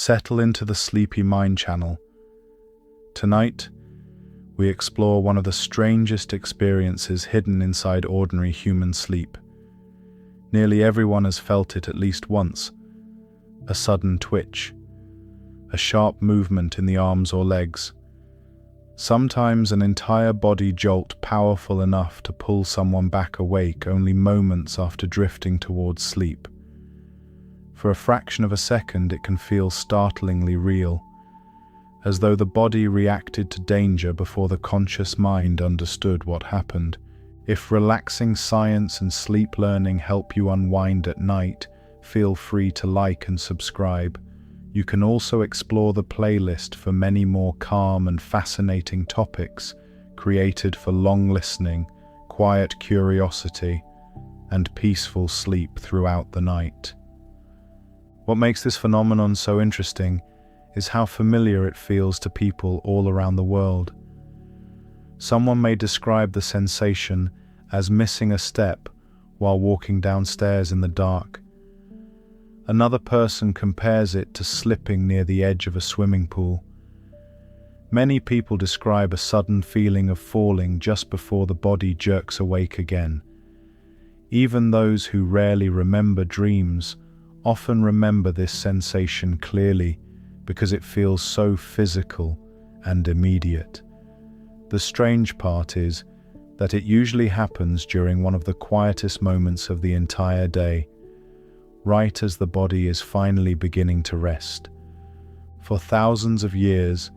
Settle into the sleepy mind channel. Tonight, we explore one of the strangest experiences hidden inside ordinary human sleep. Nearly everyone has felt it at least once. A sudden twitch, a sharp movement in the arms or legs. Sometimes an entire body jolt powerful enough to pull someone back awake only moments after drifting towards sleep. For a fraction of a second, it can feel startlingly real, as though the body reacted to danger before the conscious mind understood what happened. If relaxing science and sleep learning help you unwind at night, feel free to like and subscribe. You can also explore the playlist for many more calm and fascinating topics created for long listening, quiet curiosity, and peaceful sleep throughout the night. What makes this phenomenon so interesting is how familiar it feels to people all around the world. Someone may describe the sensation as missing a step while walking downstairs in the dark. Another person compares it to slipping near the edge of a swimming pool. Many people describe a sudden feeling of falling just before the body jerks awake again. Even those who rarely remember dreams often remember this sensation clearly because it feels so physical and immediate. The strange part is that it usually happens during one of the quietest moments of the entire day, right as the body is finally beginning to rest. For thousands of years,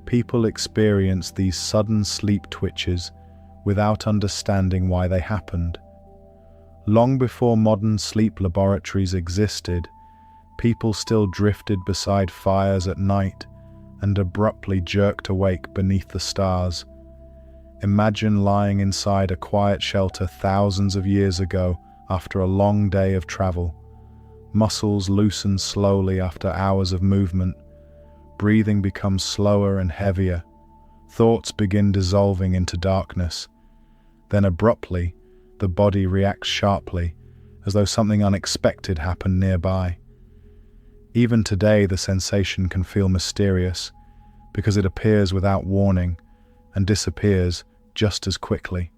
people experienced these sudden sleep twitches without understanding why they happened. Long before modern sleep laboratories existed, people still drifted beside fires at night and abruptly jerked awake beneath the stars. Imagine lying inside a quiet shelter thousands of years ago after a long day of travel. Muscles loosen slowly after hours of movement. Breathing becomes slower and heavier. Thoughts begin dissolving into darkness. Then abruptly, the body reacts sharply, as though something unexpected happened nearby. Even today, the sensation can feel mysterious, because it appears without warning and disappears just as quickly.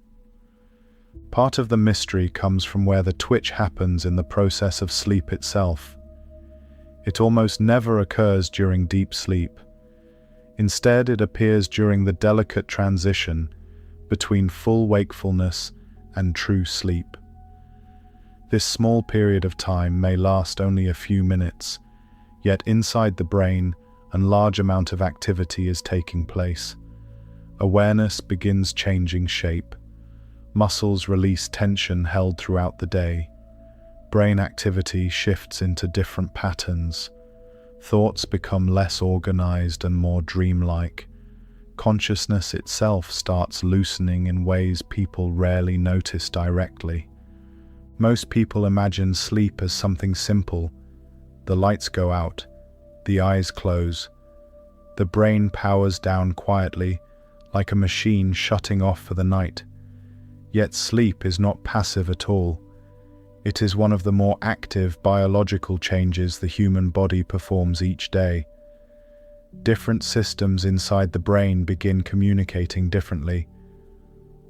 Part of the mystery comes from where the twitch happens in the process of sleep itself. It almost never occurs during deep sleep. Instead, it appears during the delicate transition between full wakefulness and true sleep. This small period of time may last only a few minutes, yet inside the brain, a large amount of activity is taking place. Awareness begins changing shape. Muscles release tension held throughout the day. Brain activity shifts into different patterns. Thoughts become less organized and more dreamlike. Consciousness itself starts loosening in ways people rarely notice directly. Most people imagine sleep as something simple. The lights go out, the eyes close. The brain powers down quietly, like a machine shutting off for the night. Yet sleep is not passive at all. It is one of the more active biological changes the human body performs each day. Different systems inside the brain begin communicating differently.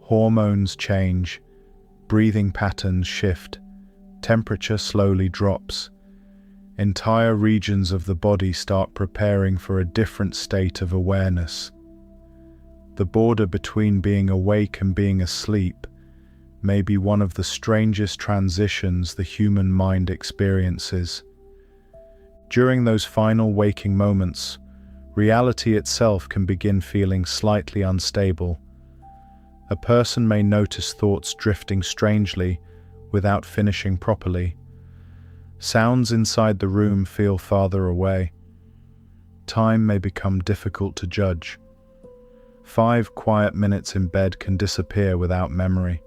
Hormones change, breathing patterns shift, temperature slowly drops. Entire regions of the body start preparing for a different state of awareness. The border between being awake and being asleep may be one of the strangest transitions the human mind experiences. During those final waking moments, reality itself can begin feeling slightly unstable. A person may notice thoughts drifting strangely without finishing properly. Sounds inside the room feel farther away. Time may become difficult to judge. 5 quiet minutes in bed can disappear without memory.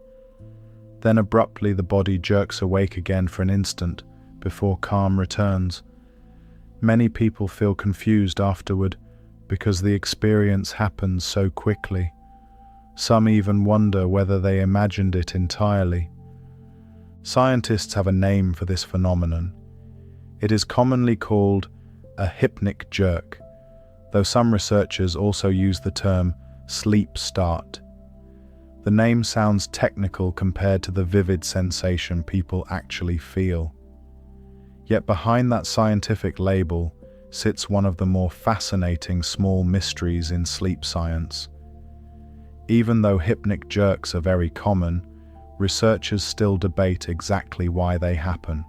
Then abruptly the body jerks awake again for an instant before calm returns. Many people feel confused afterward because the experience happens so quickly. Some even wonder whether they imagined it entirely. Scientists have a name for this phenomenon. It is commonly called a hypnic jerk, though some researchers also use the term sleep start. The name sounds technical compared to the vivid sensation people actually feel. Yet behind that scientific label sits one of the more fascinating small mysteries in sleep science. Even though hypnic jerks are very common, researchers still debate exactly why they happen.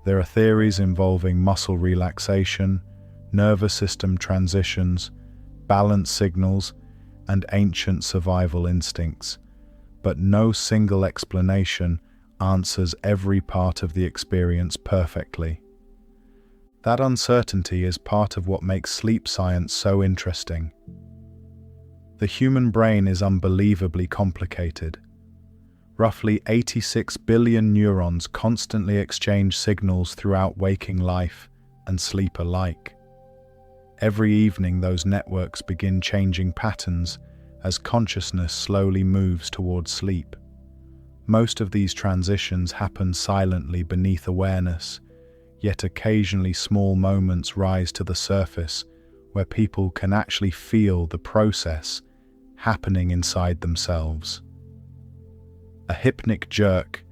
There are theories involving muscle relaxation, nervous system transitions, balance signals, and ancient survival instincts, but no single explanation answers every part of the experience perfectly. That uncertainty is part of what makes sleep science so interesting. The human brain is unbelievably complicated. Roughly 86 billion neurons constantly exchange signals throughout waking life and sleep alike. Every evening, those networks begin changing patterns as consciousness slowly moves towards sleep. Most of these transitions happen silently beneath awareness, yet occasionally small moments rise to the surface where people can actually feel the process happening inside themselves. A hypnic jerk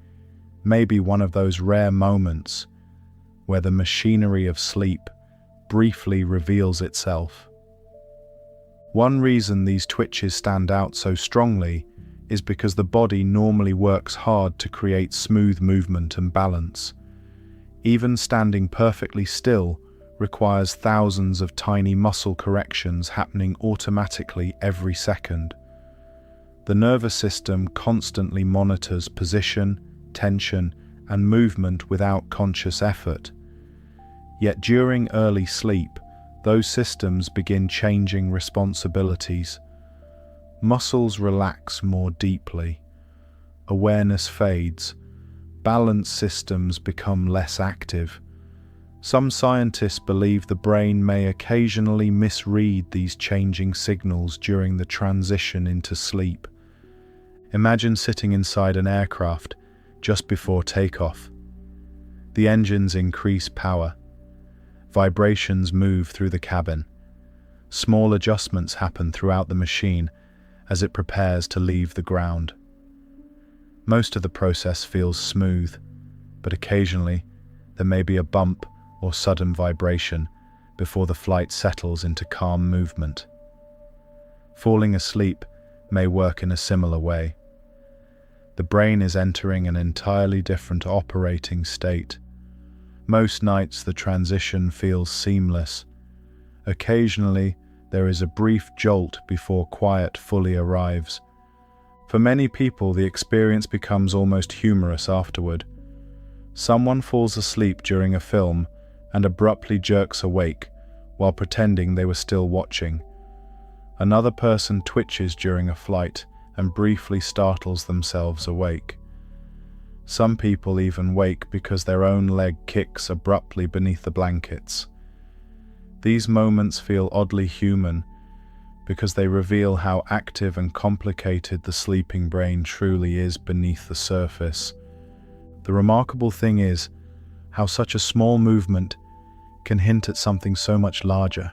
may be one of those rare moments where the machinery of sleep briefly reveals itself. One reason these twitches stand out so strongly is because the body normally works hard to create smooth movement and balance. Even standing perfectly still requires thousands of tiny muscle corrections happening automatically every second. The nervous system constantly monitors position, tension, and movement without conscious effort. Yet during early sleep, those systems begin changing responsibilities. Muscles relax more deeply. Awareness fades. Balance systems become less active. Some scientists believe the brain may occasionally misread these changing signals during the transition into sleep. Imagine sitting inside an aircraft just before takeoff. The engines increase power. Vibrations move through the cabin. Small adjustments happen throughout the machine as it prepares to leave the ground. Most of the process feels smooth, but occasionally there may be a bump or sudden vibration before the flight settles into calm movement. Falling asleep may work in a similar way. The brain is entering an entirely different operating state. Most nights the transition feels seamless. Occasionally, there is a brief jolt before quiet fully arrives. For many people, the experience becomes almost humorous afterward. Someone falls asleep during a film and abruptly jerks awake while pretending they were still watching. Another person twitches during a flight and briefly startles themselves awake. Some people even wake because their own leg kicks abruptly beneath the blankets. These moments feel oddly human because they reveal how active and complicated the sleeping brain truly is beneath the surface. The remarkable thing is how such a small movement can hint at something so much larger.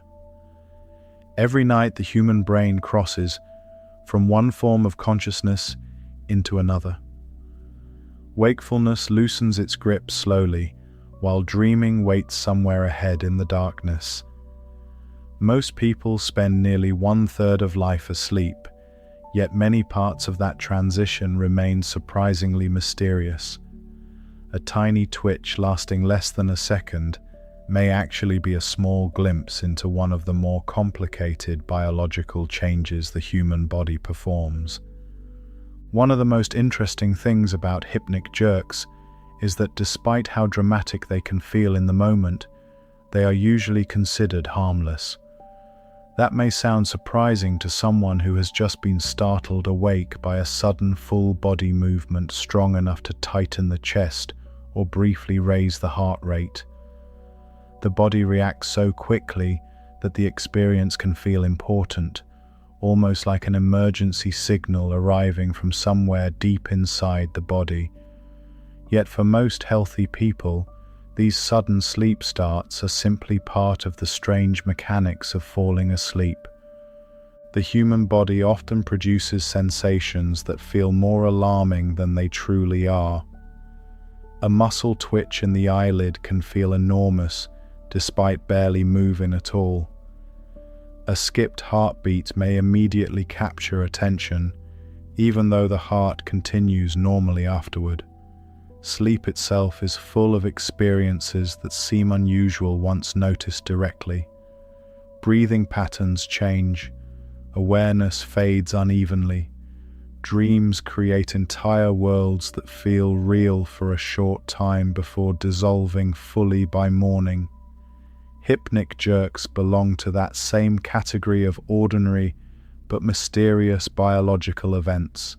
Every night the human brain crosses from one form of consciousness into another. Wakefulness loosens its grip slowly, while dreaming waits somewhere ahead in the darkness. Most people spend nearly 1/3 of life asleep, yet many parts of that transition remain surprisingly mysterious. A tiny twitch lasting less than a second may actually be a small glimpse into one of the more complicated biological changes the human body performs. One of the most interesting things about hypnic jerks is that despite how dramatic they can feel in the moment, they are usually considered harmless. That may sound surprising to someone who has just been startled awake by a sudden full-body movement strong enough to tighten the chest or briefly raise the heart rate. The body reacts so quickly that the experience can feel important, almost like an emergency signal arriving from somewhere deep inside the body. Yet for most healthy people, These sudden sleep starts are simply part of the strange mechanics of falling asleep. The human body often produces sensations that feel more alarming than they truly are. A muscle twitch in the eyelid can feel enormous despite barely moving at all. A skipped heartbeat may immediately capture attention, even though the heart continues normally afterward. Sleep itself is full of experiences that seem unusual once noticed directly. Breathing patterns change, awareness fades unevenly, dreams create entire worlds that feel real for a short time before dissolving fully by morning. Hypnic jerks belong to that same category of ordinary but mysterious biological events.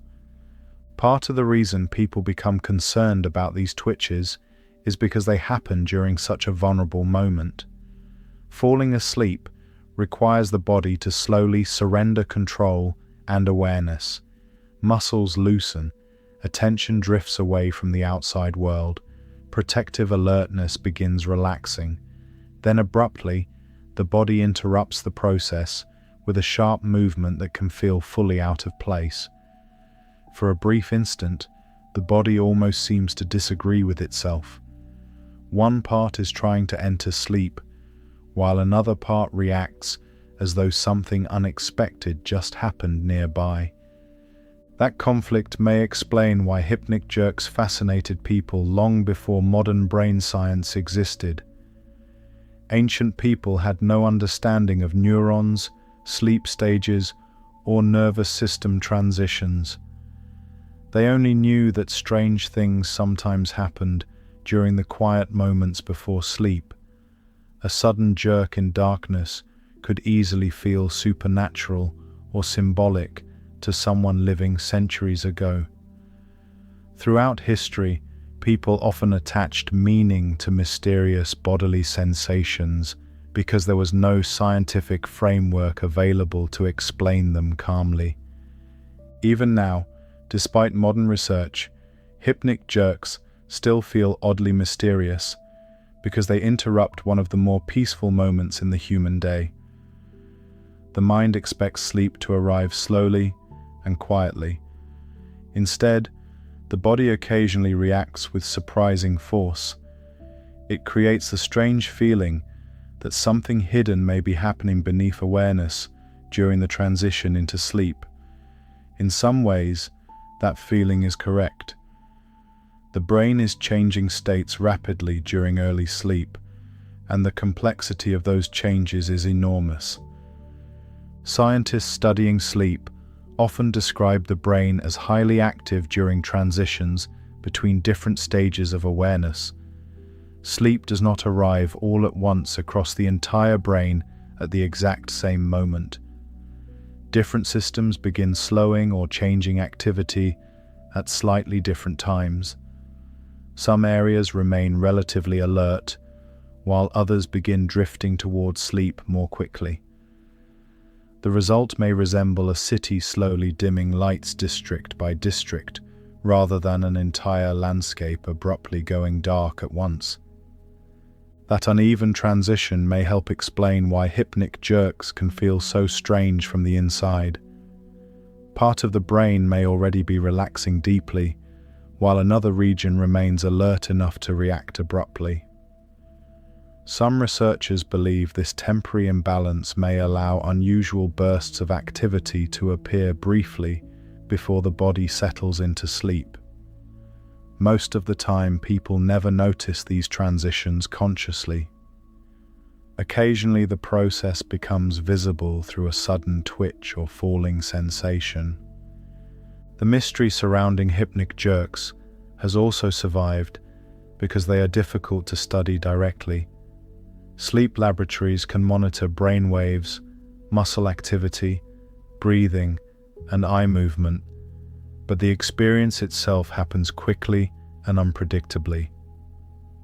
Part of the reason people become concerned about these twitches is because they happen during such a vulnerable moment. Falling asleep requires the body to slowly surrender control and awareness. Muscles loosen, attention drifts away from the outside world, protective alertness begins relaxing. Then abruptly, the body interrupts the process with a sharp movement that can feel fully out of place. For a brief instant, the body almost seems to disagree with itself. One part is trying to enter sleep, while another part reacts as though something unexpected just happened nearby. That conflict may explain why hypnic jerks fascinated people long before modern brain science existed. Ancient people had no understanding of neurons, sleep stages, or nervous system transitions. They only knew that strange things sometimes happened during the quiet moments before sleep. A sudden jerk in darkness could easily feel supernatural or symbolic to someone living centuries ago. Throughout history, people often attached meaning to mysterious bodily sensations because there was no scientific framework available to explain them calmly. Even now, despite modern research, hypnic jerks still feel oddly mysterious because they interrupt one of the more peaceful moments in the human day. The mind expects sleep to arrive slowly and quietly. Instead, the body occasionally reacts with surprising force. It creates the strange feeling that something hidden may be happening beneath awareness during the transition into sleep. In some ways, that feeling is correct. The brain is changing states rapidly during early sleep, and the complexity of those changes is enormous. Scientists studying sleep often describe the brain as highly active during transitions between different stages of awareness. Sleep does not arrive all at once across the entire brain at the exact same moment. Different systems begin slowing or changing activity at slightly different times. Some areas remain relatively alert, while others begin drifting towards sleep more quickly. The result may resemble a city slowly dimming lights district by district, rather than an entire landscape abruptly going dark at once. That uneven transition may help explain why hypnic jerks can feel so strange from the inside. Part of the brain may already be relaxing deeply, while another region remains alert enough to react abruptly. Some researchers believe this temporary imbalance may allow unusual bursts of activity to appear briefly before the body settles into sleep. Most of the time, people never notice these transitions consciously. Occasionally, the process becomes visible through a sudden twitch or falling sensation. The mystery surrounding hypnic jerks has also survived because they are difficult to study directly. Sleep laboratories can monitor brain waves, muscle activity, breathing, and eye movement, but the experience itself happens quickly and unpredictably.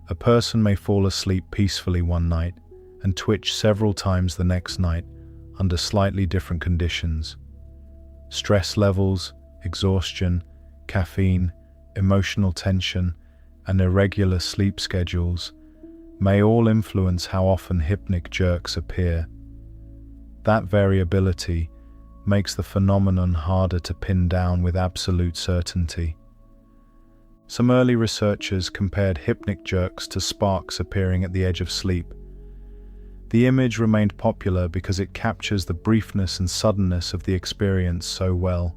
A person may fall asleep peacefully one night and twitch several times the next night under slightly different conditions. Stress levels, exhaustion, caffeine, emotional tension, and irregular sleep schedules may all influence how often hypnic jerks appear. That variability makes the phenomenon harder to pin down with absolute certainty. Some early researchers compared hypnic jerks to sparks appearing at the edge of sleep. The image remained popular because it captures the briefness and suddenness of the experience so well.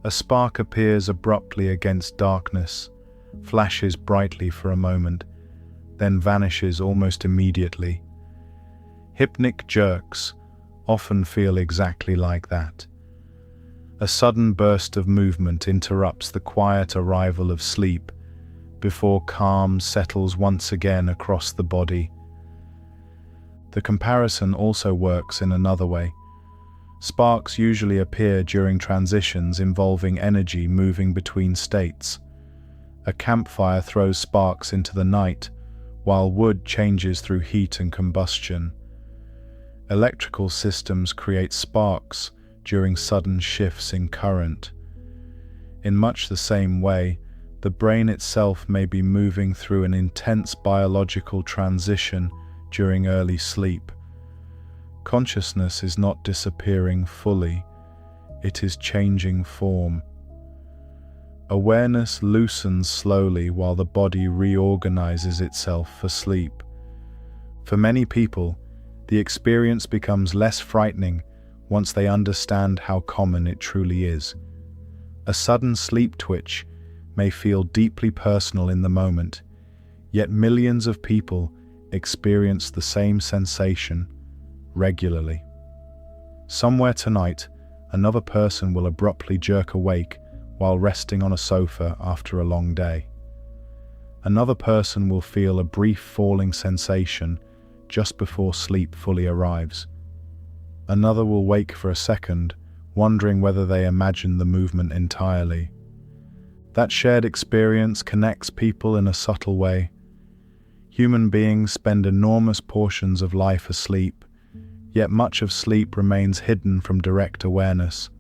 A spark appears abruptly against darkness, flashes brightly for a moment, then vanishes almost immediately. Hypnic jerks often feel exactly like that. A sudden burst of movement interrupts the quiet arrival of sleep before calm settles once again across the body. The comparison also works in another way. Sparks usually appear during transitions involving energy moving between states. A campfire throws sparks into the night, while wood changes through heat and combustion. Electrical systems create sparks during sudden shifts in current. In much the same way, the brain itself may be moving through an intense biological transition during early sleep. Consciousness is not disappearing fully, it is changing form. Awareness loosens slowly while the body reorganizes itself for sleep. For many people, the experience becomes less frightening once they understand how common it truly is. A sudden sleep twitch may feel deeply personal in the moment, yet millions of people experience the same sensation regularly. Somewhere tonight, another person will abruptly jerk awake while resting on a sofa after a long day. Another person will feel a brief falling sensation just before sleep fully arrives. Another will wake for a second, wondering whether they imagined the movement entirely. That shared experience connects people in a subtle way. Human beings spend enormous portions of life asleep, yet much of sleep remains hidden from direct awareness.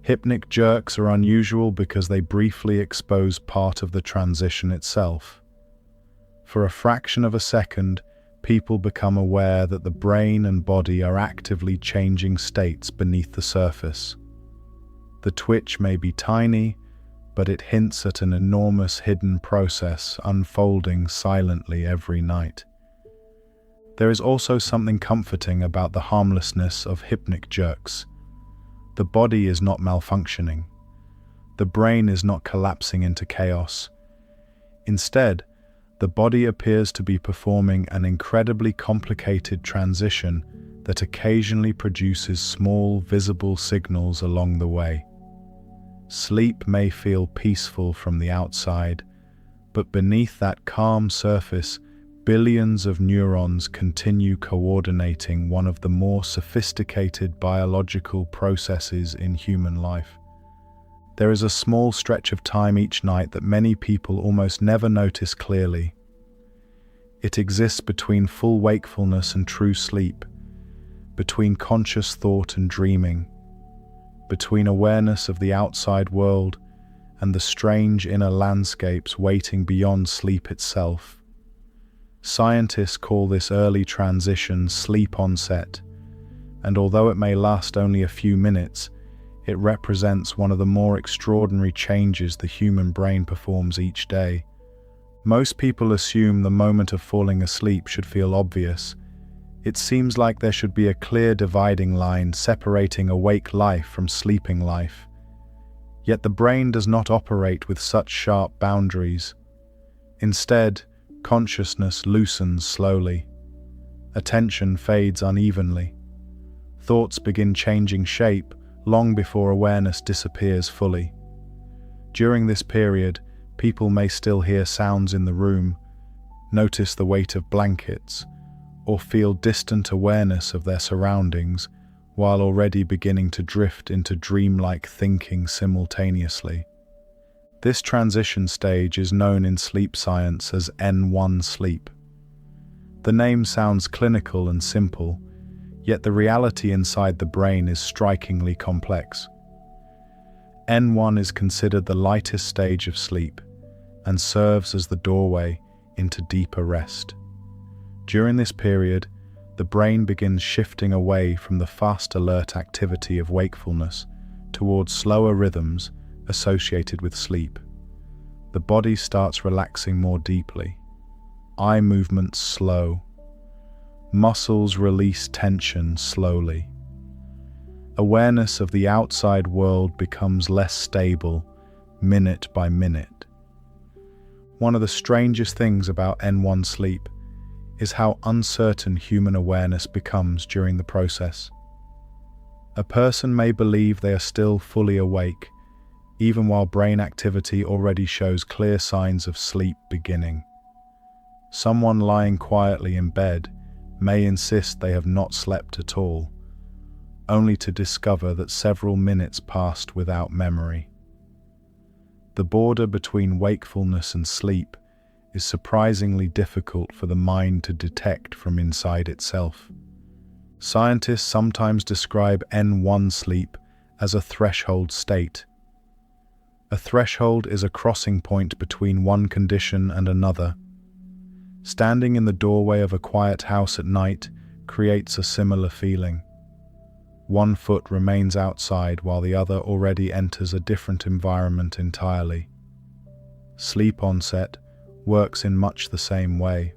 Hypnic jerks are unusual because they briefly expose part of the transition itself. For a fraction of a second, people become aware that the brain and body are actively changing states beneath the surface. The twitch may be tiny, but it hints at an enormous hidden process unfolding silently every night. There is also something comforting about the harmlessness of hypnic jerks. The body is not malfunctioning. The brain is not collapsing into chaos. Instead, the body appears to be performing an incredibly complicated transition that occasionally produces small, visible signals along the way. Sleep may feel peaceful from the outside, but beneath that calm surface, billions of neurons continue coordinating one of the more sophisticated biological processes in human life. There is a small stretch of time each night that many people almost never notice clearly. It exists between full wakefulness and true sleep, between conscious thought and dreaming, between awareness of the outside world and the strange inner landscapes waiting beyond sleep itself. Scientists call this early transition sleep onset, and although it may last only a few minutes, it represents one of the more extraordinary changes the human brain performs each day. Most people assume the moment of falling asleep should feel obvious. It seems like there should be a clear dividing line separating awake life from sleeping life. Yet the brain does not operate with such sharp boundaries. Instead, consciousness loosens slowly. Attention fades unevenly. Thoughts begin changing shape long before awareness disappears fully. During this period, people may still hear sounds in the room, notice the weight of blankets, or feel distant awareness of their surroundings while already beginning to drift into dreamlike thinking simultaneously. This transition stage is known in sleep science as N1 sleep. The name sounds clinical and simple, yet the reality inside the brain is strikingly complex. N1 is considered the lightest stage of sleep and serves as the doorway into deeper rest. During this period, the brain begins shifting away from the fast alert activity of wakefulness towards slower rhythms associated with sleep. The body starts relaxing more deeply. Eye movements slow. Muscles release tension slowly. Awareness of the outside world becomes less stable, minute by minute. One of the strangest things about N1 sleep is how uncertain human awareness becomes during the process. A person may believe they are still fully awake, even while brain activity already shows clear signs of sleep beginning. Someone lying quietly in bed may insist they have not slept at all, only to discover that several minutes passed without memory. The border between wakefulness and sleep is surprisingly difficult for the mind to detect from inside itself. Scientists sometimes describe N1 sleep as a threshold state. A threshold is a crossing point between one condition and another. Standing in the doorway of a quiet house at night creates a similar feeling. One foot remains outside while the other already enters a different environment entirely. Sleep onset works in much the same way.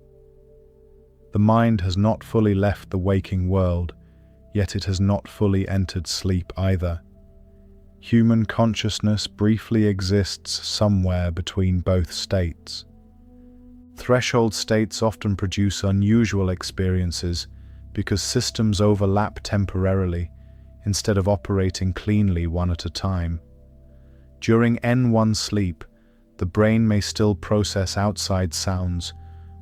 The mind has not fully left the waking world, yet it has not fully entered sleep either. Human consciousness briefly exists somewhere between both states. Threshold states often produce unusual experiences because systems overlap temporarily instead of operating cleanly one at a time. During N1 sleep, the brain may still process outside sounds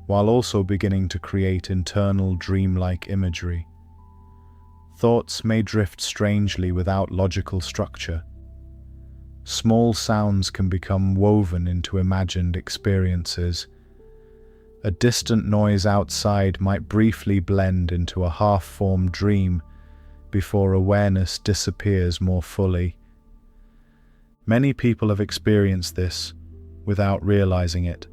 while also beginning to create internal dreamlike imagery. Thoughts may drift strangely without logical structure. Small sounds can become woven into imagined experiences. A distant noise outside might briefly blend into a half-formed dream before awareness disappears more fully. Many people have experienced this without realizing it.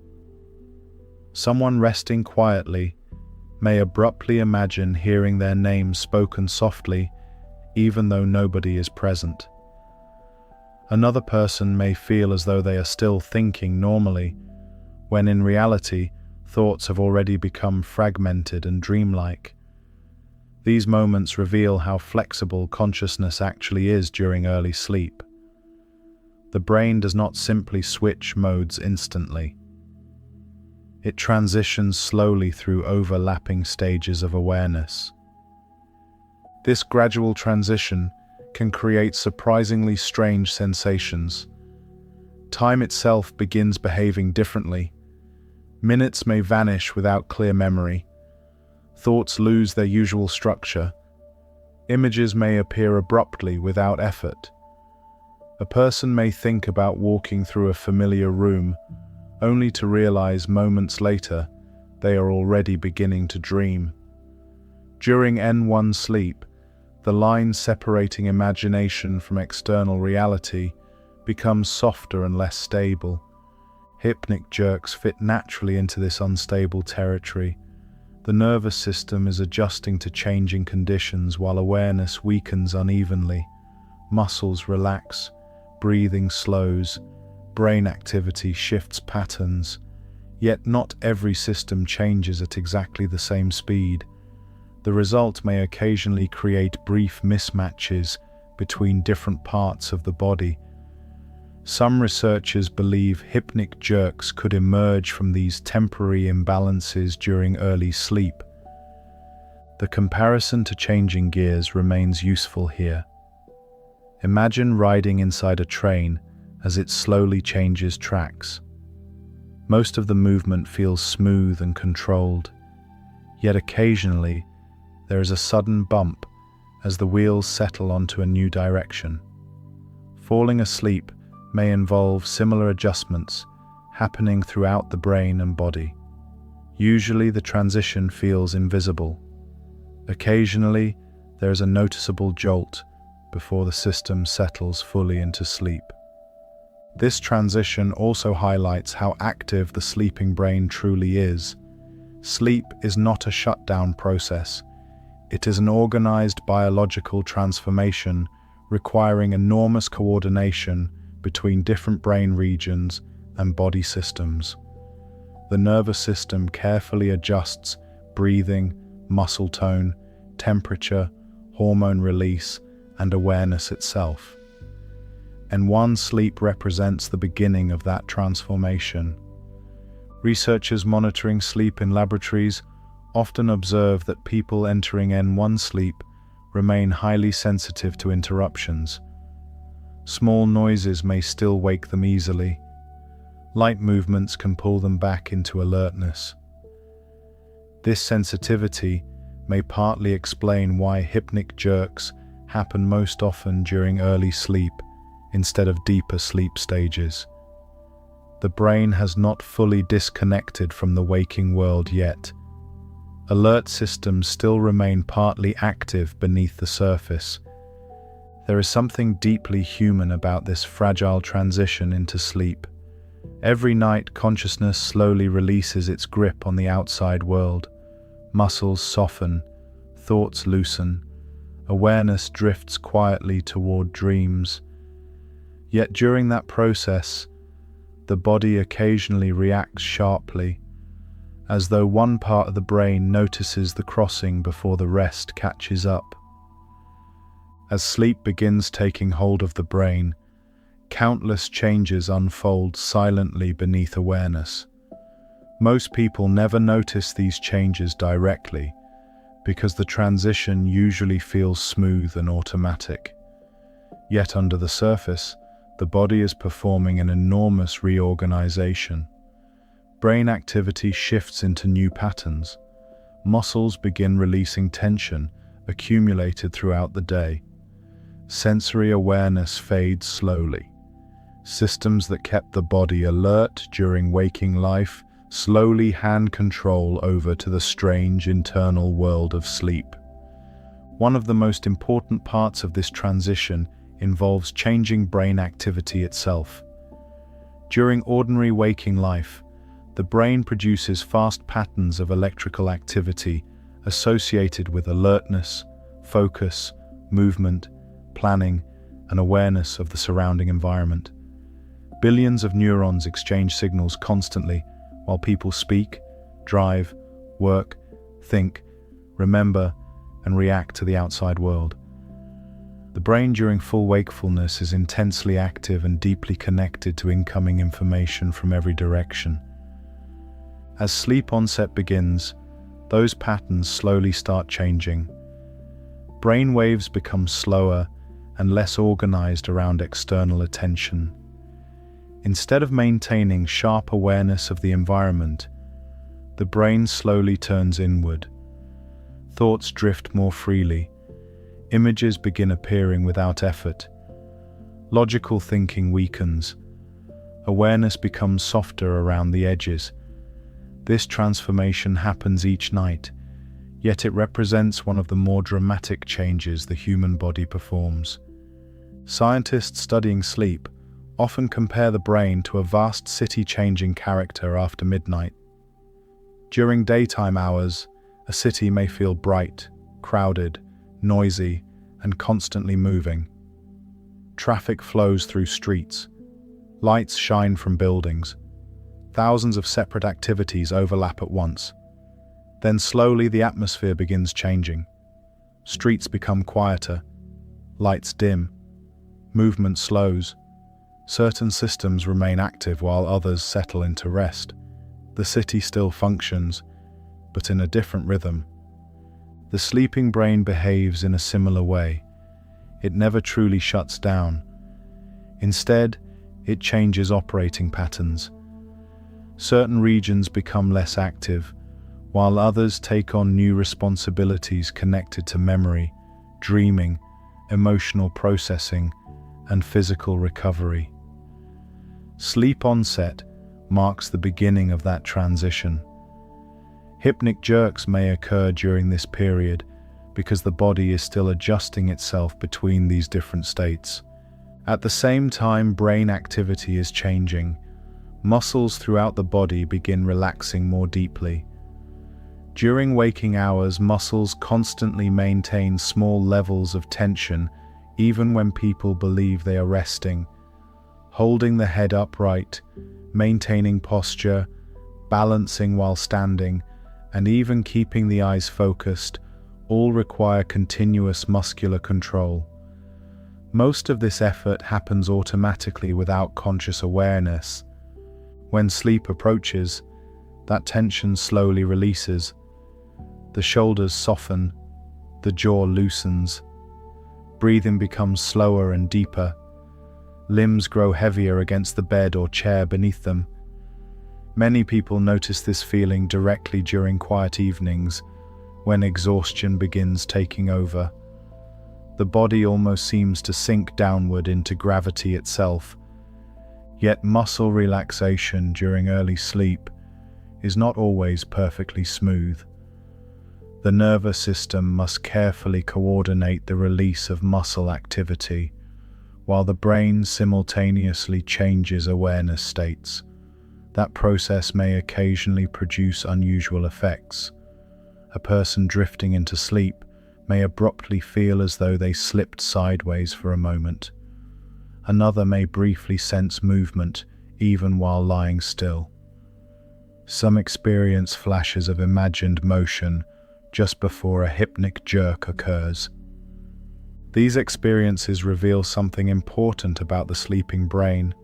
Someone resting quietly may abruptly imagine hearing their name spoken softly, even though nobody is present. Another person may feel as though they are still thinking normally, when in reality, thoughts have already become fragmented and dreamlike. These moments reveal how flexible consciousness actually is during early sleep. The brain does not simply switch modes instantly. It transitions slowly through overlapping stages of awareness. This gradual transition can create surprisingly strange sensations. Time itself begins behaving differently. Minutes may vanish without clear memory. Thoughts lose their usual structure. Images may appear abruptly without effort. A person may think about walking through a familiar room, only to realize moments later they are already beginning to dream. During N1 sleep, the line separating imagination from external reality becomes softer and less stable. Hypnic jerks fit naturally into this unstable territory. The nervous system is adjusting to changing conditions while awareness weakens unevenly. Muscles relax, breathing slows, brain activity shifts patterns, yet not every system changes at exactly the same speed. The result may occasionally create brief mismatches between different parts of the body. Some researchers believe hypnic jerks could emerge from these temporary imbalances during early sleep. The comparison to changing gears remains useful here. Imagine riding inside a train as it slowly changes tracks. Most of the movement feels smooth and controlled, yet occasionally there is a sudden bump as the wheels settle onto a new direction. Falling asleep may involve similar adjustments happening throughout the brain and body. Usually the transition feels invisible. Occasionally there is a noticeable jolt before the system settles fully into sleep. This transition also highlights how active the sleeping brain truly is. Sleep is not a shutdown process. It is an organized biological transformation requiring enormous coordination between different brain regions and body systems. The nervous system carefully adjusts breathing, muscle tone, temperature, hormone release, and awareness itself. And one sleep represents the beginning of that transformation. Researchers monitoring sleep in laboratories often observe that people entering N1 sleep remain highly sensitive to interruptions. Small noises may still wake them easily. Light movements can pull them back into alertness. This sensitivity may partly explain why hypnic jerks happen most often during early sleep instead of deeper sleep stages. The brain has not fully disconnected from the waking world yet. Alert systems still remain partly active beneath the surface. There is something deeply human about this fragile transition into sleep. Every night, consciousness slowly releases its grip on the outside world. Muscles soften, thoughts loosen, awareness drifts quietly toward dreams. Yet during that process, the body occasionally reacts sharply, as though one part of the brain notices the crossing before the rest catches up. As sleep begins taking hold of the brain, countless changes unfold silently beneath awareness. Most people never notice these changes directly because the transition usually feels smooth and automatic. Yet under the surface, the body is performing an enormous reorganization. Brain activity shifts into new patterns. Muscles begin releasing tension accumulated throughout the day. Sensory awareness fades slowly. Systems that kept the body alert during waking life slowly hand control over to the strange internal world of sleep. One of the most important parts of this transition involves changing brain activity itself. During ordinary waking life, the brain produces fast patterns of electrical activity associated with alertness, focus, movement, planning, and awareness of the surrounding environment. Billions of neurons exchange signals constantly while people speak, drive, work, think, remember, and react to the outside world. The brain during full wakefulness is intensely active and deeply connected to incoming information from every direction. As sleep onset begins, those patterns slowly start changing. Brain waves become slower and less organized around external attention. Instead of maintaining sharp awareness of the environment, the brain slowly turns inward. Thoughts drift more freely. Images begin appearing without effort. Logical thinking weakens. Awareness becomes softer around the edges. This transformation happens each night, yet it represents one of the more dramatic changes the human body performs. Scientists studying sleep often compare the brain to a vast city changing character after midnight. During daytime hours, a city may feel bright, crowded, noisy, and constantly moving. Traffic flows through streets. Lights shine from buildings. Thousands of separate activities overlap at once. Then slowly the atmosphere begins changing. Streets become quieter. Lights dim. Movement slows. Certain systems remain active while others settle into rest. The city still functions, but in a different rhythm. The sleeping brain behaves in a similar way. It never truly shuts down. Instead, it changes operating patterns. Certain regions become less active, while others take on new responsibilities connected to memory, dreaming, emotional processing, and physical recovery. Sleep onset marks the beginning of that transition. Hypnic jerks may occur during this period because the body is still adjusting itself between these different states. At the same time, brain activity is changing. Muscles throughout the body begin relaxing more deeply. During waking hours, muscles constantly maintain small levels of tension, even when people believe they are resting. Holding the head upright, maintaining posture, balancing while standing, and even keeping the eyes focused, all require continuous muscular control. Most of this effort happens automatically without conscious awareness. When sleep approaches, that tension slowly releases. The shoulders soften, the jaw loosens. Breathing becomes slower and deeper. Limbs grow heavier against the bed or chair beneath them. Many people notice this feeling directly during quiet evenings, when exhaustion begins taking over. The body almost seems to sink downward into gravity itself. Yet muscle relaxation during early sleep is not always perfectly smooth. The nervous system must carefully coordinate the release of muscle activity, while the brain simultaneously changes awareness states. That process may occasionally produce unusual effects. A person drifting into sleep may abruptly feel as though they slipped sideways for a moment. Another may briefly sense movement, even while lying still. Some experience flashes of imagined motion just before a hypnic jerk occurs. These experiences reveal something important about the sleeping brain.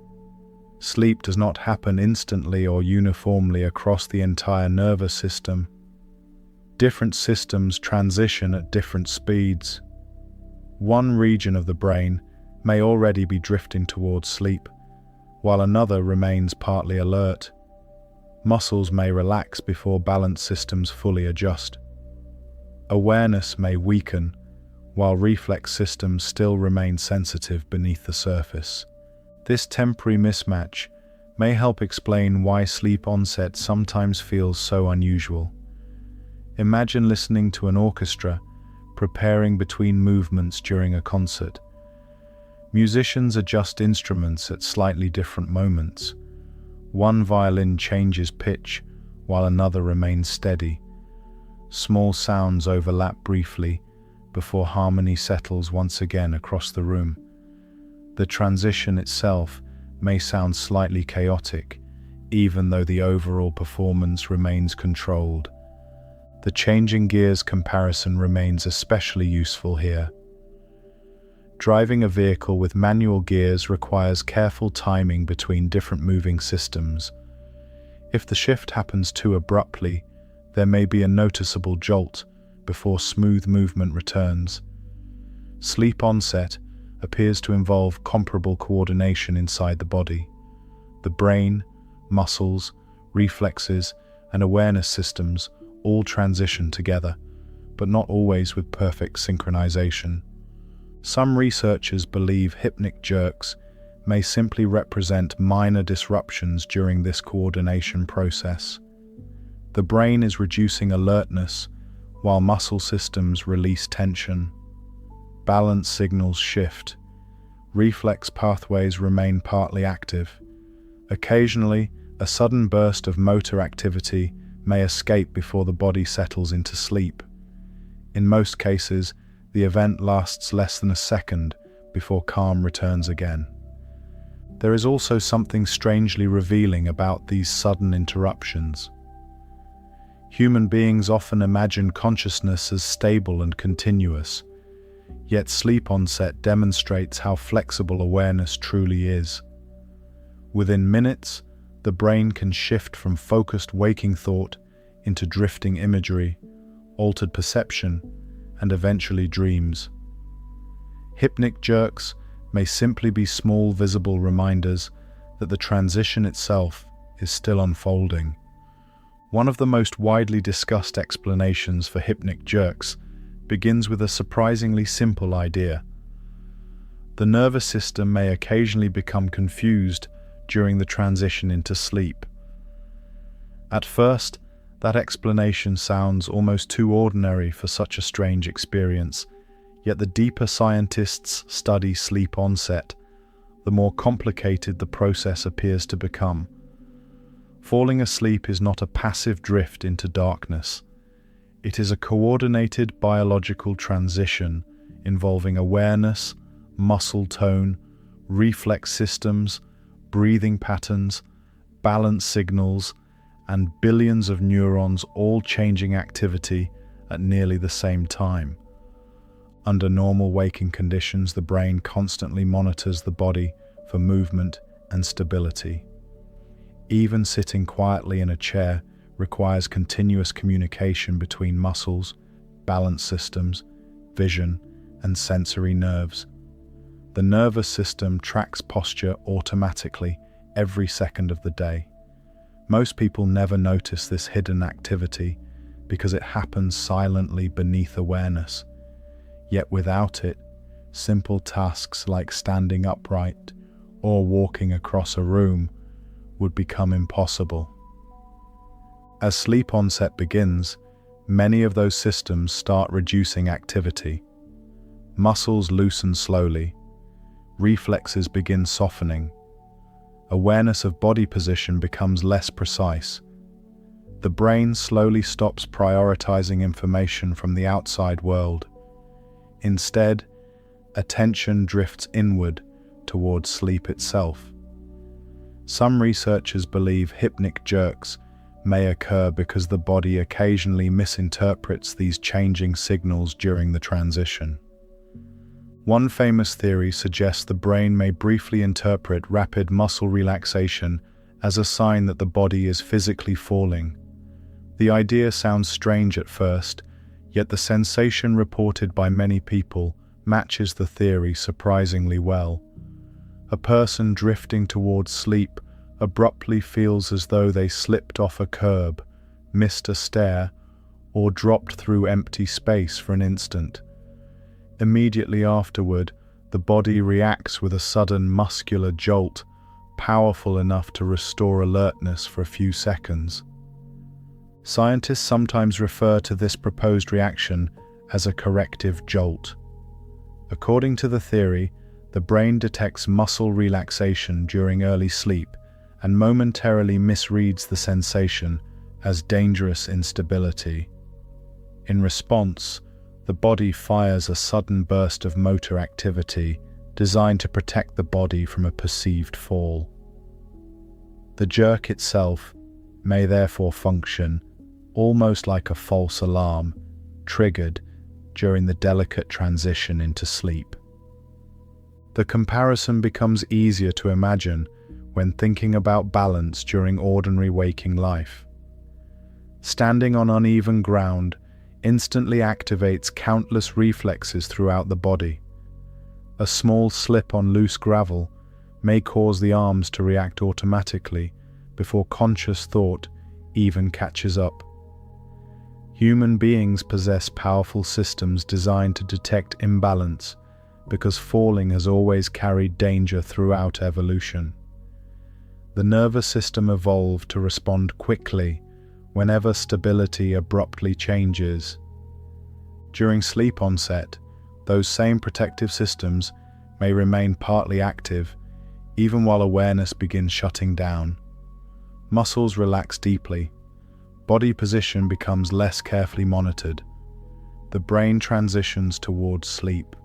Sleep does not happen instantly or uniformly across the entire nervous system. Different systems transition at different speeds. One region of the brain may already be drifting towards sleep, while another remains partly alert. Muscles may relax before balance systems fully adjust. Awareness may weaken, while reflex systems still remain sensitive beneath the surface. This temporary mismatch may help explain why sleep onset sometimes feels so unusual. Imagine listening to an orchestra preparing between movements during a concert. Musicians adjust instruments at slightly different moments. One violin changes pitch while another remains steady. Small sounds overlap briefly before harmony settles once again across the room. The transition itself may sound slightly chaotic, even though the overall performance remains controlled. The changing gears comparison remains especially useful here. Driving a vehicle with manual gears requires careful timing between different moving systems. If the shift happens too abruptly, there may be a noticeable jolt before smooth movement returns. Sleep onset appears to involve comparable coordination inside the body. The brain, muscles, reflexes, and awareness systems all transition together, but not always with perfect synchronization. Some researchers believe hypnic jerks may simply represent minor disruptions during this coordination process. The brain is reducing alertness while muscle systems release tension. Balance signals shift. Reflex pathways remain partly active. Occasionally, a sudden burst of motor activity may escape before the body settles into sleep. In most cases, the event lasts less than a second before calm returns again. There is also something strangely revealing about these sudden interruptions. Human beings often imagine consciousness as stable and continuous, yet sleep onset demonstrates how flexible awareness truly is. Within minutes, the brain can shift from focused waking thought into drifting imagery, altered perception, and eventually dreams. Hypnic jerks may simply be small visible reminders that the transition itself is still unfolding. One of the most widely discussed explanations for hypnic jerks begins with a surprisingly simple idea. The nervous system may occasionally become confused during the transition into sleep. At first, that explanation sounds almost too ordinary for such a strange experience, yet the deeper scientists study sleep onset the more complicated the process appears to become. Falling asleep is not a passive drift into darkness. It is a coordinated biological transition involving awareness, muscle tone, reflex systems, breathing patterns, balance signals, and billions of neurons all changing activity at nearly the same time. Under normal waking conditions, the brain constantly monitors the body for movement and stability. Even sitting quietly in a chair requires continuous communication between muscles, balance systems, vision, and sensory nerves. The nervous system tracks posture automatically every second of the day. Most people never notice this hidden activity because it happens silently beneath awareness. Yet without it, simple tasks like standing upright or walking across a room would become impossible. As sleep onset begins, many of those systems start reducing activity. Muscles loosen slowly, reflexes begin softening, awareness of body position becomes less precise. The brain slowly stops prioritizing information from the outside world. Instead, attention drifts inward towards sleep itself. Some researchers believe hypnic jerks may occur because the body occasionally misinterprets these changing signals during the transition. One famous theory suggests the brain may briefly interpret rapid muscle relaxation as a sign that the body is physically falling. The idea sounds strange at first, yet the sensation reported by many people matches the theory surprisingly well. A person drifting towards sleep abruptly feels as though they slipped off a curb, missed a stair, or dropped through empty space for an instant. Immediately afterward, the body reacts with a sudden muscular jolt, powerful enough to restore alertness for a few seconds. Scientists sometimes refer to this proposed reaction as a corrective jolt. According to the theory, the brain detects muscle relaxation during early sleep and momentarily misreads the sensation as dangerous instability. In response, the body fires a sudden burst of motor activity designed to protect the body from a perceived fall. The jerk itself may therefore function almost like a false alarm triggered during the delicate transition into sleep. The comparison becomes easier to imagine when thinking about balance during ordinary waking life. Standing on uneven ground instantly activates countless reflexes throughout the body. A small slip on loose gravel may cause the arms to react automatically before conscious thought even catches up. Human beings possess powerful systems designed to detect imbalance because falling has always carried danger throughout evolution. The nervous system evolved to respond quickly whenever stability abruptly changes. During sleep onset, those same protective systems may remain partly active even while awareness begins shutting down. Muscles relax deeply. Body position becomes less carefully monitored. The brain transitions towards sleep.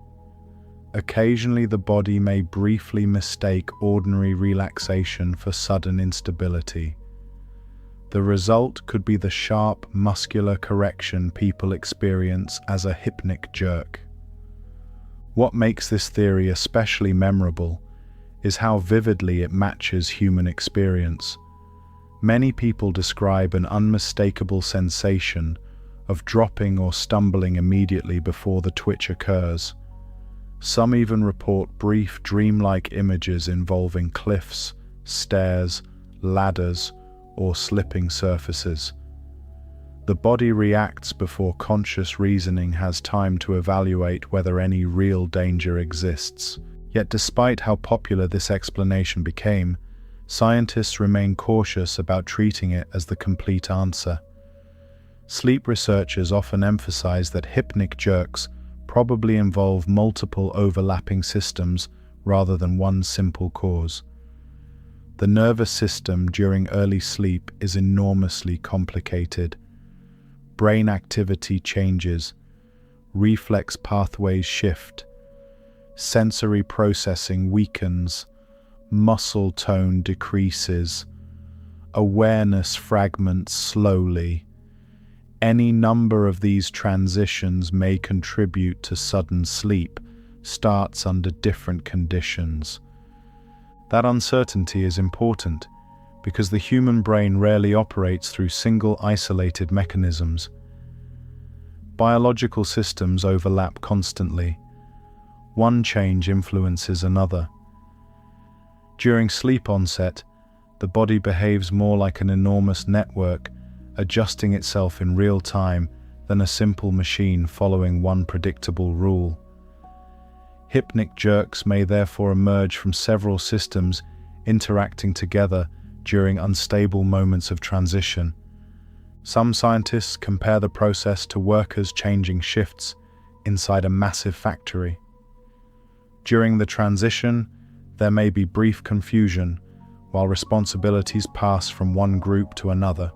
Occasionally, the body may briefly mistake ordinary relaxation for sudden instability. The result could be the sharp, muscular correction people experience as a hypnic jerk. What makes this theory especially memorable is how vividly it matches human experience. Many people describe an unmistakable sensation of dropping or stumbling immediately before the twitch occurs. Some even report brief dreamlike images involving cliffs, stairs, ladders, or slipping surfaces. The body reacts before conscious reasoning has time to evaluate whether any real danger exists. Yet despite how popular this explanation became, scientists remain cautious about treating it as the complete answer. Sleep researchers often emphasize that hypnic jerks probably involve multiple overlapping systems rather than one simple cause. The nervous system during early sleep is enormously complicated. Brain activity changes, reflex pathways shift, sensory processing weakens, muscle tone decreases, awareness fragments slowly. Any number of these transitions may contribute to sudden sleep starts under different conditions. That uncertainty is important because the human brain rarely operates through single isolated mechanisms. Biological systems overlap constantly. One change influences another. During sleep onset, the body behaves more like an enormous network, adjusting itself in real time than a simple machine following one predictable rule. Hypnic jerks may therefore emerge from several systems interacting together during unstable moments of transition. Some scientists compare the process to workers changing shifts inside a massive factory. During the transition, there may be brief confusion while responsibilities pass from one group to another.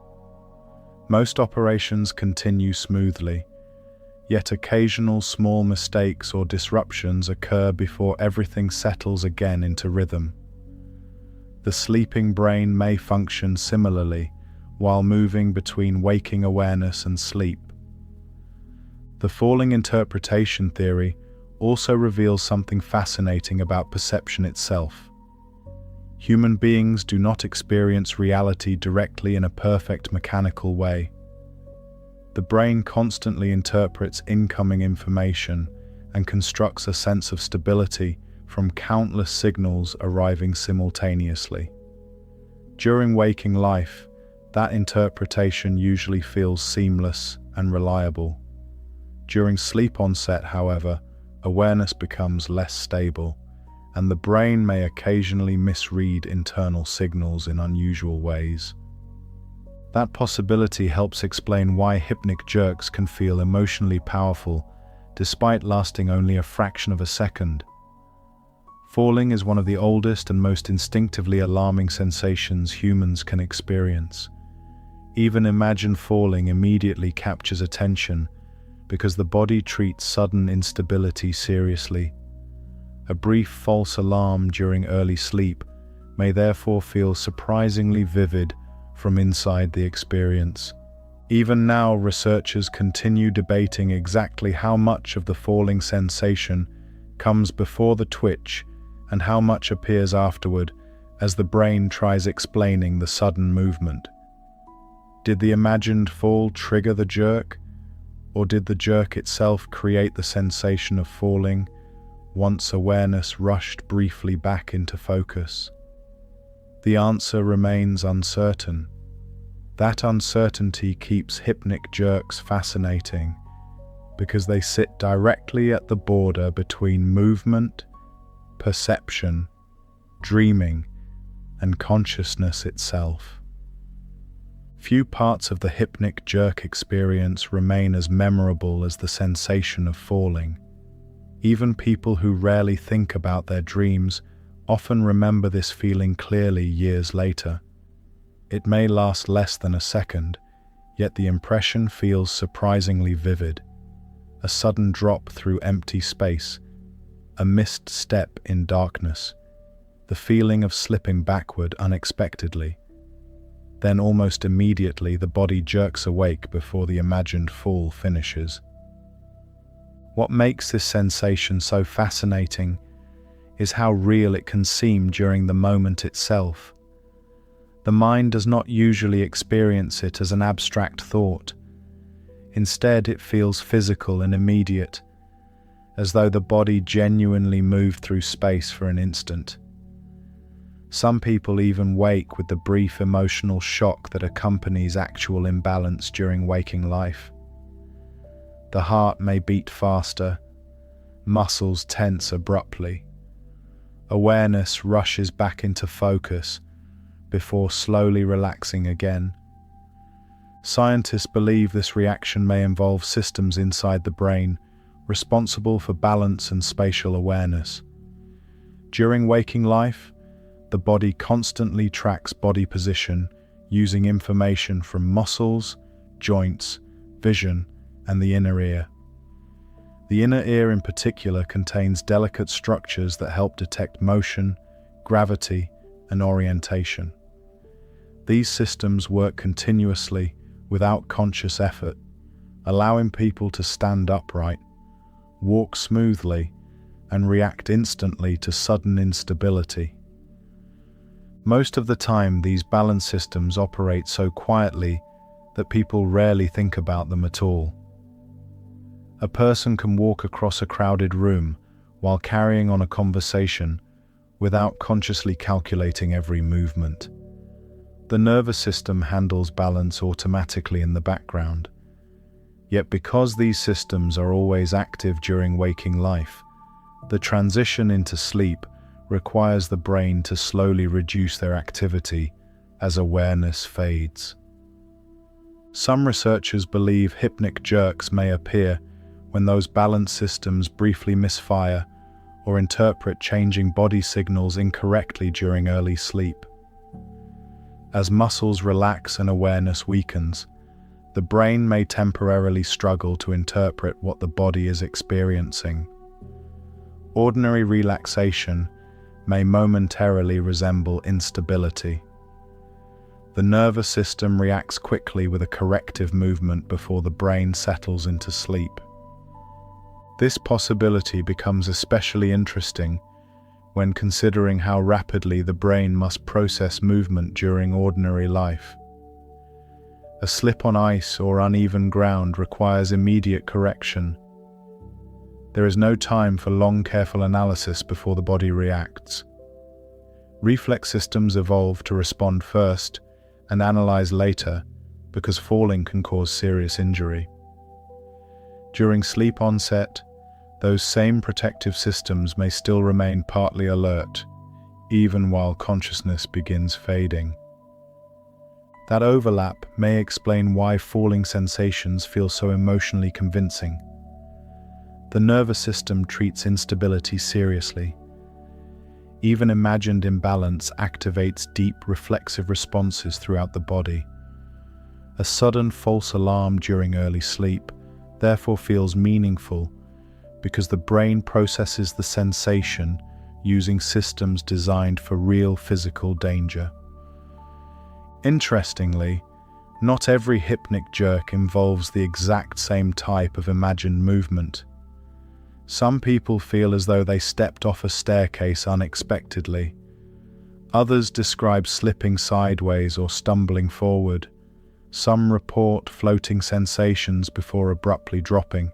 Most operations continue smoothly, yet occasional small mistakes or disruptions occur before everything settles again into rhythm. The sleeping brain may function similarly while moving between waking awareness and sleep. The falling interpretation theory also reveals something fascinating about perception itself. Human beings do not experience reality directly in a perfect mechanical way. The brain constantly interprets incoming information and constructs a sense of stability from countless signals arriving simultaneously. During waking life, that interpretation usually feels seamless and reliable. During sleep onset, however, awareness becomes less stable, and the brain may occasionally misread internal signals in unusual ways. That possibility helps explain why hypnic jerks can feel emotionally powerful, despite lasting only a fraction of a second. Falling is one of the oldest and most instinctively alarming sensations humans can experience. Even imagined falling immediately captures attention because the body treats sudden instability seriously. A brief false alarm during early sleep may therefore feel surprisingly vivid from inside the experience. Even now, researchers continue debating exactly how much of the falling sensation comes before the twitch and how much appears afterward as the brain tries explaining the sudden movement. Did the imagined fall trigger the jerk, or did the jerk itself create the sensation of falling once awareness rushed briefly back into focus? The answer remains uncertain. That uncertainty keeps hypnic jerks fascinating because they sit directly at the border between movement, perception, dreaming, and consciousness itself. Few parts of the hypnic jerk experience remain as memorable as the sensation of falling. Even people who rarely think about their dreams often remember this feeling clearly years later. It may last less than a second, yet the impression feels surprisingly vivid. A sudden drop through empty space, a missed step in darkness, the feeling of slipping backward unexpectedly. Then almost immediately the body jerks awake before the imagined fall finishes. What makes this sensation so fascinating is how real it can seem during the moment itself. The mind does not usually experience it as an abstract thought. Instead, it feels physical and immediate, as though the body genuinely moved through space for an instant. Some people even wake with the brief emotional shock that accompanies actual imbalance during waking life. The heart may beat faster, muscles tense abruptly. Awareness rushes back into focus before slowly relaxing again. Scientists believe this reaction may involve systems inside the brain responsible for balance and spatial awareness. During waking life, the body constantly tracks body position using information from muscles, joints, vision, and the inner ear. The inner ear in particular contains delicate structures that help detect motion, gravity, and orientation. These systems work continuously without conscious effort, allowing people to stand upright, walk smoothly, and react instantly to sudden instability. Most of the time, these balance systems operate so quietly that people rarely think about them at all. A person can walk across a crowded room while carrying on a conversation without consciously calculating every movement. The nervous system handles balance automatically in the background. Yet because these systems are always active during waking life, the transition into sleep requires the brain to slowly reduce their activity as awareness fades. Some researchers believe hypnic jerks may appear when those balance systems briefly misfire or interpret changing body signals incorrectly during early sleep. As muscles relax and awareness weakens, the brain may temporarily struggle to interpret what the body is experiencing. Ordinary relaxation may momentarily resemble instability. The nervous system reacts quickly with a corrective movement before the brain settles into sleep. This possibility becomes especially interesting when considering how rapidly the brain must process movement during ordinary life. A slip on ice or uneven ground requires immediate correction. There is no time for long, careful analysis before the body reacts. Reflex systems evolve to respond first and analyze later because falling can cause serious injury. During sleep onset, those same protective systems may still remain partly alert, even while consciousness begins fading. That overlap may explain why falling sensations feel so emotionally convincing. The nervous system treats instability seriously. Even imagined imbalance activates deep reflexive responses throughout the body. A sudden false alarm during early sleep therefore feels meaningful because the brain processes the sensation using systems designed for real physical danger. Interestingly, not every hypnic jerk involves the exact same type of imagined movement. Some people feel as though they stepped off a staircase unexpectedly. Others describe slipping sideways or stumbling forward. Some report floating sensations before abruptly dropping.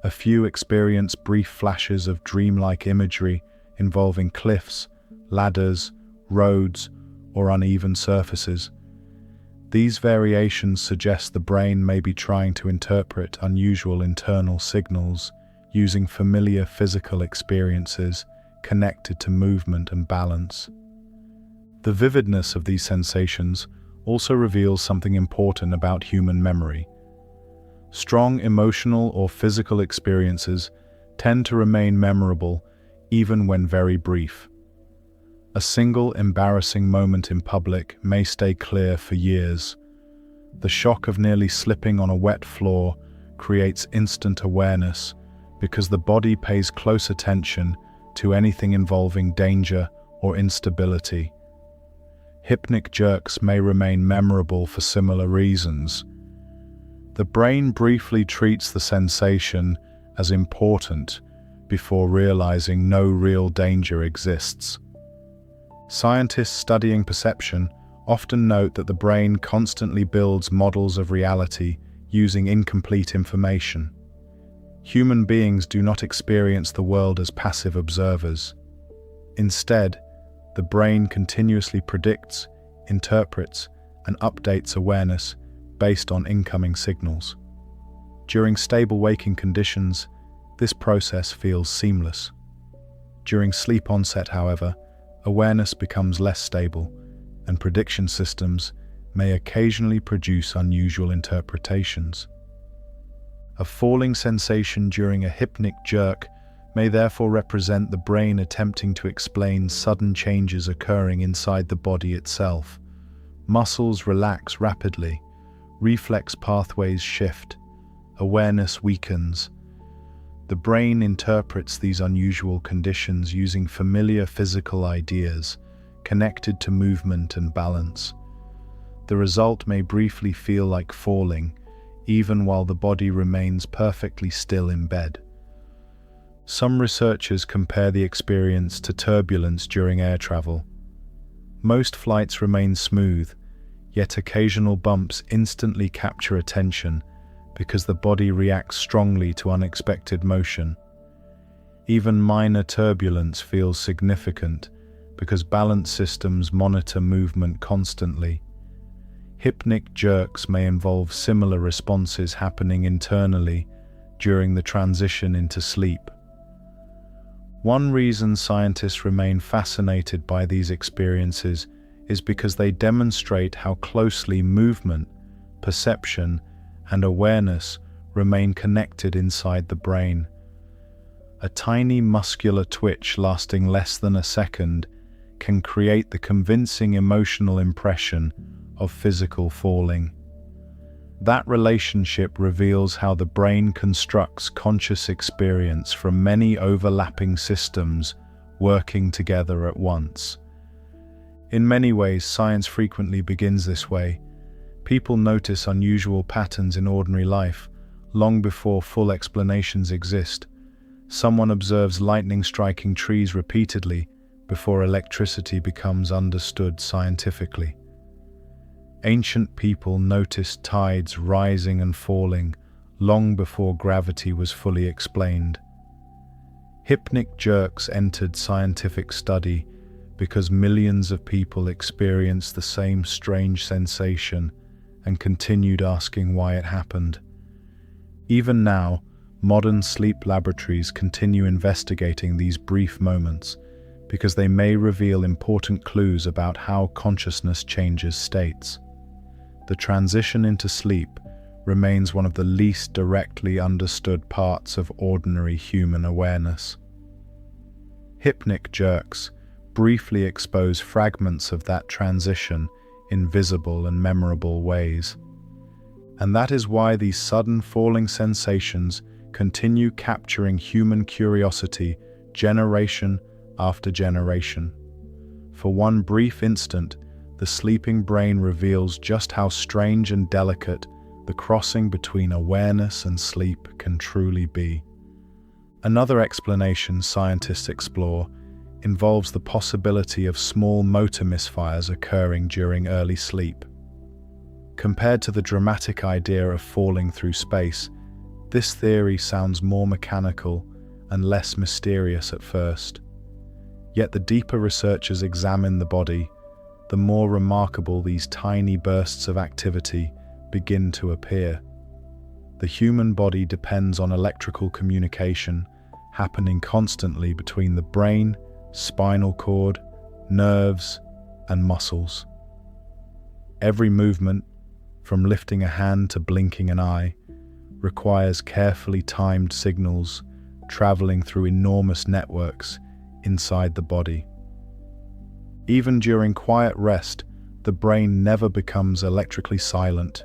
A few experience brief flashes of dreamlike imagery involving cliffs, ladders, roads, or uneven surfaces. These variations suggest the brain may be trying to interpret unusual internal signals using familiar physical experiences connected to movement and balance. The vividness of these sensations also reveals something important about human memory. Strong emotional or physical experiences tend to remain memorable even when very brief. A single embarrassing moment in public may stay clear for years. The shock of nearly slipping on a wet floor creates instant awareness because the body pays close attention to anything involving danger or instability. Hypnic jerks may remain memorable for similar reasons. The brain briefly treats the sensation as important before realizing no real danger exists. Scientists studying perception often note that the brain constantly builds models of reality using incomplete information. Human beings do not experience the world as passive observers. Instead, the brain continuously predicts, interprets, and updates awareness based on incoming signals. During stable waking conditions, this process feels seamless. During sleep onset, however, awareness becomes less stable, and prediction systems may occasionally produce unusual interpretations. A falling sensation during a hypnic jerk may therefore represent the brain attempting to explain sudden changes occurring inside the body itself. Muscles relax rapidly, reflex pathways shift, awareness weakens. The brain interprets these unusual conditions using familiar physical ideas connected to movement and balance. The result may briefly feel like falling, even while the body remains perfectly still in bed. Some researchers compare the experience to turbulence during air travel. Most flights remain smooth, yet occasional bumps instantly capture attention because the body reacts strongly to unexpected motion. Even minor turbulence feels significant because balance systems monitor movement constantly. Hypnic jerks may involve similar responses happening internally during the transition into sleep. One reason scientists remain fascinated by these experiences is because they demonstrate how closely movement, perception, and awareness remain connected inside the brain. A tiny muscular twitch lasting less than a second can create the convincing emotional impression of physical falling. That relationship reveals how the brain constructs conscious experience from many overlapping systems working together at once. In many ways, science frequently begins this way. People notice unusual patterns in ordinary life long before full explanations exist. Someone observes lightning striking trees repeatedly before electricity becomes understood scientifically. Ancient people noticed tides rising and falling long before gravity was fully explained. Hypnic jerks entered scientific study because millions of people experienced the same strange sensation and continued asking why it happened. Even now, modern sleep laboratories continue investigating these brief moments because they may reveal important clues about how consciousness changes states. The transition into sleep remains one of the least directly understood parts of ordinary human awareness. Hypnic jerks briefly expose fragments of that transition in visible and memorable ways. And that is why these sudden falling sensations continue capturing human curiosity generation after generation. For one brief instant, the sleeping brain reveals just how strange and delicate the crossing between awareness and sleep can truly be. Another explanation scientists explore involves the possibility of small motor misfires occurring during early sleep. Compared to the dramatic idea of falling through space, this theory sounds more mechanical and less mysterious at first. Yet the deeper researchers examine the body, the more remarkable these tiny bursts of activity begin to appear. The human body depends on electrical communication happening constantly between the brain, spinal cord, nerves, and muscles. Every movement, from lifting a hand to blinking an eye, requires carefully timed signals traveling through enormous networks inside the body. Even during quiet rest, the brain never becomes electrically silent.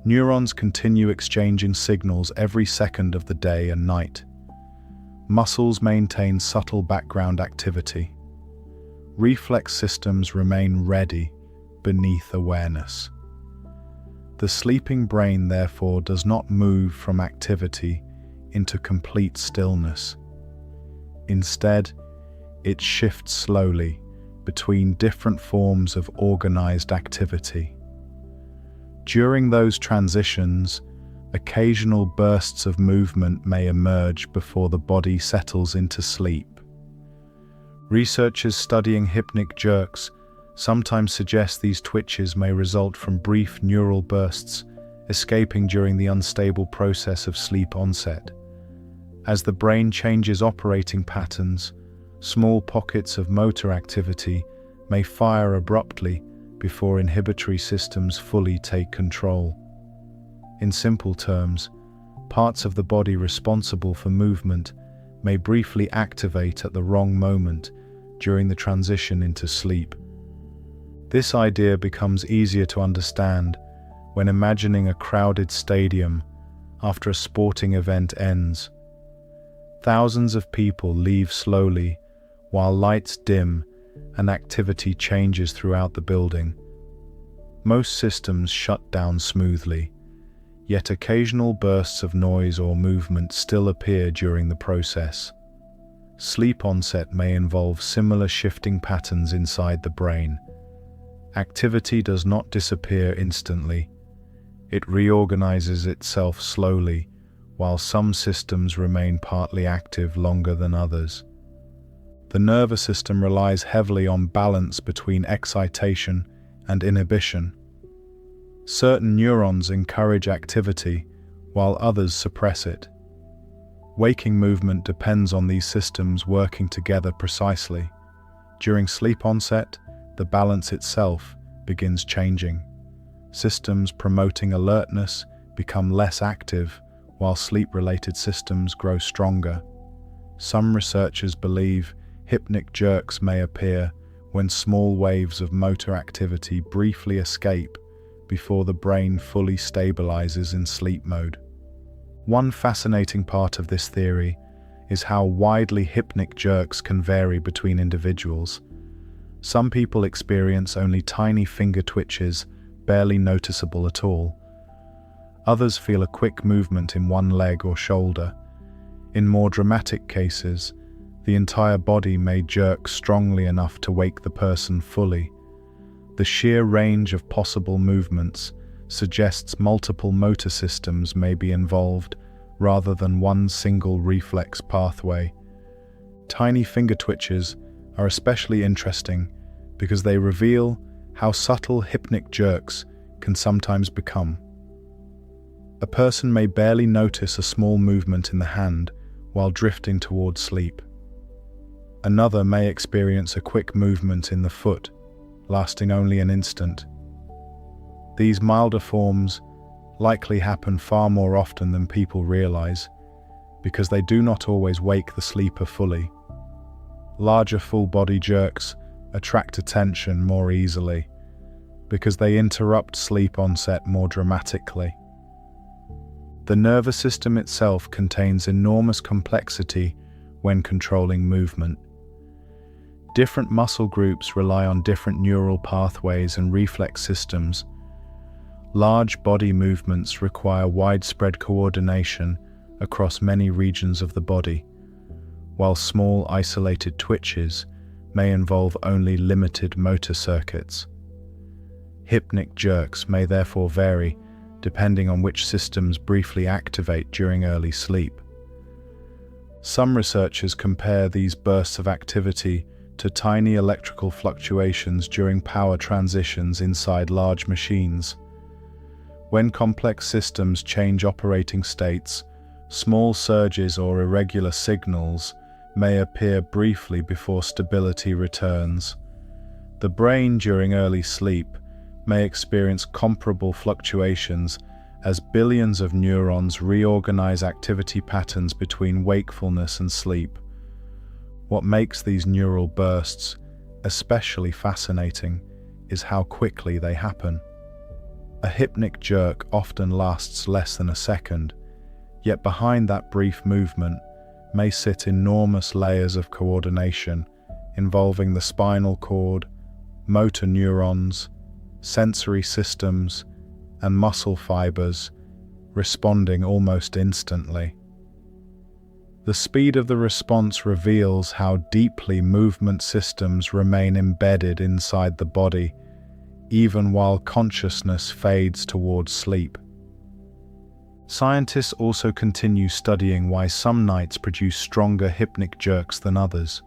Neurons continue exchanging signals every second of the day and night. Muscles maintain subtle background activity. Reflex systems remain ready beneath awareness. The sleeping brain, therefore, does not move from activity into complete stillness. Instead, it shifts slowly between different forms of organized activity. During those transitions, occasional bursts of movement may emerge before the body settles into sleep. Researchers studying hypnic jerks sometimes suggest these twitches may result from brief neural bursts escaping during the unstable process of sleep onset. As the brain changes operating patterns, small pockets of motor activity may fire abruptly before inhibitory systems fully take control. In simple terms, parts of the body responsible for movement may briefly activate at the wrong moment during the transition into sleep. This idea becomes easier to understand when imagining a crowded stadium after a sporting event ends. Thousands of people leave slowly while lights dim and activity changes throughout the building. Most systems shut down smoothly, yet occasional bursts of noise or movement still appear during the process. Sleep onset may involve similar shifting patterns inside the brain. Activity does not disappear instantly. It reorganizes itself slowly, while some systems remain partly active longer than others. The nervous system relies heavily on balance between excitation and inhibition. Certain neurons encourage activity, while others suppress it. Waking movement depends on these systems working together precisely. During sleep onset, the balance itself begins changing. Systems promoting alertness become less active, while sleep-related systems grow stronger. Some researchers believe hypnic jerks may appear when small waves of motor activity briefly escape before the brain fully stabilizes in sleep mode. One fascinating part of this theory is how widely hypnic jerks can vary between individuals. Some people experience only tiny finger twitches, barely noticeable at all. Others feel a quick movement in one leg or shoulder. In more dramatic cases, the entire body may jerk strongly enough to wake the person fully. The sheer range of possible movements suggests multiple motor systems may be involved rather than one single reflex pathway. Tiny finger twitches are especially interesting because they reveal how subtle hypnic jerks can sometimes become. A person may barely notice a small movement in the hand while drifting towards sleep. Another may experience a quick movement in the foot, lasting only an instant. These milder forms likely happen far more often than people realize, because they do not always wake the sleeper fully. Larger full-body jerks attract attention more easily, because they interrupt sleep onset more dramatically. The nervous system itself contains enormous complexity when controlling movement. Different muscle groups rely on different neural pathways and reflex systems. Large body movements require widespread coordination across many regions of the body, while small isolated twitches may involve only limited motor circuits. Hypnic jerks may therefore vary depending on which systems briefly activate during early sleep. Some researchers compare these bursts of activity to tiny electrical fluctuations during power transitions inside large machines. When complex systems change operating states, small surges or irregular signals may appear briefly before stability returns. The brain during early sleep may experience comparable fluctuations as billions of neurons reorganize activity patterns between wakefulness and sleep. What makes these neural bursts especially fascinating is how quickly they happen. A hypnic jerk often lasts less than a second, yet behind that brief movement may sit enormous layers of coordination involving the spinal cord, motor neurons, sensory systems, and muscle fibers responding almost instantly. The speed of the response reveals how deeply movement systems remain embedded inside the body, even while consciousness fades towards sleep. Scientists also continue studying why some nights produce stronger hypnic jerks than others.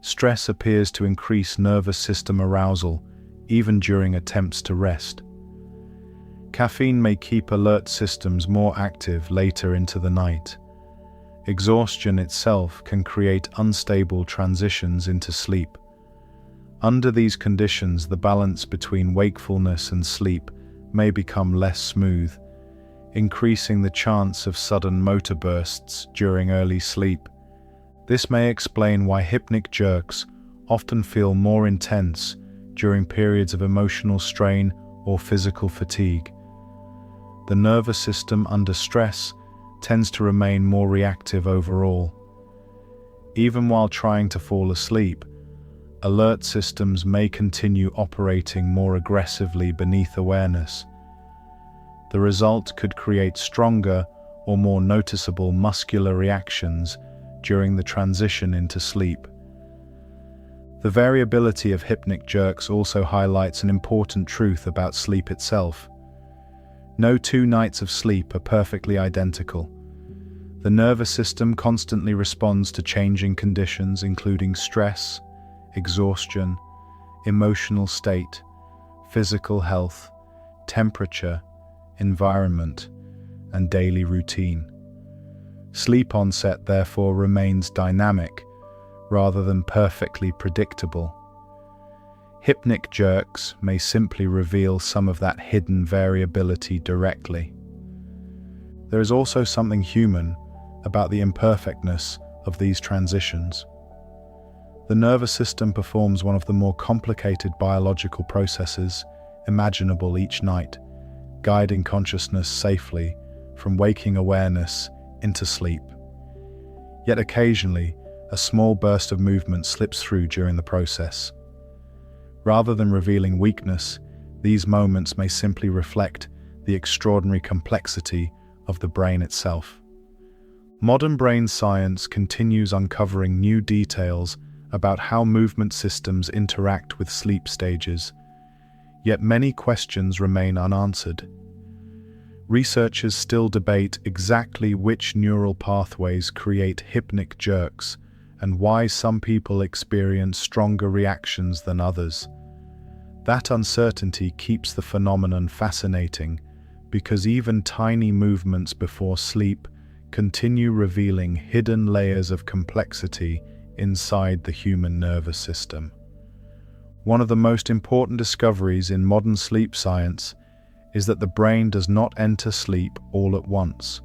Stress appears to increase nervous system arousal, even during attempts to rest. Caffeine may keep alert systems more active later into the night. Exhaustion itself can create unstable transitions into sleep. Under these conditions, the balance between wakefulness and sleep may become less smooth, increasing the chance of sudden motor bursts during early sleep. This may explain why hypnic jerks often feel more intense during periods of emotional strain or physical fatigue. The nervous system under stress tends to remain more reactive overall. Even while trying to fall asleep, alert systems may continue operating more aggressively beneath awareness. The result could create stronger or more noticeable muscular reactions during the transition into sleep. The variability of hypnic jerks also highlights an important truth about sleep itself. No 2 nights of sleep are perfectly identical. The nervous system constantly responds to changing conditions, including stress, exhaustion, emotional state, physical health, temperature, environment, and daily routine. Sleep onset therefore remains dynamic rather than perfectly predictable. Hypnic jerks may simply reveal some of that hidden variability directly. There is also something human about the imperfectness of these transitions. The nervous system performs one of the more complicated biological processes imaginable each night, guiding consciousness safely from waking awareness into sleep. Yet occasionally, a small burst of movement slips through during the process. Rather than revealing weakness, these moments may simply reflect the extraordinary complexity of the brain itself. Modern brain science continues uncovering new details about how movement systems interact with sleep stages, yet many questions remain unanswered. Researchers still debate exactly which neural pathways create hypnic jerks and why some people experience stronger reactions than others. That uncertainty keeps the phenomenon fascinating because even tiny movements before sleep continue revealing hidden layers of complexity inside the human nervous system. One of the most important discoveries in modern sleep science is that the brain does not enter sleep all at once.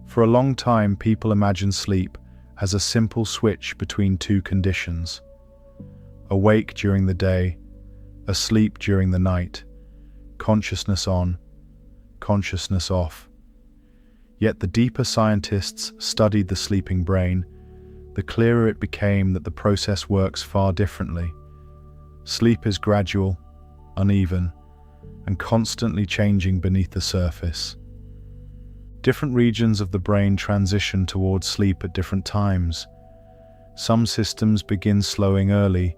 For a long time, people imagined sleep as a simple switch between 2 conditions: awake during the day, asleep during the night, consciousness on, consciousness off. Yet the deeper scientists studied the sleeping brain, the clearer it became that the process works far differently. Sleep is gradual, uneven, and constantly changing beneath the surface. Different regions of the brain transition towards sleep at different times. Some systems begin slowing early,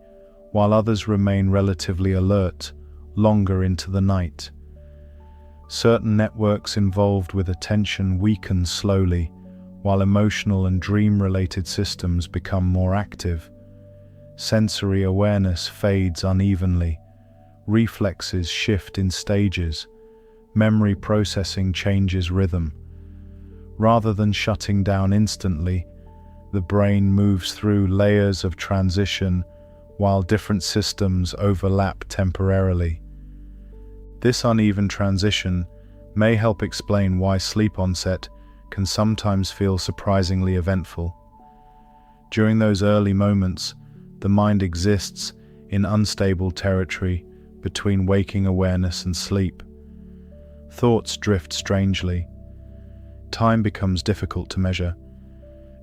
while others remain relatively alert longer into the night. Certain networks involved with attention weaken slowly, while emotional and dream-related systems become more active. Sensory awareness fades unevenly. Reflexes shift in stages. Memory processing changes rhythm. Rather than shutting down instantly, the brain moves through layers of transition while different systems overlap temporarily. This uneven transition may help explain why sleep onset can sometimes feel surprisingly eventful. During those early moments, the mind exists in unstable territory between waking awareness and sleep. Thoughts drift strangely. Time becomes difficult to measure.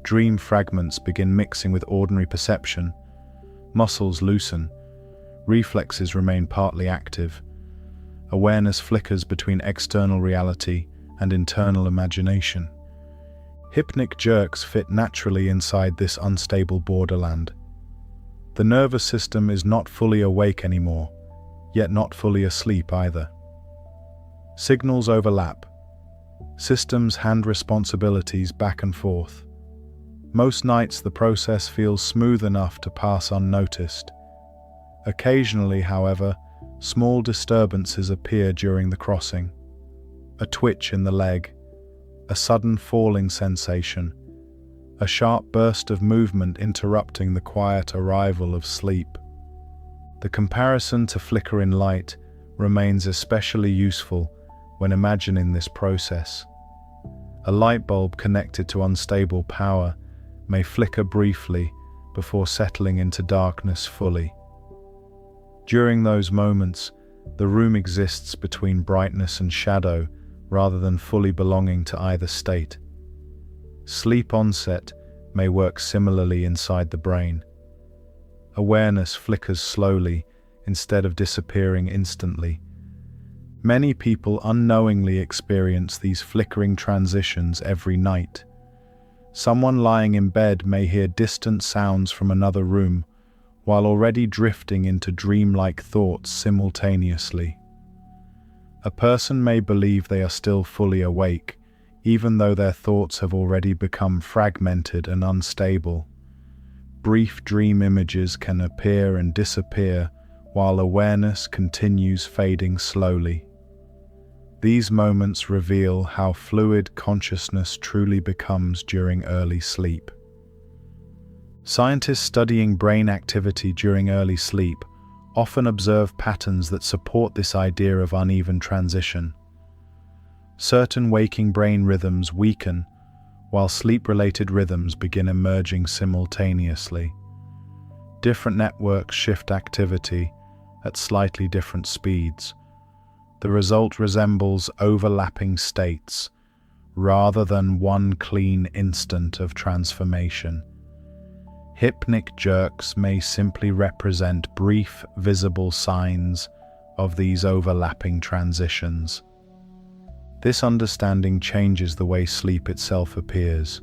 Dream fragments begin mixing with ordinary perception. Muscles loosen. Reflexes remain partly active. Awareness flickers between external reality and internal imagination. Hypnic jerks fit naturally inside this unstable borderland. The nervous system is not fully awake anymore, yet not fully asleep either. Signals overlap. Systems hand responsibilities back and forth. Most nights the process feels smooth enough to pass unnoticed. Occasionally, however, small disturbances appear during the crossing. A twitch in the leg, a sudden falling sensation, a sharp burst of movement interrupting the quiet arrival of sleep. The comparison to flickering light remains especially useful when imagining this process. A light bulb connected to unstable power may flicker briefly before settling into darkness fully. During those moments, the room exists between brightness and shadow rather than fully belonging to either state. Sleep onset may work similarly inside the brain. Awareness flickers slowly instead of disappearing instantly. Many people unknowingly experience these flickering transitions every night. Someone lying in bed may hear distant sounds from another room, while already drifting into dreamlike thoughts simultaneously. A person may believe they are still fully awake, even though their thoughts have already become fragmented and unstable. Brief dream images can appear and disappear, while awareness continues fading slowly. These moments reveal how fluid consciousness truly becomes during early sleep. Scientists studying brain activity during early sleep often observe patterns that support this idea of uneven transition. Certain waking brain rhythms weaken, while sleep-related rhythms begin emerging simultaneously. Different networks shift activity at slightly different speeds. The result resembles overlapping states, rather than one clean instant of transformation. Hypnic jerks may simply represent brief, visible signs of these overlapping transitions. This understanding changes the way sleep itself appears.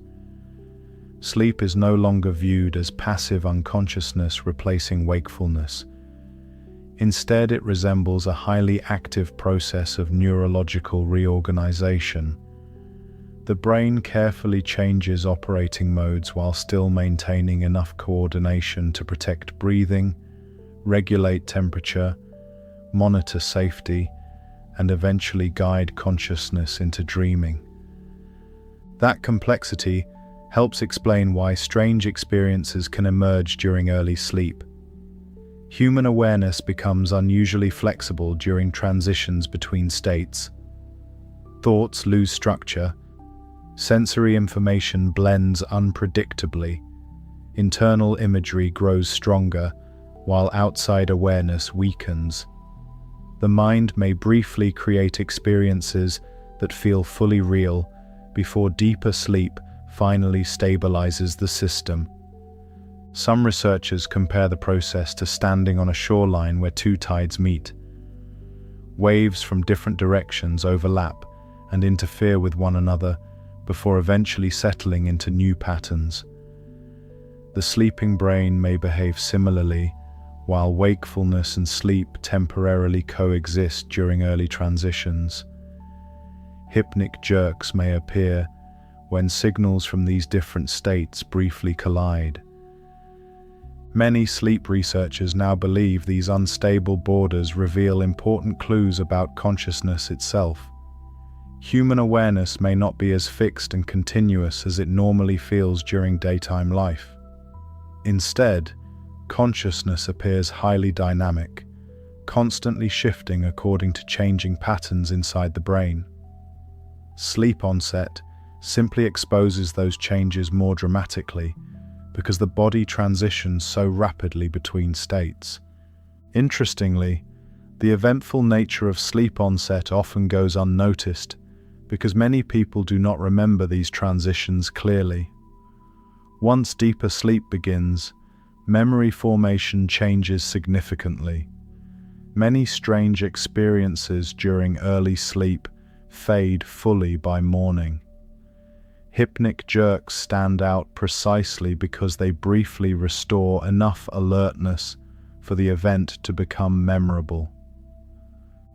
Sleep is no longer viewed as passive unconsciousness replacing wakefulness. Instead, it resembles a highly active process of neurological reorganization. The brain carefully changes operating modes while still maintaining enough coordination to protect breathing, regulate temperature, monitor safety, and eventually guide consciousness into dreaming. That complexity helps explain why strange experiences can emerge during early sleep. Human awareness becomes unusually flexible during transitions between states. Thoughts lose structure, sensory information blends unpredictably, internal imagery grows stronger, while outside awareness weakens. The mind may briefly create experiences that feel fully real before deeper sleep finally stabilizes the system. Some researchers compare the process to standing on a shoreline where two tides meet. Waves from different directions overlap and interfere with one another before eventually settling into new patterns. The sleeping brain may behave similarly, while wakefulness and sleep temporarily coexist during early transitions. Hypnic jerks may appear when signals from these different states briefly collide. Many sleep researchers now believe these unstable borders reveal important clues about consciousness itself. Human awareness may not be as fixed and continuous as it normally feels during daytime life. Instead, consciousness appears highly dynamic, constantly shifting according to changing patterns inside the brain. Sleep onset simply exposes those changes more dramatically because the body transitions so rapidly between states. Interestingly, the eventful nature of sleep onset often goes unnoticed because many people do not remember these transitions clearly. Once deeper sleep begins, memory formation changes significantly. Many strange experiences during early sleep fade fully by morning. Hypnic jerks stand out precisely because they briefly restore enough alertness for the event to become memorable.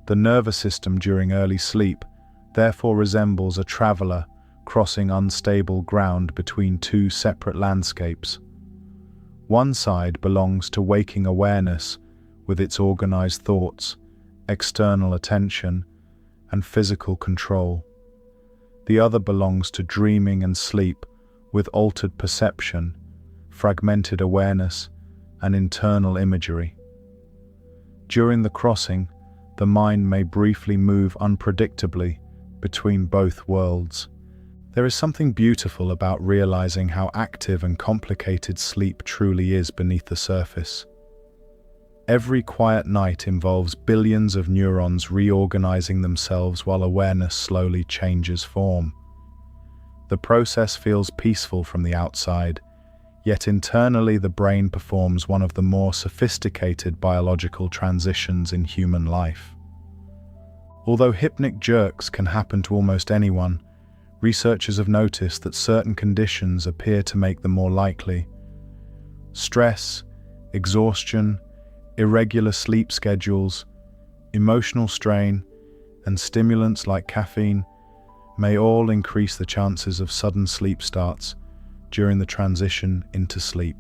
The nervous system during early sleep therefore resembles a traveler crossing unstable ground between two separate landscapes. One side belongs to waking awareness with its organized thoughts, external attention, and physical control. The other belongs to dreaming and sleep with altered perception, fragmented awareness, and internal imagery. During the crossing, the mind may briefly move unpredictably between both worlds. There is something beautiful about realizing how active and complicated sleep truly is beneath the surface. Every quiet night involves billions of neurons reorganizing themselves while awareness slowly changes form. The process feels peaceful from the outside, yet internally the brain performs one of the more sophisticated biological transitions in human life. Although hypnic jerks can happen to almost anyone, researchers have noticed that certain conditions appear to make them more likely. Stress, exhaustion, irregular sleep schedules, emotional strain, and stimulants like caffeine may all increase the chances of sudden sleep starts during the transition into sleep.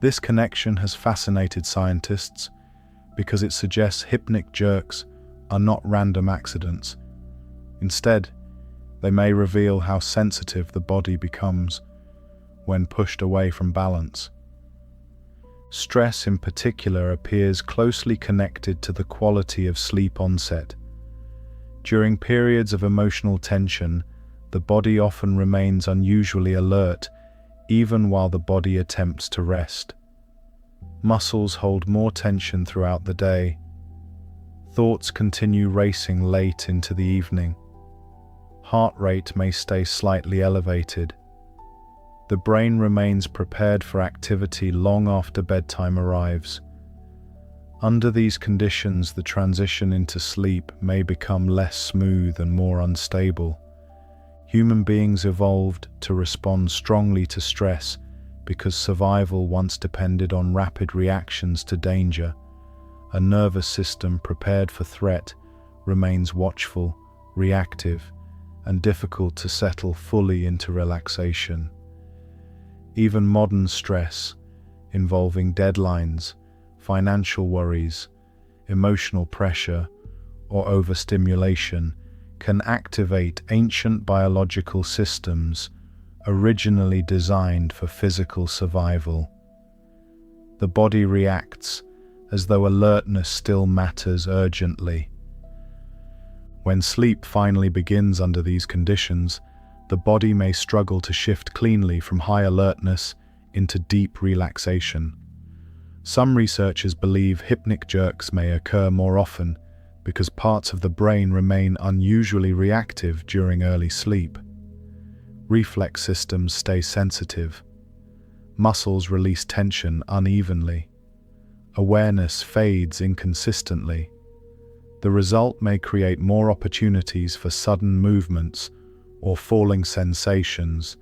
This connection has fascinated scientists because it suggests hypnic jerks are not random accidents. Instead, they may reveal how sensitive the body becomes when pushed away from balance. Stress in particular appears closely connected to the quality of sleep onset. During periods of emotional tension, the body often remains unusually alert, even while the body attempts to rest. Muscles hold more tension throughout the day. Thoughts continue racing late into the evening. Heart rate may stay slightly elevated. The brain remains prepared for activity long after bedtime arrives. Under these conditions, the transition into sleep may become less smooth and more unstable. Human beings evolved to respond strongly to stress because survival once depended on rapid reactions to danger. A nervous system prepared for threat remains watchful, reactive, and difficult to settle fully into relaxation. Even modern stress, involving deadlines, financial worries, emotional pressure, or overstimulation, can activate ancient biological systems originally designed for physical survival. The body reacts as though alertness still matters urgently. When sleep finally begins under these conditions, the body may struggle to shift cleanly from high alertness into deep relaxation. Some researchers believe hypnic jerks may occur more often because parts of the brain remain unusually reactive during early sleep. Reflex systems stay sensitive. Muscles release tension unevenly. Awareness fades inconsistently. The result may create more opportunities for sudden movements or falling sensations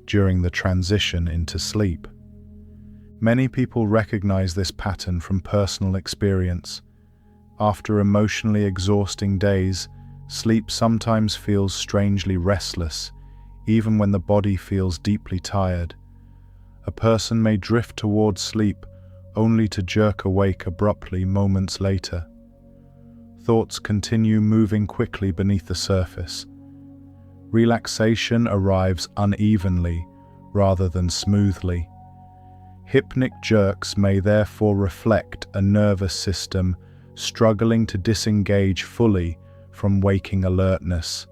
during the transition into sleep. Many people recognize this pattern from personal experience. After emotionally exhausting days, sleep sometimes feels strangely restless, even when the body feels deeply tired. A person may drift towards sleep only to jerk awake abruptly moments later. Thoughts continue moving quickly beneath the surface. Relaxation arrives unevenly rather than smoothly. Hypnic jerks may therefore reflect a nervous system struggling to disengage fully from waking alertness.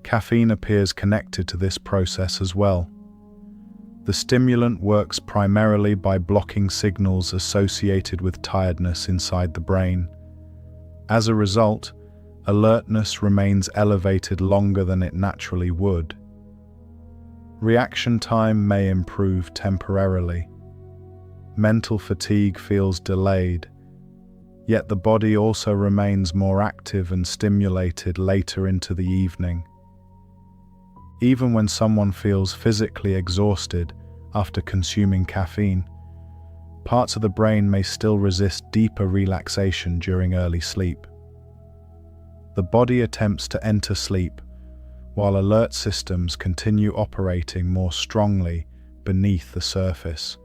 Caffeine appears connected to this process as well. The stimulant works primarily by blocking signals associated with tiredness inside the brain. As a result, alertness remains elevated longer than it naturally would. Reaction time may improve temporarily. Mental fatigue feels delayed, yet the body also remains more active and stimulated later into the evening. Even when someone feels physically exhausted after consuming caffeine, parts of the brain may still resist deeper relaxation during early sleep. The body attempts to enter sleep, while alert systems continue operating more strongly beneath the surface.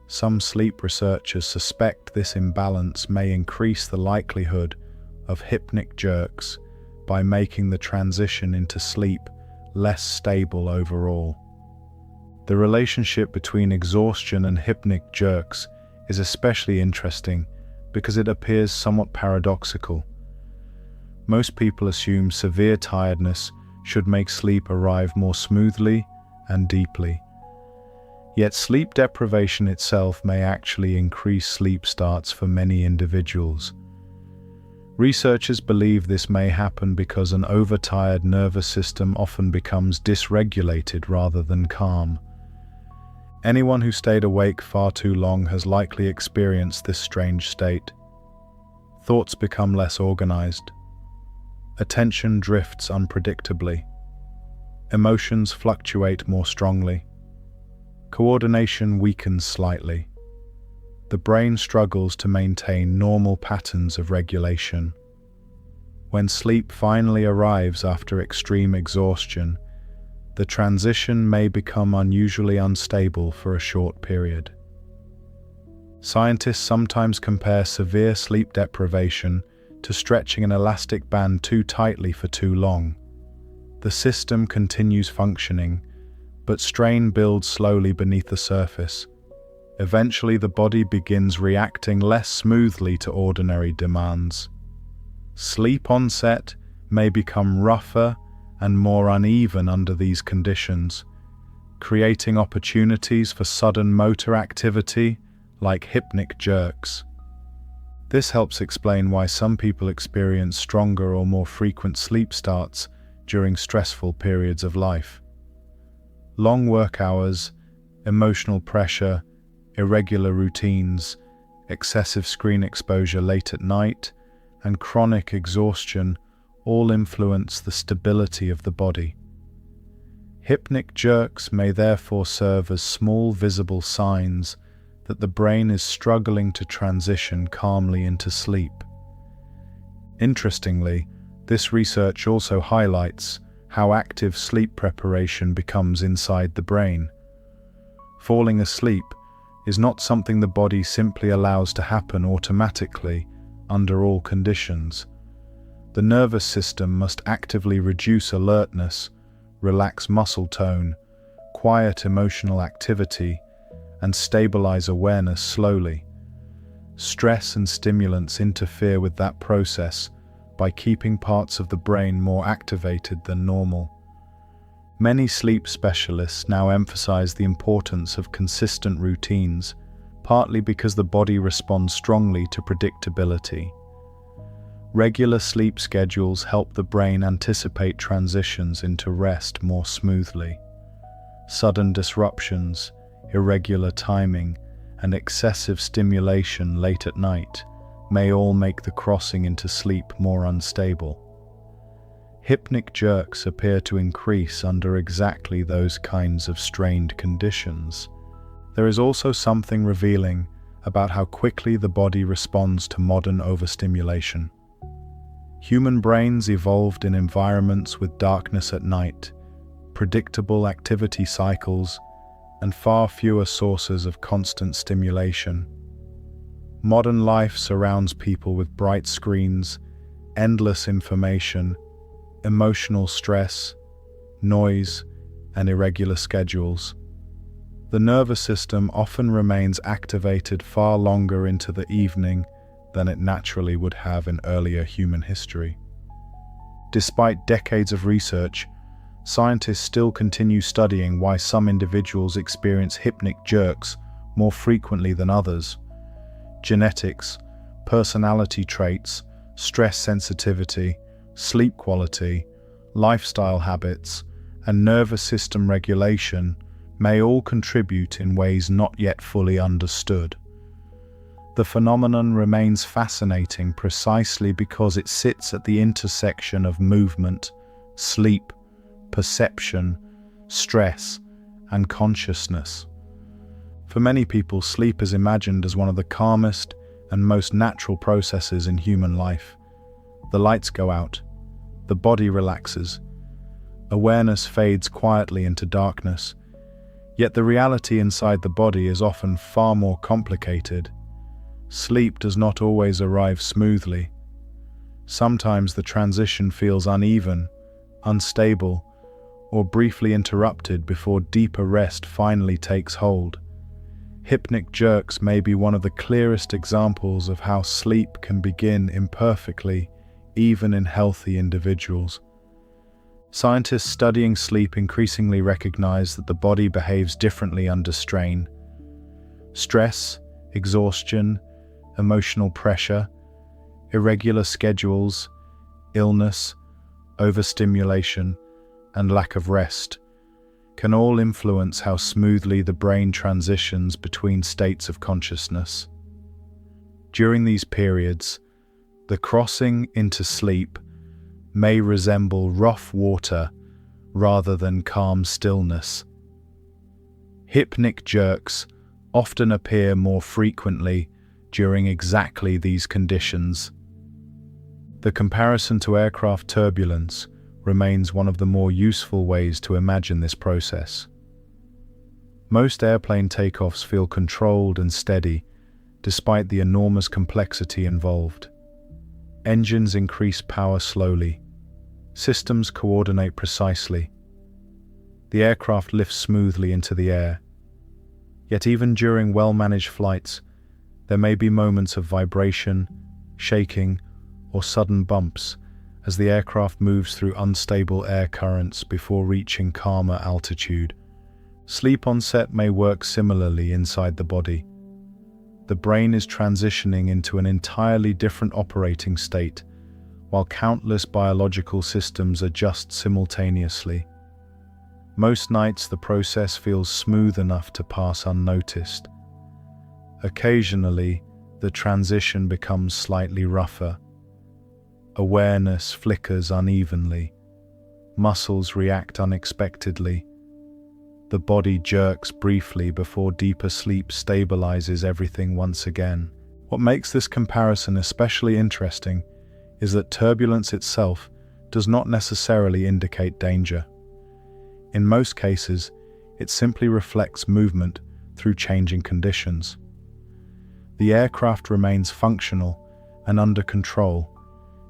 Some sleep researchers suspect this imbalance may increase the likelihood of hypnic jerks by making the transition into sleep less stable overall. The relationship between exhaustion and hypnic jerks is especially interesting because it appears somewhat paradoxical. Most people assume severe tiredness should make sleep arrive more smoothly and deeply. Yet sleep deprivation itself may actually increase sleep starts for many individuals. Researchers believe this may happen because an overtired nervous system often becomes dysregulated rather than calm. Anyone who stayed awake far too long has likely experienced this strange state. Thoughts become less organized. Attention drifts unpredictably. Emotions fluctuate more strongly. Coordination weakens slightly. The brain struggles to maintain normal patterns of regulation. When sleep finally arrives after extreme exhaustion, the transition may become unusually unstable for a short period. Scientists sometimes compare severe sleep deprivation to stretching an elastic band too tightly for too long. The system continues functioning, but strain builds slowly beneath the surface. Eventually, the body begins reacting less smoothly to ordinary demands. Sleep onset may become rougher and more uneven under these conditions, creating opportunities for sudden motor activity like hypnic jerks. This helps explain why some people experience stronger or more frequent sleep starts during stressful periods of life. Long work hours, emotional pressure, irregular routines, excessive screen exposure late at night, and chronic exhaustion all influence the stability of the body. Hypnic jerks may therefore serve as small visible signs that the brain is struggling to transition calmly into sleep. Interestingly, this research also highlights how active sleep preparation becomes inside the brain. Falling asleep is not something the body simply allows to happen automatically under all conditions. The nervous system must actively reduce alertness, relax muscle tone, quiet emotional activity, and stabilize awareness slowly. Stress and stimulants interfere with that process by keeping parts of the brain more activated than normal. Many sleep specialists now emphasize the importance of consistent routines, partly because the body responds strongly to predictability. Regular sleep schedules help the brain anticipate transitions into rest more smoothly. Sudden disruptions, irregular timing, and excessive stimulation late at night may all make the crossing into sleep more unstable. Hypnic jerks appear to increase under exactly those kinds of strained conditions. There is also something revealing about how quickly the body responds to modern overstimulation. Human brains evolved in environments with darkness at night, predictable activity cycles, and far fewer sources of constant stimulation. Modern life surrounds people with bright screens, endless information, emotional stress, noise, and irregular schedules. The nervous system often remains activated far longer into the evening than it naturally would have in earlier human history. Despite decades of research, scientists still continue studying why some individuals experience hypnic jerks more frequently than others. Genetics, personality traits, stress sensitivity, sleep quality, lifestyle habits, and nervous system regulation may all contribute in ways not yet fully understood. The phenomenon remains fascinating precisely because it sits at the intersection of movement, sleep, perception, stress, and consciousness. For many people, sleep is imagined as one of the calmest and most natural processes in human life. The lights go out, the body relaxes, awareness fades quietly into darkness, yet the reality inside the body is often far more complicated. Sleep does not always arrive smoothly. Sometimes the transition feels uneven, unstable, or briefly interrupted before deeper rest finally takes hold. Hypnic jerks may be one of the clearest examples of how sleep can begin imperfectly, even in healthy individuals. Scientists studying sleep increasingly recognize that the body behaves differently under strain. Stress, exhaustion, emotional pressure, irregular schedules, illness, overstimulation, and lack of rest can all influence how smoothly the brain transitions between states of consciousness. During these periods, the crossing into sleep may resemble rough water rather than calm stillness. Hypnic jerks often appear more frequently during exactly these conditions. The comparison to aircraft turbulence remains one of the more useful ways to imagine this process. Most airplane takeoffs feel controlled and steady, despite the enormous complexity involved. Engines increase power slowly. Systems coordinate precisely. The aircraft lifts smoothly into the air. Yet even during well-managed flights, there may be moments of vibration, shaking, or sudden bumps as the aircraft moves through unstable air currents before reaching calmer altitude. Sleep onset may work similarly inside the body. The brain is transitioning into an entirely different operating state, while countless biological systems adjust simultaneously. Most nights the process feels smooth enough to pass unnoticed. Occasionally, the transition becomes slightly rougher. Awareness flickers unevenly. Muscles react unexpectedly. The body jerks briefly before deeper sleep stabilizes everything once again. What makes this comparison especially interesting is that turbulence itself does not necessarily indicate danger. In most cases, it simply reflects movement through changing conditions. The aircraft remains functional and under control,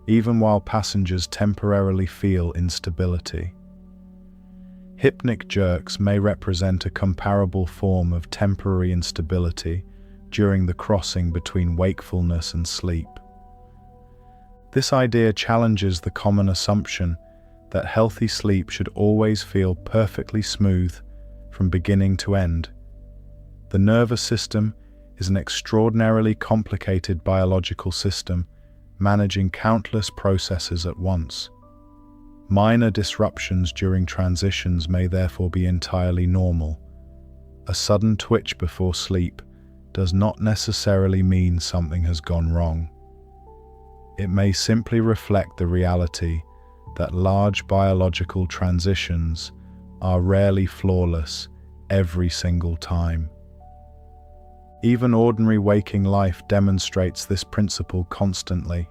even while passengers temporarily feel instability. Hypnic jerks may represent a comparable form of temporary instability during the crossing between wakefulness and sleep. This idea challenges the common assumption that healthy sleep should always feel perfectly smooth from beginning to end. The nervous system is an extraordinarily complicated biological system, managing countless processes at once. Minor disruptions during transitions may therefore be entirely normal. A sudden twitch before sleep does not necessarily mean something has gone wrong. It may simply reflect the reality that large biological transitions are rarely flawless every single time. Even ordinary waking life demonstrates this principle constantly.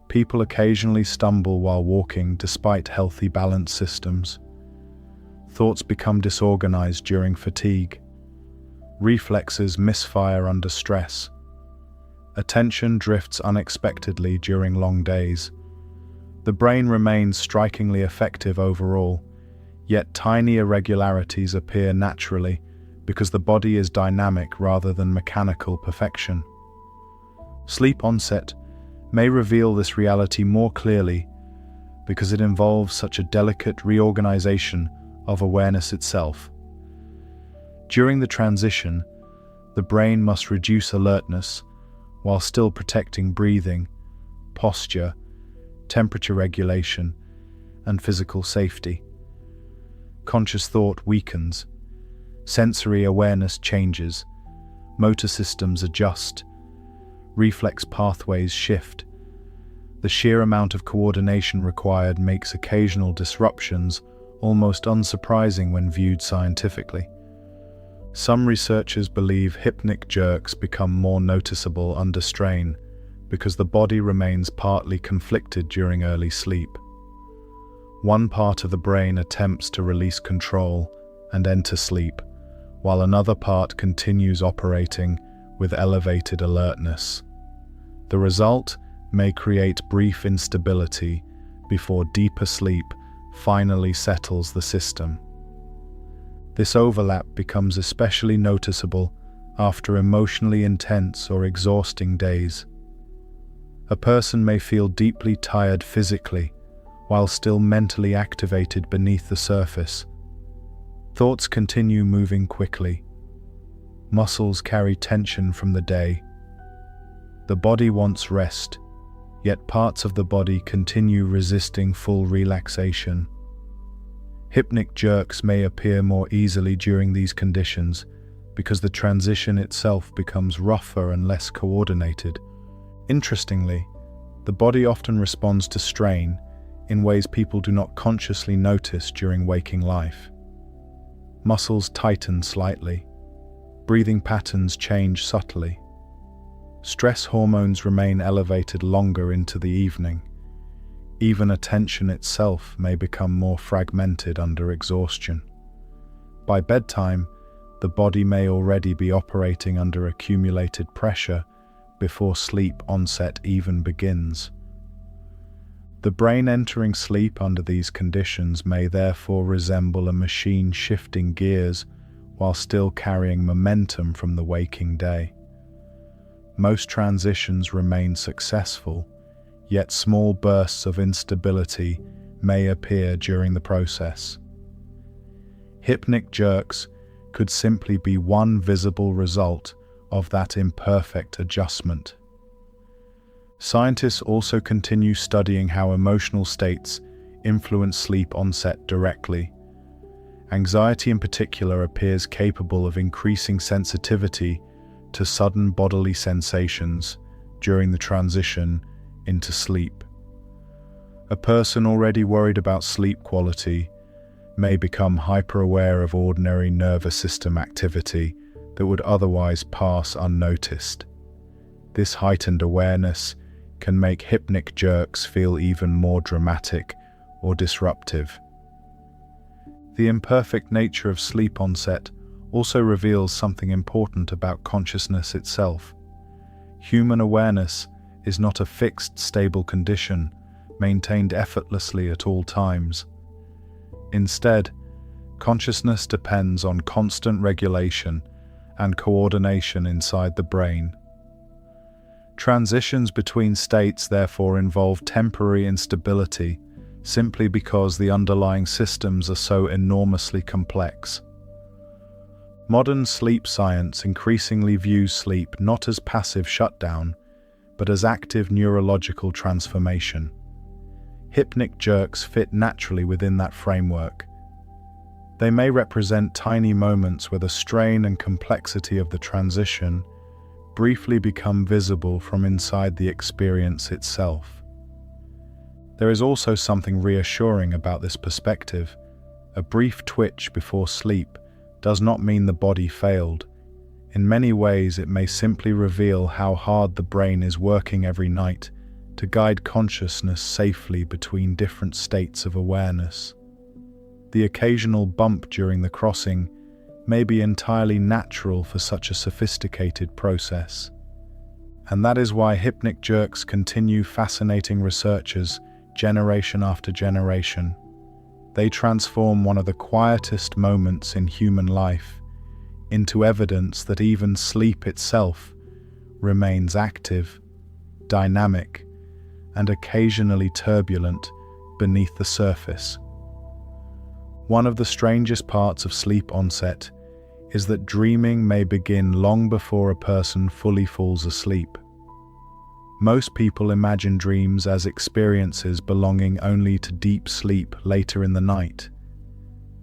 People occasionally stumble while walking despite healthy balance systems. Thoughts become disorganized during fatigue. Reflexes misfire under stress. Attention drifts unexpectedly during long days. The brain remains strikingly effective overall, yet tiny irregularities appear naturally because the body is dynamic rather than mechanical perfection. Sleep onset may reveal this reality more clearly because it involves such a delicate reorganization of awareness itself. During the transition, the brain must reduce alertness while still protecting breathing, posture, temperature regulation, and physical safety. Conscious thought weakens, sensory awareness changes, motor systems adjust, reflex pathways shift. The sheer amount of coordination required makes occasional disruptions almost unsurprising when viewed scientifically. Some researchers believe hypnic jerks become more noticeable under strain because the body remains partly conflicted during early sleep. One part of the brain attempts to release control and enter sleep, while another part continues operating with elevated alertness. The result may create brief instability before deeper sleep finally settles the system. This overlap becomes especially noticeable after emotionally intense or exhausting days. A person may feel deeply tired physically while still mentally activated beneath the surface. Thoughts continue moving quickly. Muscles carry tension from the day. The body wants rest, yet parts of the body continue resisting full relaxation. Hypnic jerks may appear more easily during these conditions because the transition itself becomes rougher and less coordinated. Interestingly, the body often responds to strain in ways people do not consciously notice during waking life. Muscles tighten slightly. Breathing patterns change subtly. Stress hormones remain elevated longer into the evening. Even attention itself may become more fragmented under exhaustion. By bedtime, the body may already be operating under accumulated pressure before sleep onset even begins. The brain entering sleep under these conditions may therefore resemble a machine shifting gears while still carrying momentum from the waking day. Most transitions remain successful, yet small bursts of instability may appear during the process. Hypnic jerks could simply be one visible result of that imperfect adjustment. Scientists also continue studying how emotional states influence sleep onset directly. Anxiety in particular appears capable of increasing sensitivity to sudden bodily sensations during the transition into sleep. A person already worried about sleep quality may become hyper-aware of ordinary nervous system activity that would otherwise pass unnoticed. This heightened awareness can make hypnic jerks feel even more dramatic or disruptive. The imperfect nature of sleep onset also reveals something important about consciousness itself. Human awareness is not a fixed, stable condition maintained effortlessly at all times. Instead, consciousness depends on constant regulation and coordination inside the brain. Transitions between states therefore involve temporary instability simply because the underlying systems are so enormously complex. Modern sleep science increasingly views sleep not as passive shutdown, but as active neurological transformation. Hypnic jerks fit naturally within that framework. They may represent tiny moments where the strain and complexity of the transition briefly become visible from inside the experience itself. There is also something reassuring about this perspective. A brief twitch before sleep does not mean the body failed. In many ways, it may simply reveal how hard the brain is working every night to guide consciousness safely between different states of awareness. The occasional bump during the crossing may be entirely natural for such a sophisticated process. And that is why hypnic jerks continue fascinating researchers generation after generation. They transform one of the quietest moments in human life into evidence that even sleep itself remains active, dynamic, and occasionally turbulent beneath the surface. One of the strangest parts of sleep onset is that dreaming may begin long before a person fully falls asleep. Most people imagine dreams as experiences belonging only to deep sleep later in the night.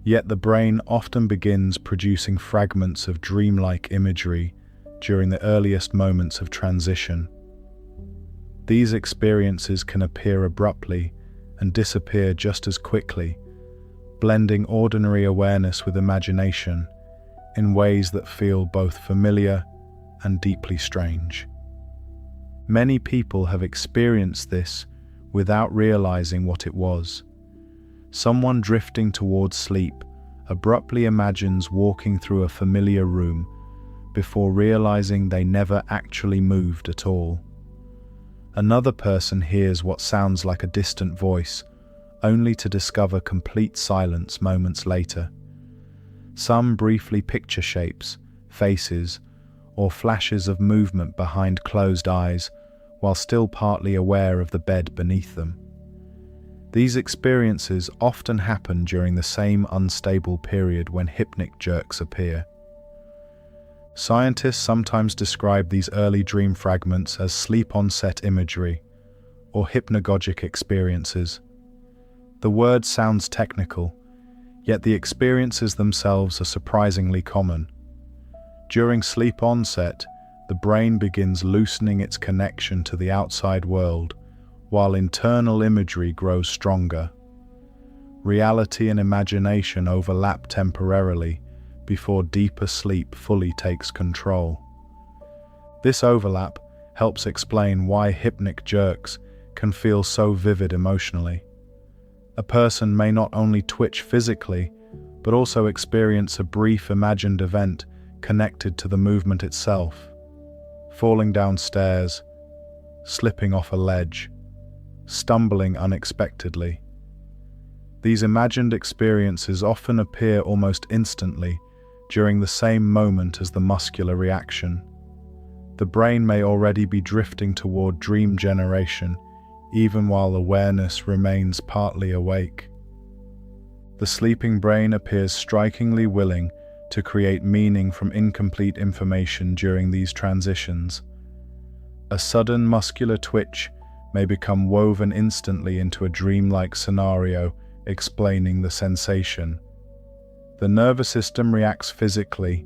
Yet the brain often begins producing fragments of dreamlike imagery during the earliest moments of transition. These experiences can appear abruptly and disappear just as quickly, blending ordinary awareness with imagination in ways that feel both familiar and deeply strange. Many people have experienced this without realizing what it was. Someone drifting towards sleep abruptly imagines walking through a familiar room before realizing they never actually moved at all. Another person hears what sounds like a distant voice, only to discover complete silence moments later. Some briefly picture shapes, faces, or flashes of movement behind closed eyes while still partly aware of the bed beneath them. These experiences often happen during the same unstable period when hypnic jerks appear. Scientists sometimes describe these early dream fragments as sleep-onset imagery or hypnagogic experiences. The word sounds technical, yet the experiences themselves are surprisingly common. During sleep onset, the brain begins loosening its connection to the outside world, while internal imagery grows stronger. Reality and imagination overlap temporarily before deeper sleep fully takes control. This overlap helps explain why hypnic jerks can feel so vivid emotionally. A person may not only twitch physically, but also experience a brief imagined event connected to the movement itself. Falling down stairs, slipping off a ledge, stumbling unexpectedly. These imagined experiences often appear almost instantly during the same moment as the muscular reaction. The brain may already be drifting toward dream generation, even while awareness remains partly awake. The sleeping brain appears strikingly willing to create meaning from incomplete information during these transitions. A sudden muscular twitch may become woven instantly into a dreamlike scenario, explaining the sensation. The nervous system reacts physically,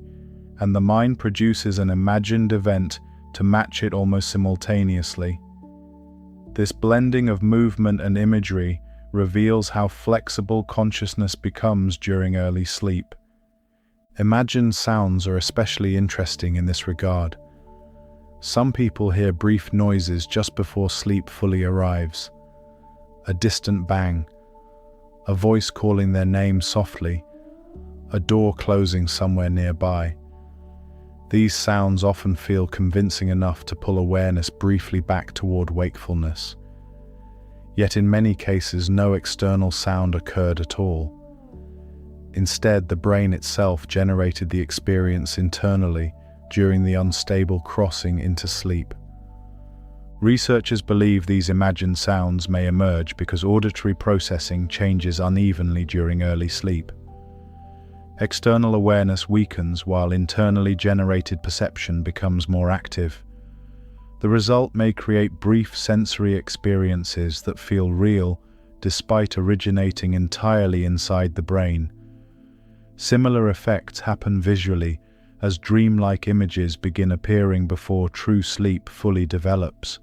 and the mind produces an imagined event to match it almost simultaneously. This blending of movement and imagery reveals how flexible consciousness becomes during early sleep. Imagined sounds are especially interesting in this regard. Some people hear brief noises just before sleep fully arrives. A distant bang, a voice calling their name softly, a door closing somewhere nearby. These sounds often feel convincing enough to pull awareness briefly back toward wakefulness. Yet in many cases, no external sound occurred at all. Instead, the brain itself generated the experience internally during the unstable crossing into sleep. Researchers believe these imagined sounds may emerge because auditory processing changes unevenly during early sleep. External awareness weakens while internally generated perception becomes more active. The result may create brief sensory experiences that feel real despite originating entirely inside the brain. Similar effects happen visually as dreamlike images begin appearing before true sleep fully develops.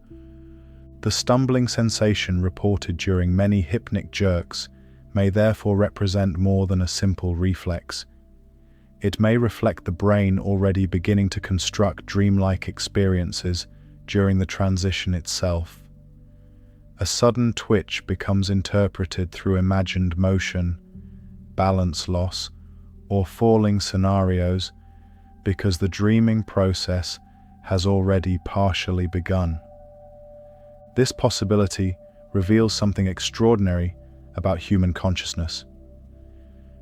The stumbling sensation reported during many hypnic jerks may therefore represent more than a simple reflex. It may reflect the brain already beginning to construct dreamlike experiences during the transition itself. A sudden twitch becomes interpreted through imagined motion, balance loss, or falling scenarios because the dreaming process has already partially begun. This possibility reveals something extraordinary about human consciousness.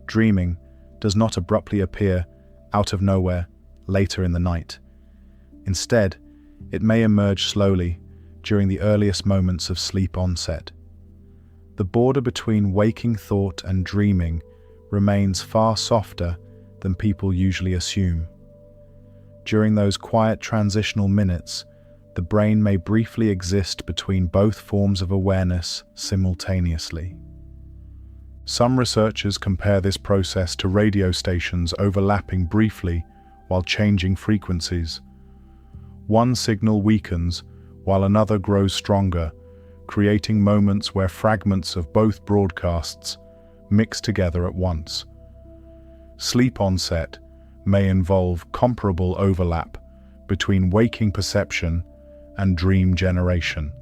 Dreaming does not abruptly appear out of nowhere later in the night. Instead, it may emerge slowly during the earliest moments of sleep onset. The border between waking thought and dreaming remains far softer than people usually assume. During those quiet transitional minutes, the brain may briefly exist between both forms of awareness simultaneously. Some researchers compare this process to radio stations overlapping briefly while changing frequencies. One signal weakens while another grows stronger, creating moments where fragments of both broadcasts mix together at once. Sleep onset may involve comparable overlap between waking perception and dream generation.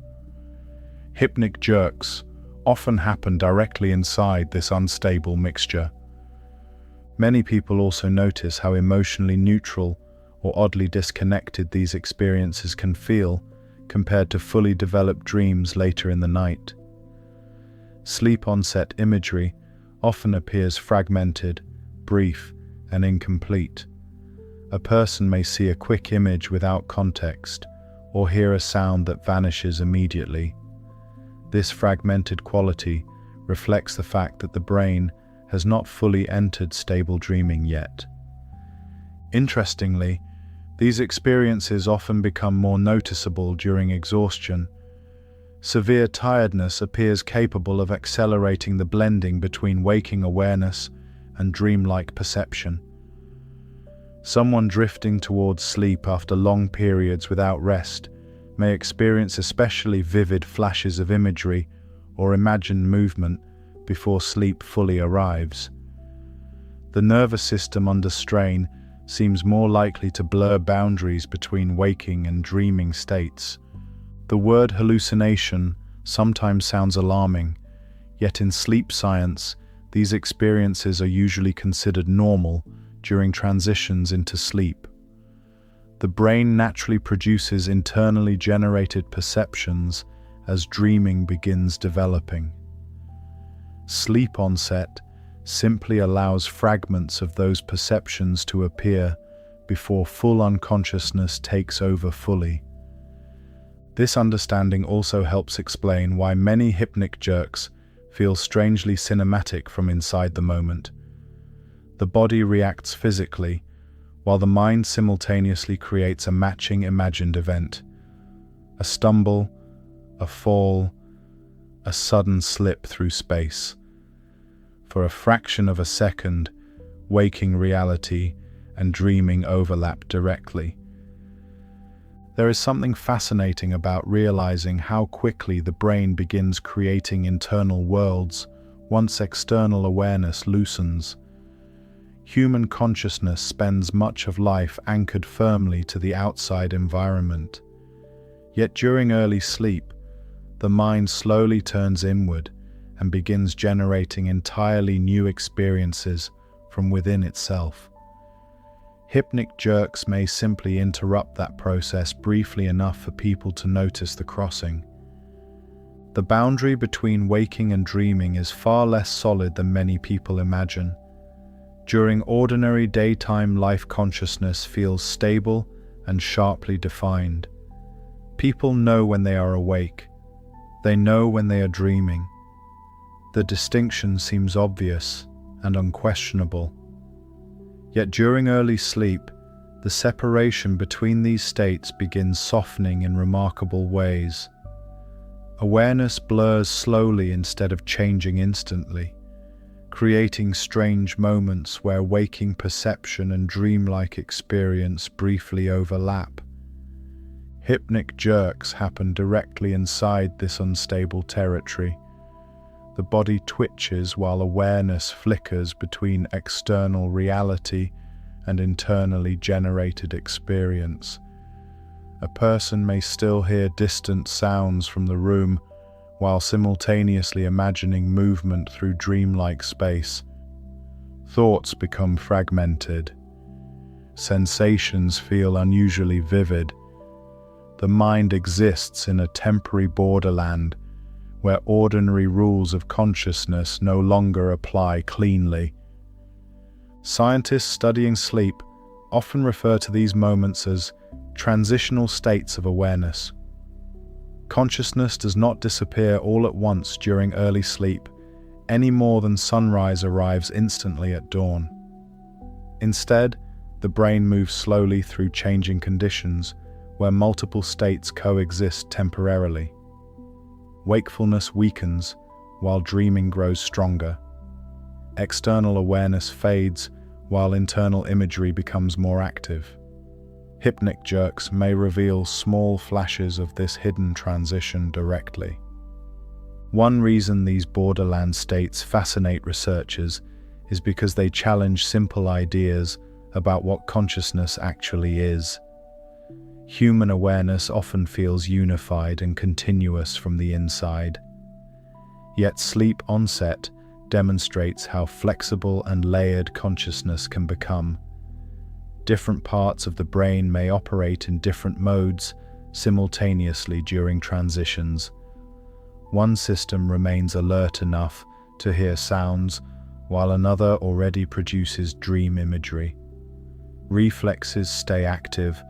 Hypnic jerks often happen directly inside this unstable mixture. Many people also notice how emotionally neutral or oddly disconnected these experiences can feel compared to fully developed dreams later in the night. Sleep onset imagery often appears fragmented, brief, and incomplete. A person may see a quick image without context, or hear a sound that vanishes immediately. This fragmented quality reflects the fact that the brain has not fully entered stable dreaming yet. Interestingly, these experiences often become more noticeable during exhaustion. Severe tiredness appears capable of accelerating the blending between waking awareness and dreamlike perception. Someone drifting towards sleep after long periods without rest may experience especially vivid flashes of imagery or imagined movement before sleep fully arrives. The nervous system under strain seems more likely to blur boundaries between waking and dreaming states. The word hallucination sometimes sounds alarming, yet in sleep science, these experiences are usually considered normal during transitions into sleep. The brain naturally produces internally generated perceptions as dreaming begins developing. Sleep onset simply allows fragments of those perceptions to appear before full unconsciousness takes over fully. This understanding also helps explain why many hypnic jerks feel strangely cinematic from inside the moment. The body reacts physically, while the mind simultaneously creates a matching imagined event. A stumble, a fall, a sudden slip through space. For a fraction of a second, waking reality and dreaming overlap directly. There is something fascinating about realizing how quickly the brain begins creating internal worlds once external awareness loosens. Human consciousness spends much of life anchored firmly to the outside environment. Yet during early sleep, the mind slowly turns inward and begins generating entirely new experiences from within itself. Hypnic jerks may simply interrupt that process briefly enough for people to notice the crossing. The boundary between waking and dreaming is far less solid than many people imagine. During ordinary daytime life, consciousness feels stable and sharply defined. People know when they are awake. They know when they are dreaming. The distinction seems obvious and unquestionable. Yet during early sleep, the separation between these states begins softening in remarkable ways. Awareness blurs slowly instead of changing instantly, creating strange moments where waking perception and dreamlike experience briefly overlap. Hypnic jerks happen directly inside this unstable territory. The body twitches while awareness flickers between external reality and internally generated experience. A person may still hear distant sounds from the room while simultaneously imagining movement through dreamlike space. Thoughts become fragmented. Sensations feel unusually vivid. The mind exists in a temporary borderland where ordinary rules of consciousness no longer apply cleanly. Scientists studying sleep often refer to these moments as transitional states of awareness. Consciousness does not disappear all at once during early sleep, any more than sunrise arrives instantly at dawn. Instead, the brain moves slowly through changing conditions where multiple states coexist temporarily. Wakefulness weakens while dreaming grows stronger. External awareness fades while internal imagery becomes more active. Hypnic jerks may reveal small flashes of this hidden transition directly. One reason these borderland states fascinate researchers is because they challenge simple ideas about what consciousness actually is. Human awareness often feels unified and continuous from the inside. Yet sleep onset demonstrates how flexible and layered consciousness can become. Different parts of the brain may operate in different modes simultaneously during transitions. One system remains alert enough to hear sounds, while another already produces dream imagery. Reflexes stay active,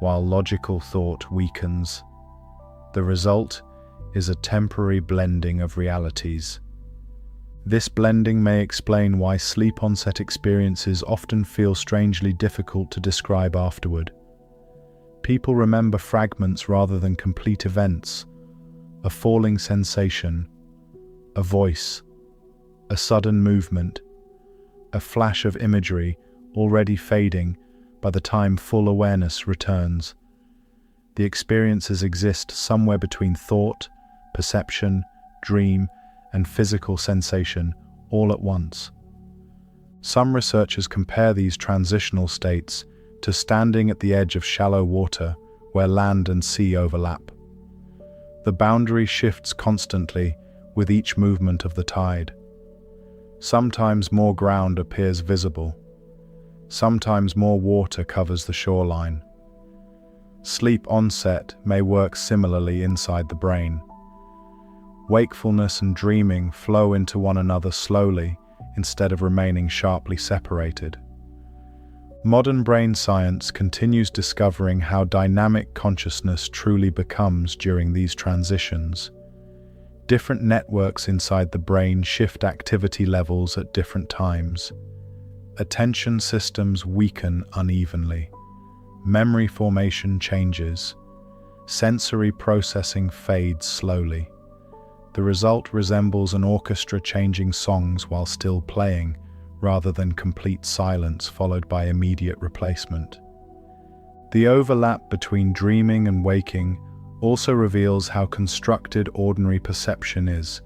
while logical thought weakens. The result is a temporary blending of realities. This blending may explain why sleep-onset experiences often feel strangely difficult to describe afterward. People remember fragments rather than complete events, a falling sensation, a voice, a sudden movement, a flash of imagery already fading by the time full awareness returns. The experiences exist somewhere between thought, perception, dream, and physical sensation all at once. Some researchers compare these transitional states to standing at the edge of shallow water where land and sea overlap. The boundary shifts constantly with each movement of the tide. Sometimes more ground appears visible. Sometimes more water covers the shoreline. Sleep onset may work similarly inside the brain. Wakefulness and dreaming flow into one another slowly instead of remaining sharply separated. Modern brain science continues discovering how dynamic consciousness truly becomes during these transitions. Different networks inside the brain shift activity levels at different times. Attention systems weaken unevenly. Memory formation changes. Sensory processing fades slowly. The result resembles an orchestra changing songs while still playing, rather than complete silence followed by immediate replacement. The overlap between dreaming and waking also reveals how constructed ordinary perception is.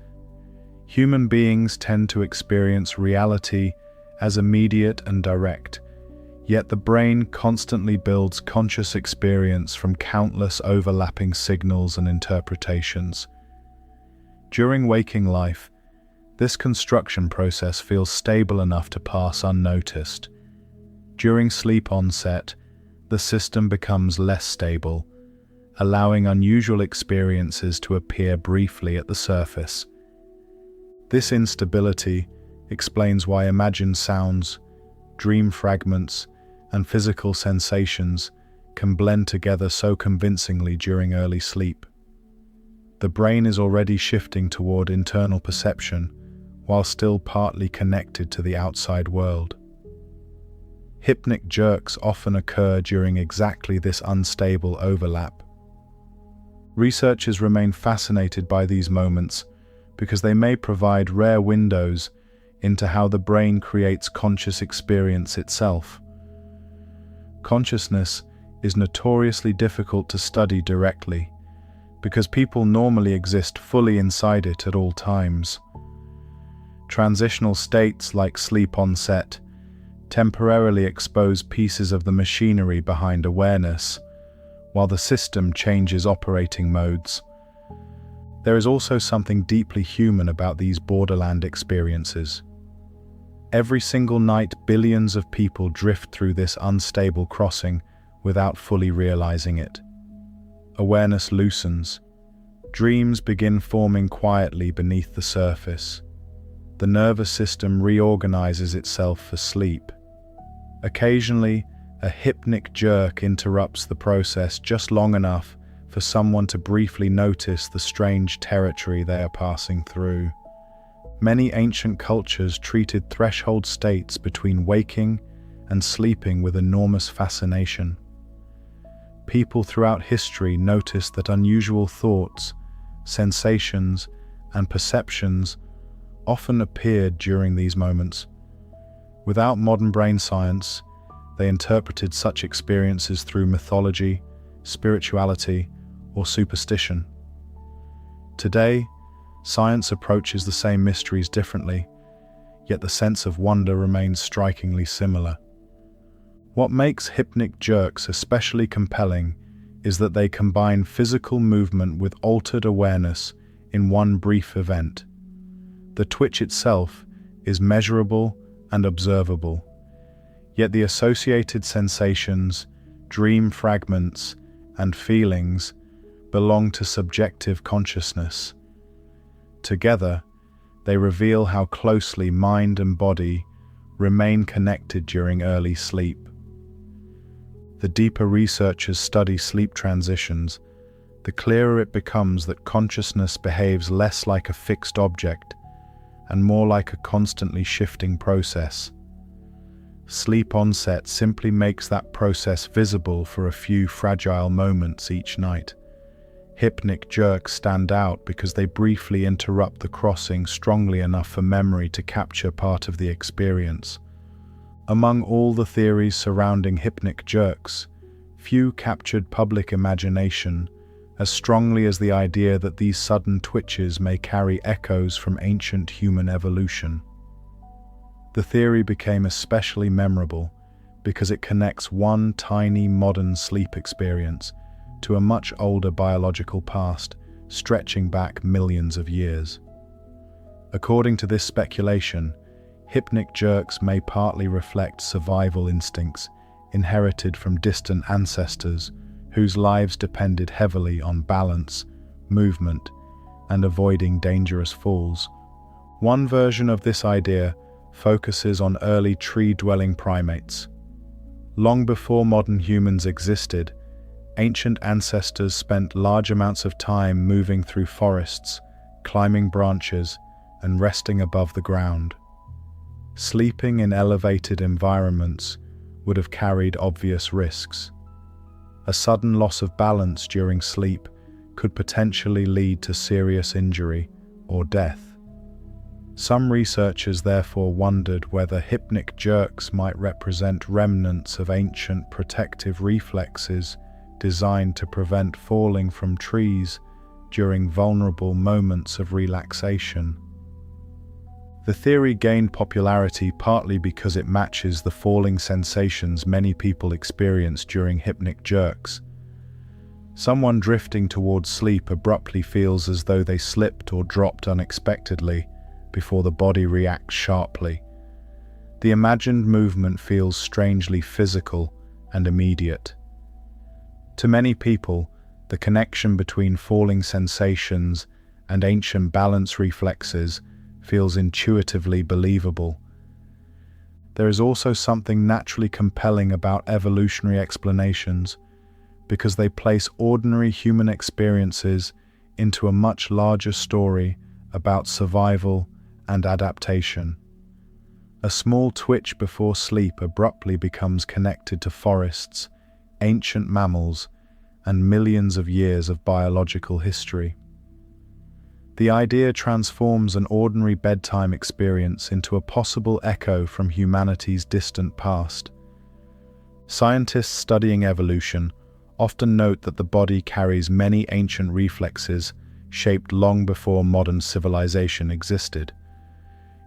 Human beings tend to experience reality as immediate and direct, yet the brain constantly builds conscious experience from countless overlapping signals and interpretations. During waking life, this construction process feels stable enough to pass unnoticed. During sleep onset, the system becomes less stable, allowing unusual experiences to appear briefly at the surface. This instability explains why imagined sounds, dream fragments, and physical sensations can blend together so convincingly during early sleep. The brain is already shifting toward internal perception, while still partly connected to the outside world. Hypnic jerks often occur during exactly this unstable overlap. Researchers remain fascinated by these moments because they may provide rare windows into how the brain creates conscious experience itself. Consciousness is notoriously difficult to study directly, because people normally exist fully inside it at all times. Transitional states like sleep onset temporarily expose pieces of the machinery behind awareness, while the system changes operating modes. There is also something deeply human about these borderland experiences. Every single night, billions of people drift through this unstable crossing without fully realizing it. Awareness loosens. Dreams begin forming quietly beneath the surface. The nervous system reorganizes itself for sleep. Occasionally, a hypnic jerk interrupts the process just long enough for someone to briefly notice the strange territory they are passing through. Many ancient cultures treated threshold states between waking and sleeping with enormous fascination. People throughout history noticed that unusual thoughts, sensations, and perceptions often appeared during these moments. Without modern brain science, they interpreted such experiences through mythology, spirituality, or superstition. Today, science approaches the same mysteries differently, yet the sense of wonder remains strikingly similar. What makes hypnic jerks especially compelling is that they combine physical movement with altered awareness in one brief event. The twitch itself is measurable and observable, yet the associated sensations, dream fragments, and feelings belong to subjective consciousness. Together, they reveal how closely mind and body remain connected during early sleep. The deeper researchers study sleep transitions, the clearer it becomes that consciousness behaves less like a fixed object and more like a constantly shifting process. Sleep onset simply makes that process visible for a few fragile moments each night. Hypnic jerks stand out because they briefly interrupt the crossing strongly enough for memory to capture part of the experience. Among all the theories surrounding hypnic jerks, few captured public imagination as strongly as the idea that these sudden twitches may carry echoes from ancient human evolution. The theory became especially memorable because it connects one tiny modern sleep experience to a much older biological past, stretching back millions of years. According to this speculation, hypnic jerks may partly reflect survival instincts inherited from distant ancestors whose lives depended heavily on balance, movement, and avoiding dangerous falls. One version of this idea focuses on early tree-dwelling primates. Long before modern humans existed, ancient ancestors spent large amounts of time moving through forests, climbing branches, and resting above the ground. Sleeping in elevated environments would have carried obvious risks. A sudden loss of balance during sleep could potentially lead to serious injury or death. Some researchers therefore wondered whether hypnic jerks might represent remnants of ancient protective reflexes designed to prevent falling from trees during vulnerable moments of relaxation. The theory gained popularity partly because it matches the falling sensations many people experience during hypnic jerks. Someone drifting towards sleep abruptly feels as though they slipped or dropped unexpectedly before the body reacts sharply. The imagined movement feels strangely physical and immediate. To many people, the connection between falling sensations and ancient balance reflexes feels intuitively believable. There is also something naturally compelling about evolutionary explanations because they place ordinary human experiences into a much larger story about survival and adaptation. A small twitch before sleep abruptly becomes connected to forests, ancient mammals, and millions of years of biological history. The idea transforms an ordinary bedtime experience into a possible echo from humanity's distant past. Scientists studying evolution often note that the body carries many ancient reflexes shaped long before modern civilization existed.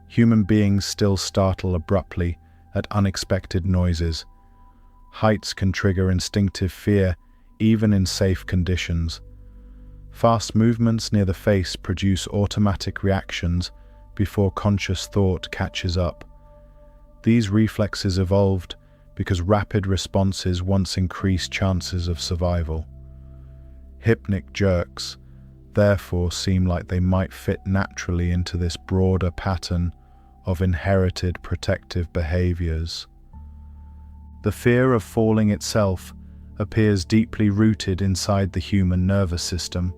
Human beings still startle abruptly at unexpected noises. Heights can trigger instinctive fear even in safe conditions. Fast movements near the face produce automatic reactions before conscious thought catches up. These reflexes evolved because rapid responses once increased chances of survival. Hypnic jerks, therefore, seem like they might fit naturally into this broader pattern of inherited protective behaviors. The fear of falling itself appears deeply rooted inside the human nervous system.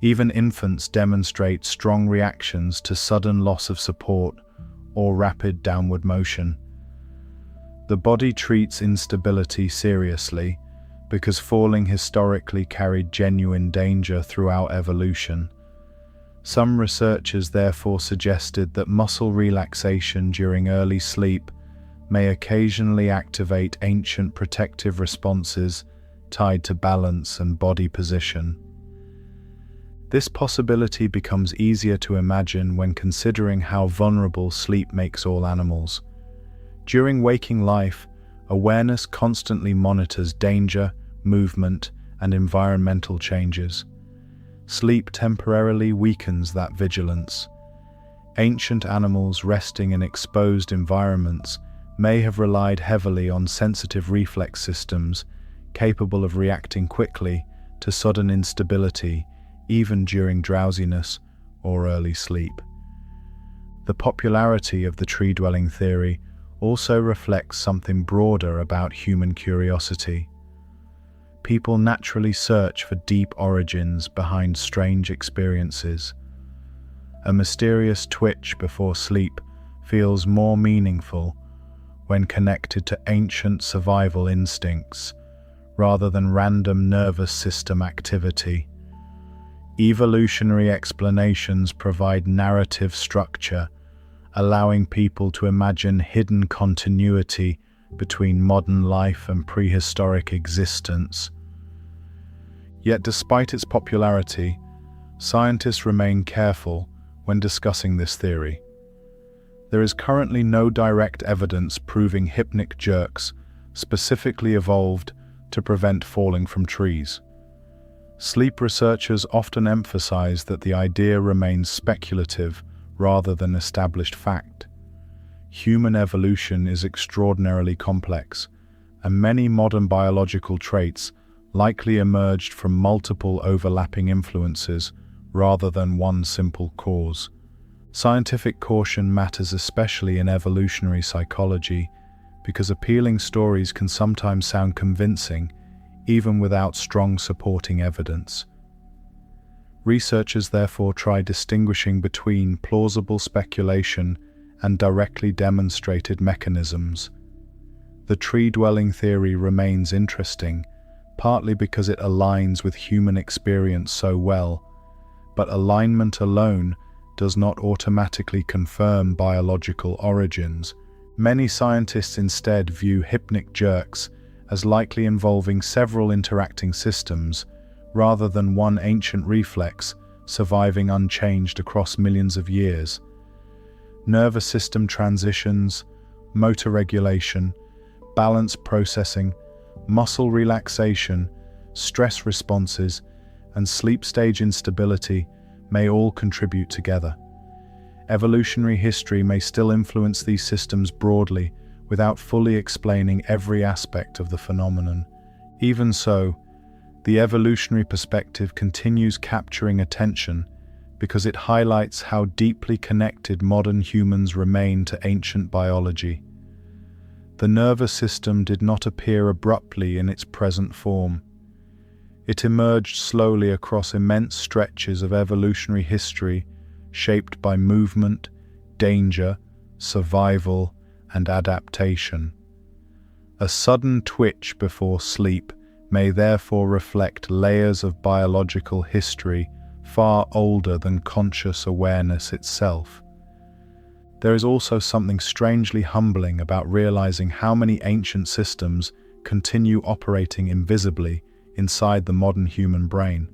Even infants demonstrate strong reactions to sudden loss of support or rapid downward motion. The body treats instability seriously because falling historically carried genuine danger throughout evolution. Some researchers therefore suggested that muscle relaxation during early sleep may occasionally activate ancient protective responses tied to balance and body position. This possibility becomes easier to imagine when considering how vulnerable sleep makes all animals. During waking life, awareness constantly monitors danger, movement, and environmental changes. Sleep temporarily weakens that vigilance. Ancient animals resting in exposed environments may have relied heavily on sensitive reflex systems capable of reacting quickly to sudden instability, even during drowsiness or early sleep. The popularity of the tree-dwelling theory also reflects something broader about human curiosity. People naturally search for deep origins behind strange experiences. A mysterious twitch before sleep feels more meaningful when connected to ancient survival instincts rather than random nervous system activity. Evolutionary explanations provide narrative structure, allowing people to imagine hidden continuity between modern life and prehistoric existence. Yet despite its popularity, scientists remain careful when discussing this theory. There is currently no direct evidence proving hypnic jerks specifically evolved to prevent falling from trees. Sleep researchers often emphasize that the idea remains speculative rather than established fact. Human evolution is extraordinarily complex, and many modern biological traits likely emerged from multiple overlapping influences rather than one simple cause. Scientific caution matters especially in evolutionary psychology because appealing stories can sometimes sound convincing even without strong supporting evidence. Researchers therefore try distinguishing between plausible speculation and directly demonstrated mechanisms. The tree-dwelling theory remains interesting, partly because it aligns with human experience so well, but alignment alone does not automatically confirm biological origins. Many scientists instead view hypnic jerks as likely involving several interacting systems, rather than one ancient reflex surviving unchanged across millions of years. Nervous system transitions, motor regulation, balance processing, muscle relaxation, stress responses, and sleep stage instability may all contribute together. Evolutionary history may still influence these systems broadly without fully explaining every aspect of the phenomenon. Even so, the evolutionary perspective continues capturing attention because it highlights how deeply connected modern humans remain to ancient biology. The nervous system did not appear abruptly in its present form. It emerged slowly across immense stretches of evolutionary history, shaped by movement, danger, survival, and adaptation. A sudden twitch before sleep may therefore reflect layers of biological history far older than conscious awareness itself. There is also something strangely humbling about realizing how many ancient systems continue operating invisibly inside the modern human brain.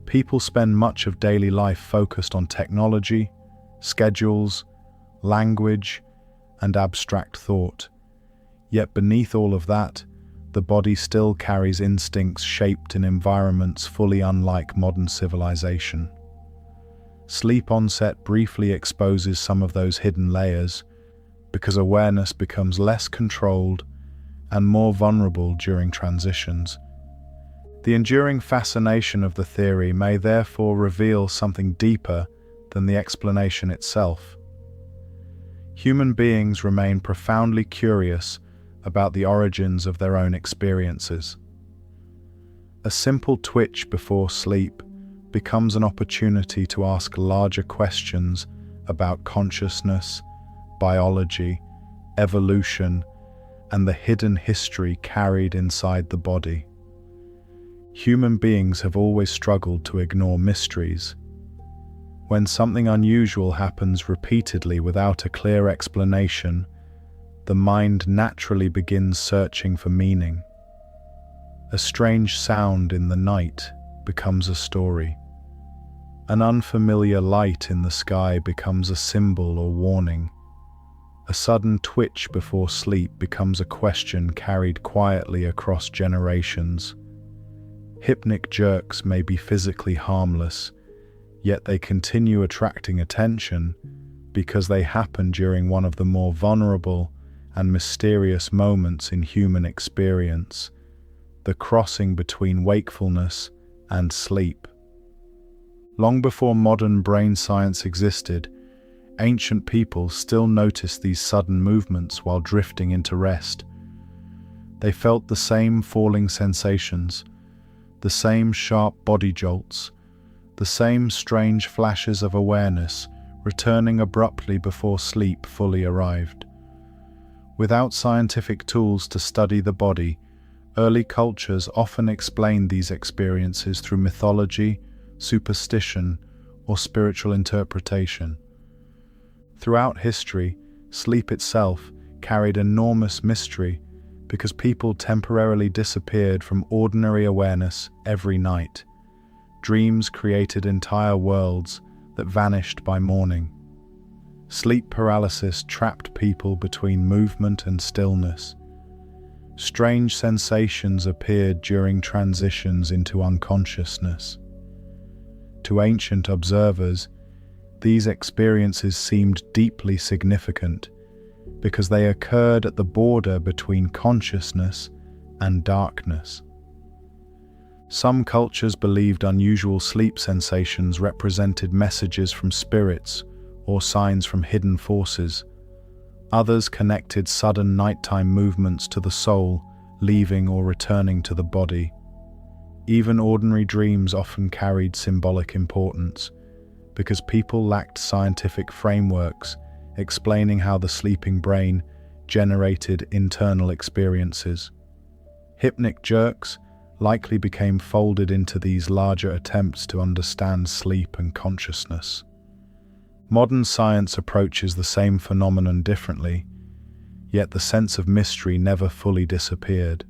People spend much of daily life focused on technology, schedules, language, and abstract thought. Yet beneath all of that, the body still carries instincts shaped in environments fully unlike modern civilization. Sleep onset briefly exposes some of those hidden layers because awareness becomes less controlled and more vulnerable during transitions. The enduring fascination of the theory may therefore reveal something deeper than the explanation itself. Human beings remain profoundly curious about the origins of their own experiences. A simple twitch before sleep becomes an opportunity to ask larger questions about consciousness, biology, evolution, and the hidden history carried inside the body. Human beings have always struggled to ignore mysteries. When something unusual happens repeatedly without a clear explanation, the mind naturally begins searching for meaning. A strange sound in the night becomes a story. An unfamiliar light in the sky becomes a symbol or warning. A sudden twitch before sleep becomes a question carried quietly across generations. Hypnic jerks may be physically harmless, yet they continue attracting attention because they happen during one of the more vulnerable and mysterious moments in human experience, the crossing between wakefulness and sleep. Long before modern brain science existed, ancient people still noticed these sudden movements while drifting into rest. They felt the same falling sensations, the same sharp body jolts, the same strange flashes of awareness returning abruptly before sleep fully arrived. Without scientific tools to study the body, early cultures often explained these experiences through mythology, superstition, or spiritual interpretation. Throughout history, sleep itself carried enormous mystery because people temporarily disappeared from ordinary awareness every night. Dreams created entire worlds that vanished by morning. Sleep paralysis trapped people between movement and stillness. Strange sensations appeared during transitions into unconsciousness. To ancient observers, these experiences seemed deeply significant because they occurred at the border between consciousness and darkness. Some cultures believed unusual sleep sensations represented messages from spirits or signs from hidden forces. Others connected sudden nighttime movements to the soul, leaving or returning to the body. Even ordinary dreams often carried symbolic importance, because people lacked scientific frameworks explaining how the sleeping brain generated internal experiences. Hypnic jerks likely became folded into these larger attempts to understand sleep and consciousness. Modern science approaches the same phenomenon differently, yet the sense of mystery never fully disappeared.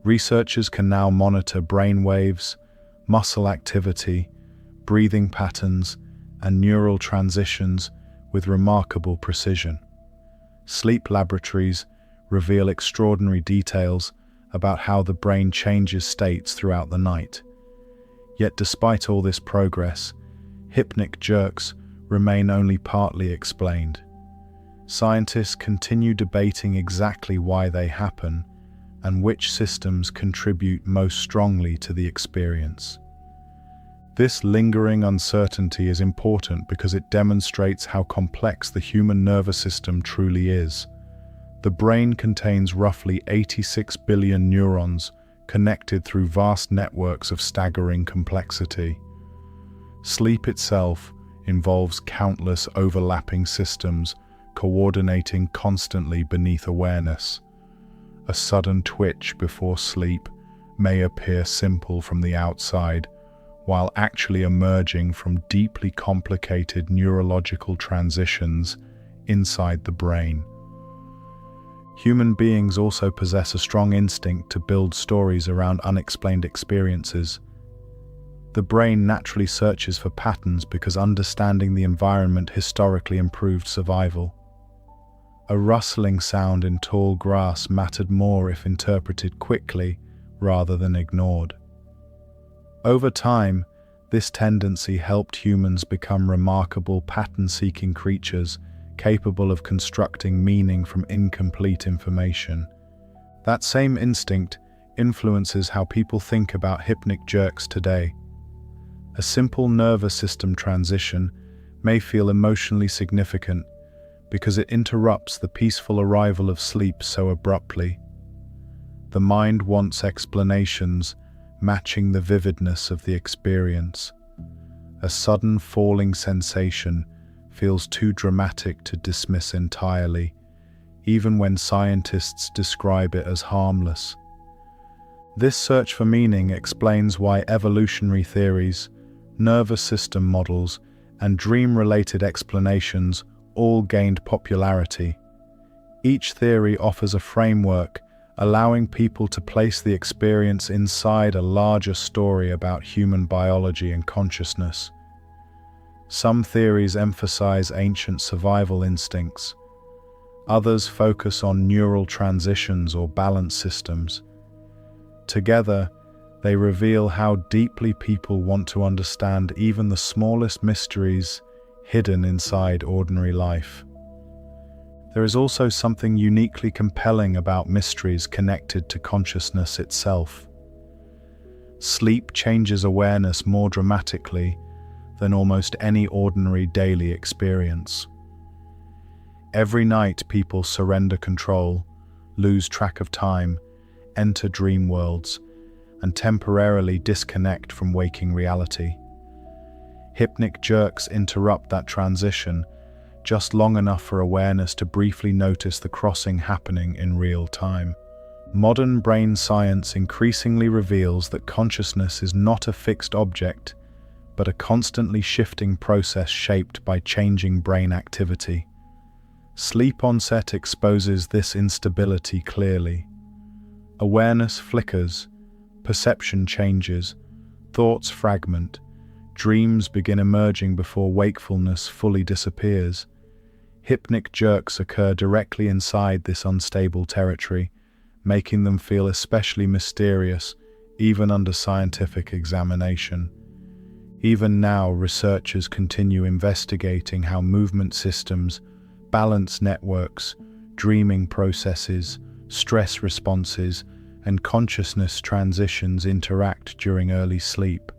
Researchers can now monitor brain waves, muscle activity, breathing patterns, and neural transitions with remarkable precision. Sleep laboratories reveal extraordinary details about how the brain changes states throughout the night. Yet despite all this progress, hypnic jerks remain only partly explained. Scientists continue debating exactly why they happen and which systems contribute most strongly to the experience. This lingering uncertainty is important because it demonstrates how complex the human nervous system truly is. The brain contains roughly 86 billion neurons connected through vast networks of staggering complexity. Sleep itself involves countless overlapping systems coordinating constantly beneath awareness. A sudden twitch before sleep may appear simple from the outside, while actually emerging from deeply complicated neurological transitions inside the brain. Human beings also possess a strong instinct to build stories around unexplained experiences. The brain naturally searches for patterns because understanding the environment historically improved survival. A rustling sound in tall grass mattered more if interpreted quickly rather than ignored. Over time, this tendency helped humans become remarkable pattern-seeking creatures capable of constructing meaning from incomplete information. That same instinct influences how people think about hypnic jerks today. A simple nervous system transition may feel emotionally significant because it interrupts the peaceful arrival of sleep so abruptly. The mind wants explanations matching the vividness of the experience. A sudden falling sensation feels too dramatic to dismiss entirely, even when scientists describe it as harmless. This search for meaning explains why evolutionary theories, nervous system models, and dream-related explanations all gained popularity. Each theory offers a framework, allowing people to place the experience inside a larger story about human biology and consciousness. Some theories emphasize ancient survival instincts. Others focus on neural transitions or balance systems. Together, they reveal how deeply people want to understand even the smallest mysteries hidden inside ordinary life. There is also something uniquely compelling about mysteries connected to consciousness itself. Sleep changes awareness more dramatically than almost any ordinary daily experience. Every night people surrender control, lose track of time, enter dream worlds, and temporarily disconnect from waking reality. Hypnic jerks interrupt that transition, just long enough for awareness to briefly notice the crossing happening in real time. Modern brain science increasingly reveals that consciousness is not a fixed object, but a constantly shifting process shaped by changing brain activity. Sleep onset exposes this instability clearly. Awareness flickers, perception changes, thoughts fragment, dreams begin emerging before wakefulness fully disappears. Hypnic jerks occur directly inside this unstable territory, making them feel especially mysterious, even under scientific examination. Even now, researchers continue investigating how movement systems, balance networks, dreaming processes, stress responses, and consciousness transitions interact during early sleep.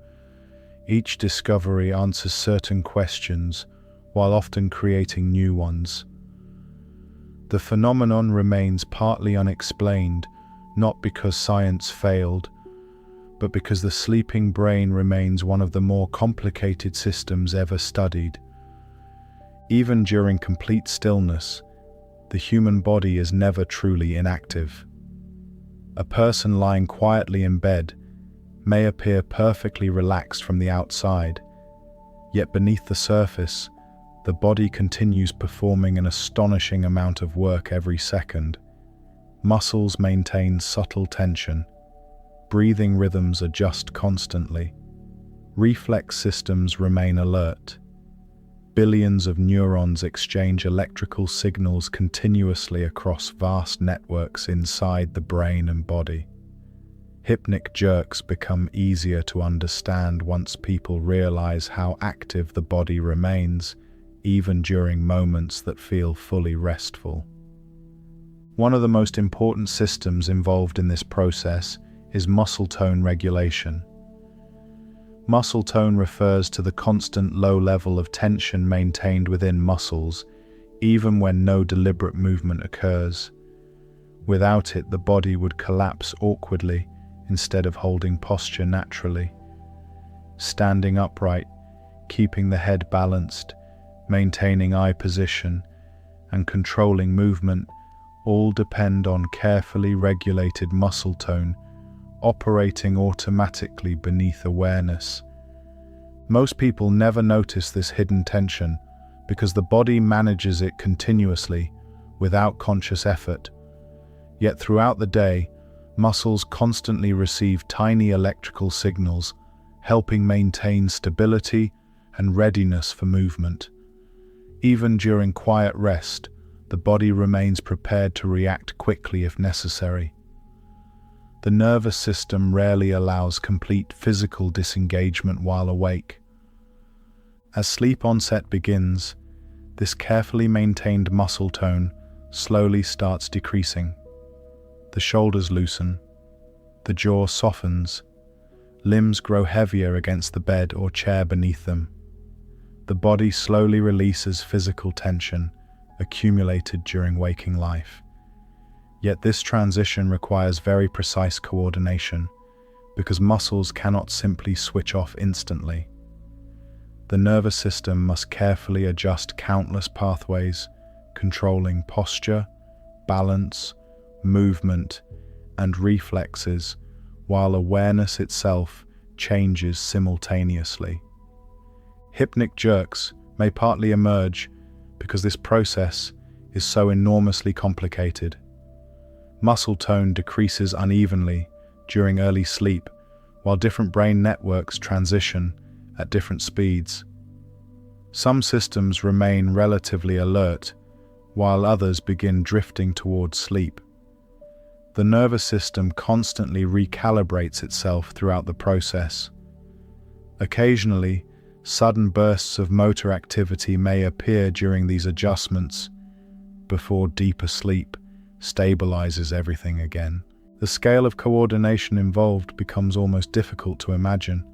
Each discovery answers certain questions, while often creating new ones. The phenomenon remains partly unexplained, not because science failed, but because the sleeping brain remains one of the more complicated systems ever studied. Even during complete stillness, the human body is never truly inactive. A person lying quietly in bed may appear perfectly relaxed from the outside, yet beneath the surface, the body continues performing an astonishing amount of work every second. Muscles maintain subtle tension. Breathing rhythms adjust constantly. Reflex systems remain alert. Billions of neurons exchange electrical signals continuously across vast networks inside the brain and body. Hypnic jerks become easier to understand once people realize how active the body remains, even during moments that feel fully restful. One of the most important systems involved in this process is muscle tone regulation. Muscle tone refers to the constant low level of tension maintained within muscles, even when no deliberate movement occurs. Without it, the body would collapse awkwardly instead of holding posture naturally. Standing upright, keeping the head balanced, maintaining eye position, and controlling movement all depend on carefully regulated muscle tone operating automatically beneath awareness. Most people never notice this hidden tension because the body manages it continuously without conscious effort. Yet throughout the day, muscles constantly receive tiny electrical signals, helping maintain stability and readiness for movement. Even during quiet rest, the body remains prepared to react quickly if necessary. The nervous system rarely allows complete physical disengagement while awake. As sleep onset begins, this carefully maintained muscle tone slowly starts decreasing. The shoulders loosen, the jaw softens, limbs grow heavier against the bed or chair beneath them. The body slowly releases physical tension accumulated during waking life. Yet this transition requires very precise coordination, because muscles cannot simply switch off instantly. The nervous system must carefully adjust countless pathways, controlling posture, balance, movement, and reflexes, while awareness itself changes simultaneously. Hypnic jerks may partly emerge because this process is so enormously complicated. Muscle tone decreases unevenly during early sleep, while different brain networks transition at different speeds. Some systems remain relatively alert, while others begin drifting towards sleep. The nervous system constantly recalibrates itself throughout the process. Occasionally, sudden bursts of motor activity may appear during these adjustments before deeper sleep stabilizes everything again. The scale of coordination involved becomes almost difficult to imagine.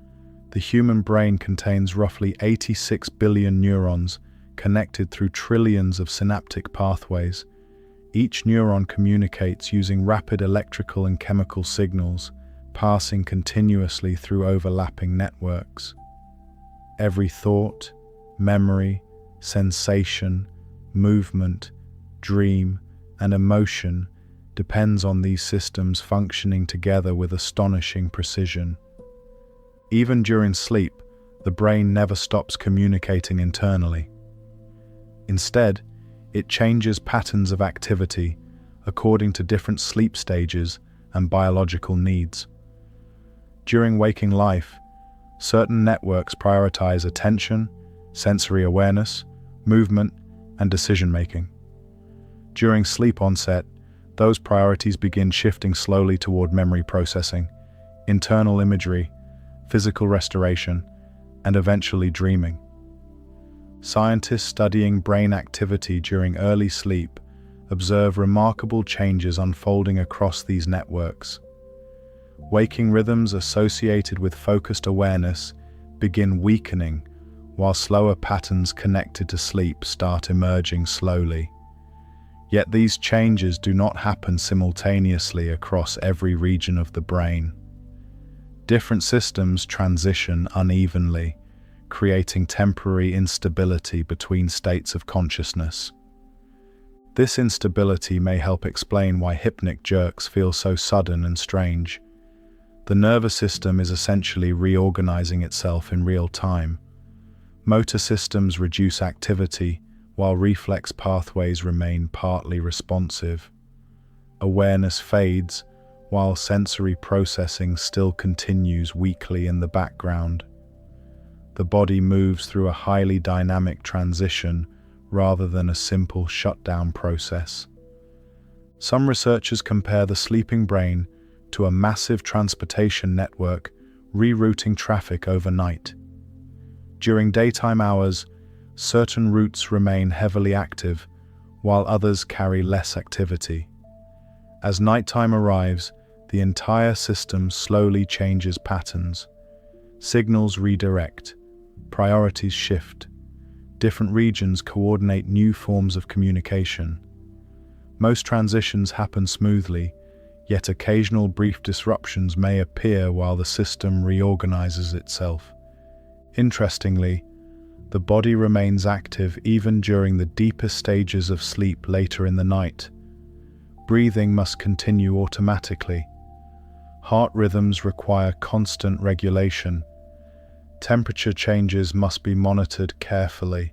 The human brain contains roughly 86 billion neurons connected through trillions of synaptic pathways. Each neuron communicates using rapid electrical and chemical signals, passing continuously through overlapping networks. Every thought, memory, sensation, movement, dream, and emotion depends on these systems functioning together with astonishing precision. Even during sleep, the brain never stops communicating internally. Instead, it changes patterns of activity according to different sleep stages and biological needs. During waking life, certain networks prioritize attention, sensory awareness, movement, and decision-making. During sleep onset, those priorities begin shifting slowly toward memory processing, internal imagery, physical restoration, and eventually dreaming. Scientists studying brain activity during early sleep observe remarkable changes unfolding across these networks. Waking rhythms associated with focused awareness begin weakening, while slower patterns connected to sleep start emerging slowly. Yet these changes do not happen simultaneously across every region of the brain. Different systems transition unevenly, creating temporary instability between states of consciousness. This instability may help explain why hypnic jerks feel so sudden and strange. The nervous system is essentially reorganizing itself in real time. Motor systems reduce activity, while reflex pathways remain partly responsive. Awareness fades, while sensory processing still continues weakly in the background. The body moves through a highly dynamic transition rather than a simple shutdown process. Some researchers compare the sleeping brain to a massive transportation network rerouting traffic overnight. During daytime hours, certain routes remain heavily active, while others carry less activity. As nighttime arrives, the entire system slowly changes patterns. Signals redirect, priorities shift, different regions coordinate new forms of communication. Most transitions happen smoothly, yet occasional brief disruptions may appear while the system reorganizes itself. Interestingly, the body remains active even during the deepest stages of sleep later in the night. Breathing must continue automatically. Heart rhythms require constant regulation. Temperature changes must be monitored carefully.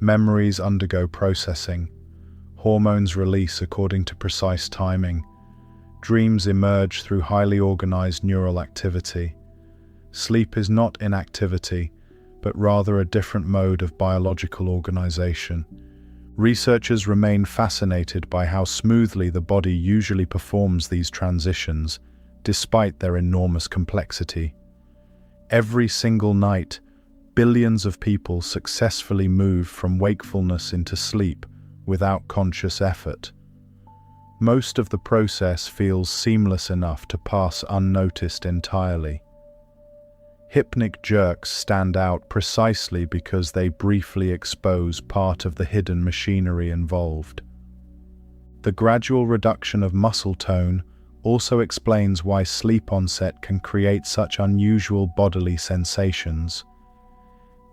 Memories undergo processing. Hormones release according to precise timing. Dreams emerge through highly organized neural activity. Sleep is not inactivity, but rather a different mode of biological organization. Researchers remain fascinated by how smoothly the body usually performs these transitions, despite their enormous complexity. Every single night, billions of people successfully move from wakefulness into sleep without conscious effort. Most of the process feels seamless enough to pass unnoticed entirely. Hypnic jerks stand out precisely because they briefly expose part of the hidden machinery involved. The gradual reduction of muscle tone also explains why sleep onset can create such unusual bodily sensations.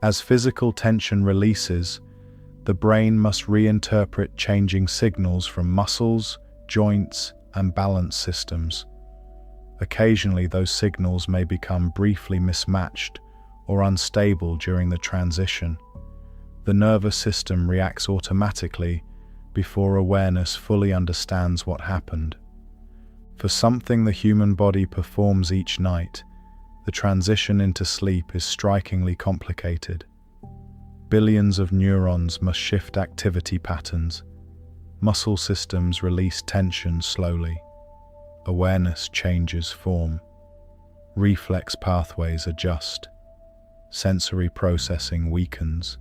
As physical tension releases, the brain must reinterpret changing signals from muscles, joints, and balance systems. Occasionally, those signals may become briefly mismatched or unstable during the transition. The nervous system reacts automatically before awareness fully understands what happened. For something the human body performs each night, the transition into sleep is strikingly complicated. Billions of neurons must shift activity patterns. Muscle systems release tension slowly. Awareness changes form. Reflex pathways adjust. Sensory processing weakens.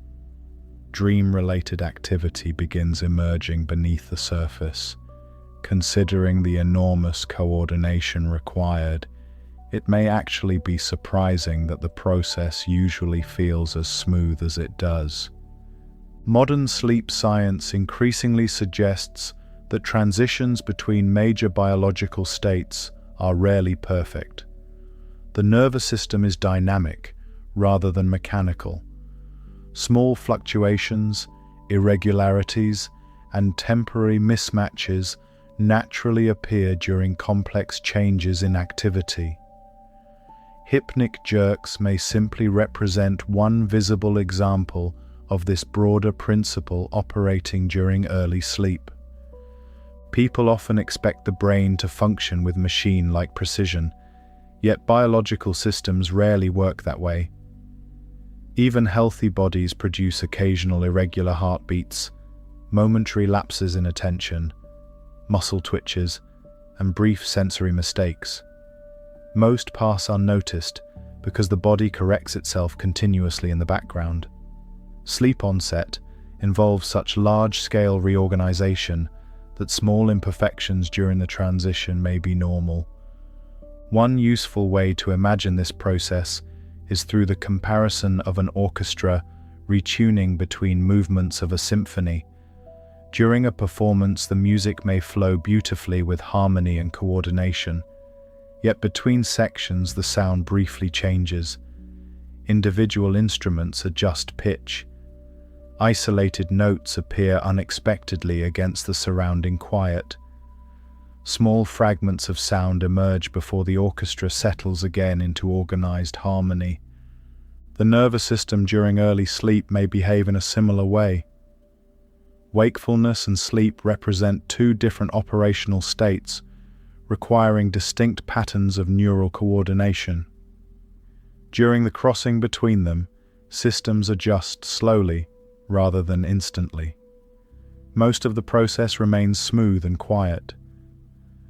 Dream-related activity begins emerging beneath the surface. Considering the enormous coordination required, it may actually be surprising that the process usually feels as smooth as it does. Modern sleep science increasingly suggests that transitions between major biological states are rarely perfect. The nervous system is dynamic, rather than mechanical. Small fluctuations, irregularities, and temporary mismatches naturally appear during complex changes in activity. Hypnic jerks may simply represent one visible example of this broader principle operating during early sleep. People often expect the brain to function with machine-like precision, yet biological systems rarely work that way. Even healthy bodies produce occasional irregular heartbeats, momentary lapses in attention, muscle twitches, and brief sensory mistakes. Most pass unnoticed because the body corrects itself continuously in the background. Sleep onset involves such large-scale reorganization that small imperfections during the transition may be normal. One useful way to imagine this process is through the comparison of an orchestra retuning between movements of a symphony. During a performance, the music may flow beautifully with harmony and coordination, yet between sections the sound briefly changes. Individual instruments adjust pitch. Isolated notes appear unexpectedly against the surrounding quiet. Small fragments of sound emerge before the orchestra settles again into organized harmony. The nervous system during early sleep may behave in a similar way. Wakefulness and sleep represent two different operational states, requiring distinct patterns of neural coordination. During the crossing between them, systems adjust slowly rather than instantly. Most of the process remains smooth and quiet.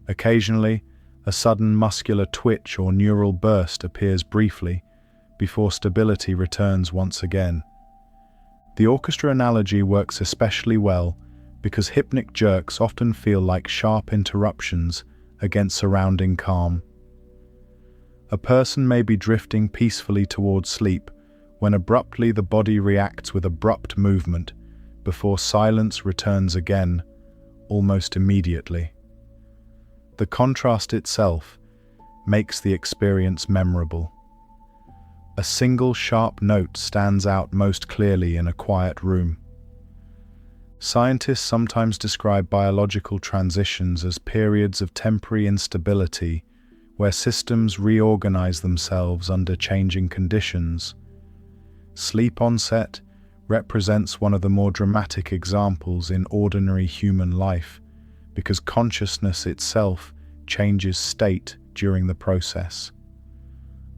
Occasionally, a sudden muscular twitch or neural burst appears briefly before stability returns once again. The orchestra analogy works especially well because hypnic jerks often feel like sharp interruptions against surrounding calm. A person may be drifting peacefully towards sleep when abruptly the body reacts with abrupt movement before silence returns again, almost immediately. The contrast itself makes the experience memorable. A single sharp note stands out most clearly in a quiet room. Scientists sometimes describe biological transitions as periods of temporary instability where systems reorganize themselves under changing conditions. Sleep onset represents one of the more dramatic examples in ordinary human life because consciousness itself changes state during the process.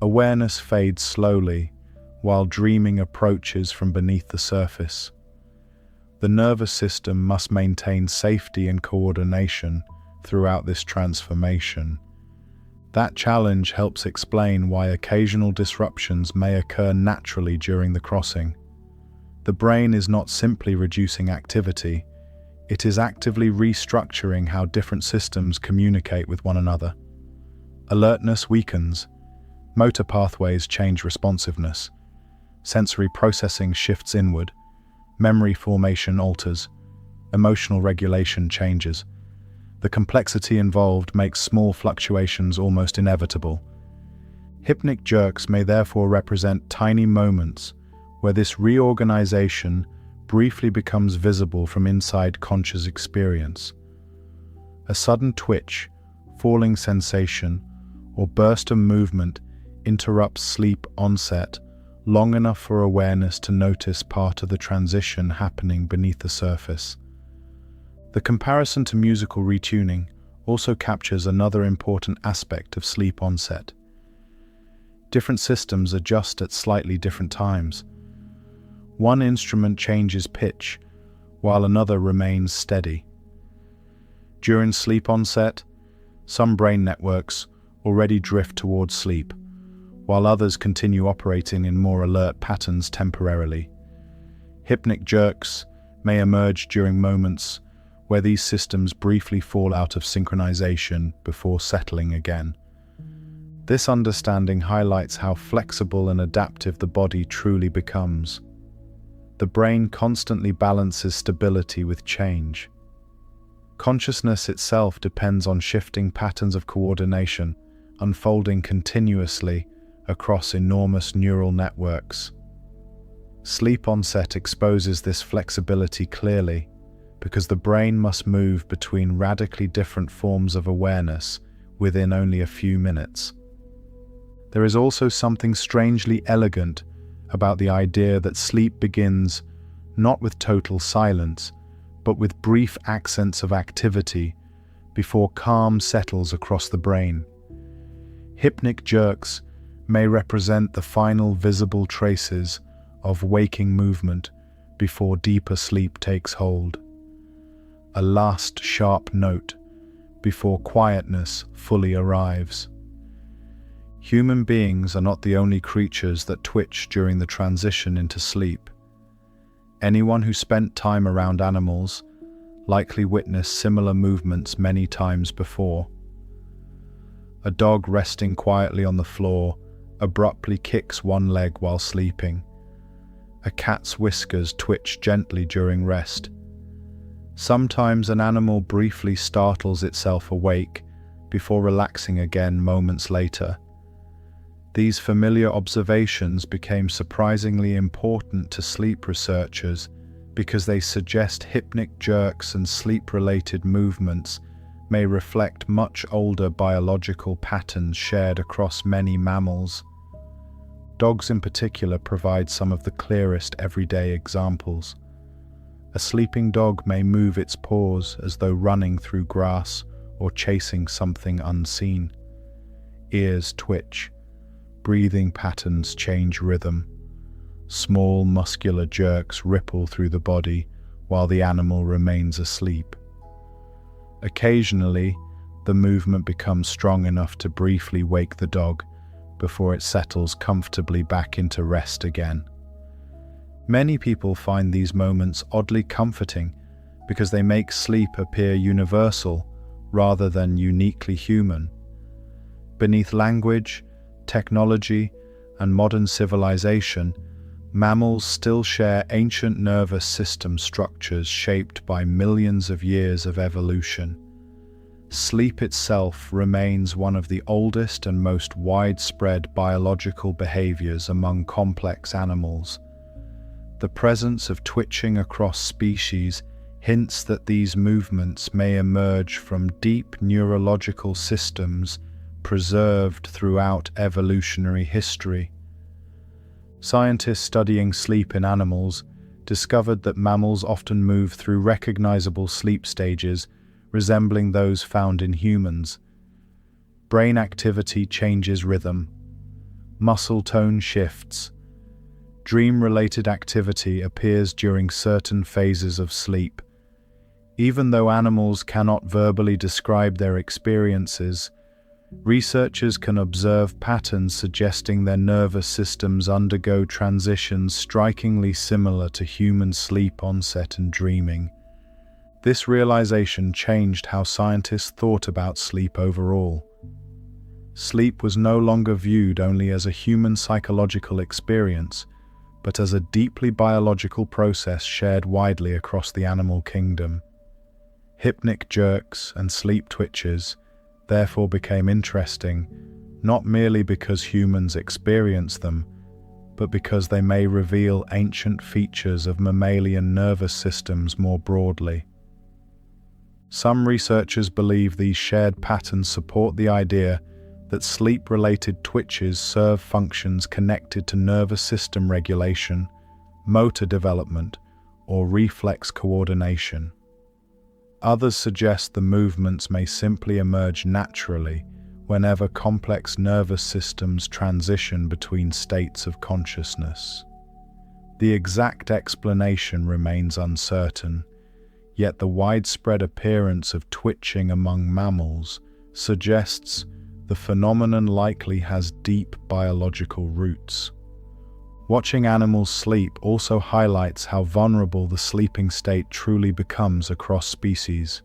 Awareness fades slowly while dreaming approaches from beneath the surface. The nervous system must maintain safety and coordination throughout this transformation. That challenge helps explain why occasional disruptions may occur naturally during the crossing. The brain is not simply reducing activity, it is actively restructuring how different systems communicate with one another. Alertness weakens, motor pathways change responsiveness, sensory processing shifts inward, memory formation alters, emotional regulation changes. The complexity involved makes small fluctuations almost inevitable. Hypnic jerks may therefore represent tiny moments where this reorganization briefly becomes visible from inside conscious experience. A sudden twitch, falling sensation, or burst of movement interrupts sleep onset long enough for awareness to notice part of the transition happening beneath the surface. The comparison to musical retuning also captures another important aspect of sleep onset. Different systems adjust at slightly different times. One instrument changes pitch, while another remains steady. During sleep onset, some brain networks already drift towards sleep, while others continue operating in more alert patterns temporarily. Hypnic jerks may emerge during moments where these systems briefly fall out of synchronization before settling again. This understanding highlights how flexible and adaptive the body truly becomes. The brain constantly balances stability with change. Consciousness itself depends on shifting patterns of coordination, unfolding continuously across enormous neural networks. Sleep onset exposes this flexibility clearly, because the brain must move between radically different forms of awareness within only a few minutes. There is also something strangely elegant about the idea that sleep begins not with total silence, but with brief accents of activity before calm settles across the brain. Hypnic jerks may represent the final visible traces of waking movement before deeper sleep takes hold. A last sharp note before quietness fully arrives. Human beings are not the only creatures that twitch during the transition into sleep. Anyone who spent time around animals likely witnessed similar movements many times before. A dog resting quietly on the floor abruptly kicks one leg while sleeping. A cat's whiskers twitch gently during rest. Sometimes an animal briefly startles itself awake before relaxing again moments later. These familiar observations became surprisingly important to sleep researchers because they suggest hypnic jerks and sleep-related movements may reflect much older biological patterns shared across many mammals. Dogs in particular provide some of the clearest everyday examples. A sleeping dog may move its paws as though running through grass or chasing something unseen. Ears twitch. Breathing patterns change rhythm. Small muscular jerks ripple through the body while the animal remains asleep. Occasionally, the movement becomes strong enough to briefly wake the dog before it settles comfortably back into rest again. Many people find these moments oddly comforting because they make sleep appear universal rather than uniquely human. Beneath language, technology, and modern civilization, mammals still share ancient nervous system structures shaped by millions of years of evolution. Sleep itself remains one of the oldest and most widespread biological behaviors among complex animals. The presence of twitching across species hints that these movements may emerge from deep neurological systems preserved throughout evolutionary history. Scientists studying sleep in animals discovered that mammals often move through recognizable sleep stages resembling those found in humans. Brain activity changes rhythm. Muscle tone shifts. Dream-related activity appears during certain phases of sleep. Even though animals cannot verbally describe their experiences, researchers can observe patterns suggesting their nervous systems undergo transitions strikingly similar to human sleep onset and dreaming. This realization changed how scientists thought about sleep overall. Sleep was no longer viewed only as a human psychological experience, but as a deeply biological process shared widely across the animal kingdom. Hypnic jerks and sleep twitches therefore became interesting, not merely because humans experience them, but because they may reveal ancient features of mammalian nervous systems more broadly. Some researchers believe these shared patterns support the idea that sleep-related twitches serve functions connected to nervous system regulation, motor development, or reflex coordination. Others suggest the movements may simply emerge naturally whenever complex nervous systems transition between states of consciousness. The exact explanation remains uncertain, yet the widespread appearance of twitching among mammals suggests the phenomenon likely has deep biological roots. Watching animals sleep also highlights how vulnerable the sleeping state truly becomes across species.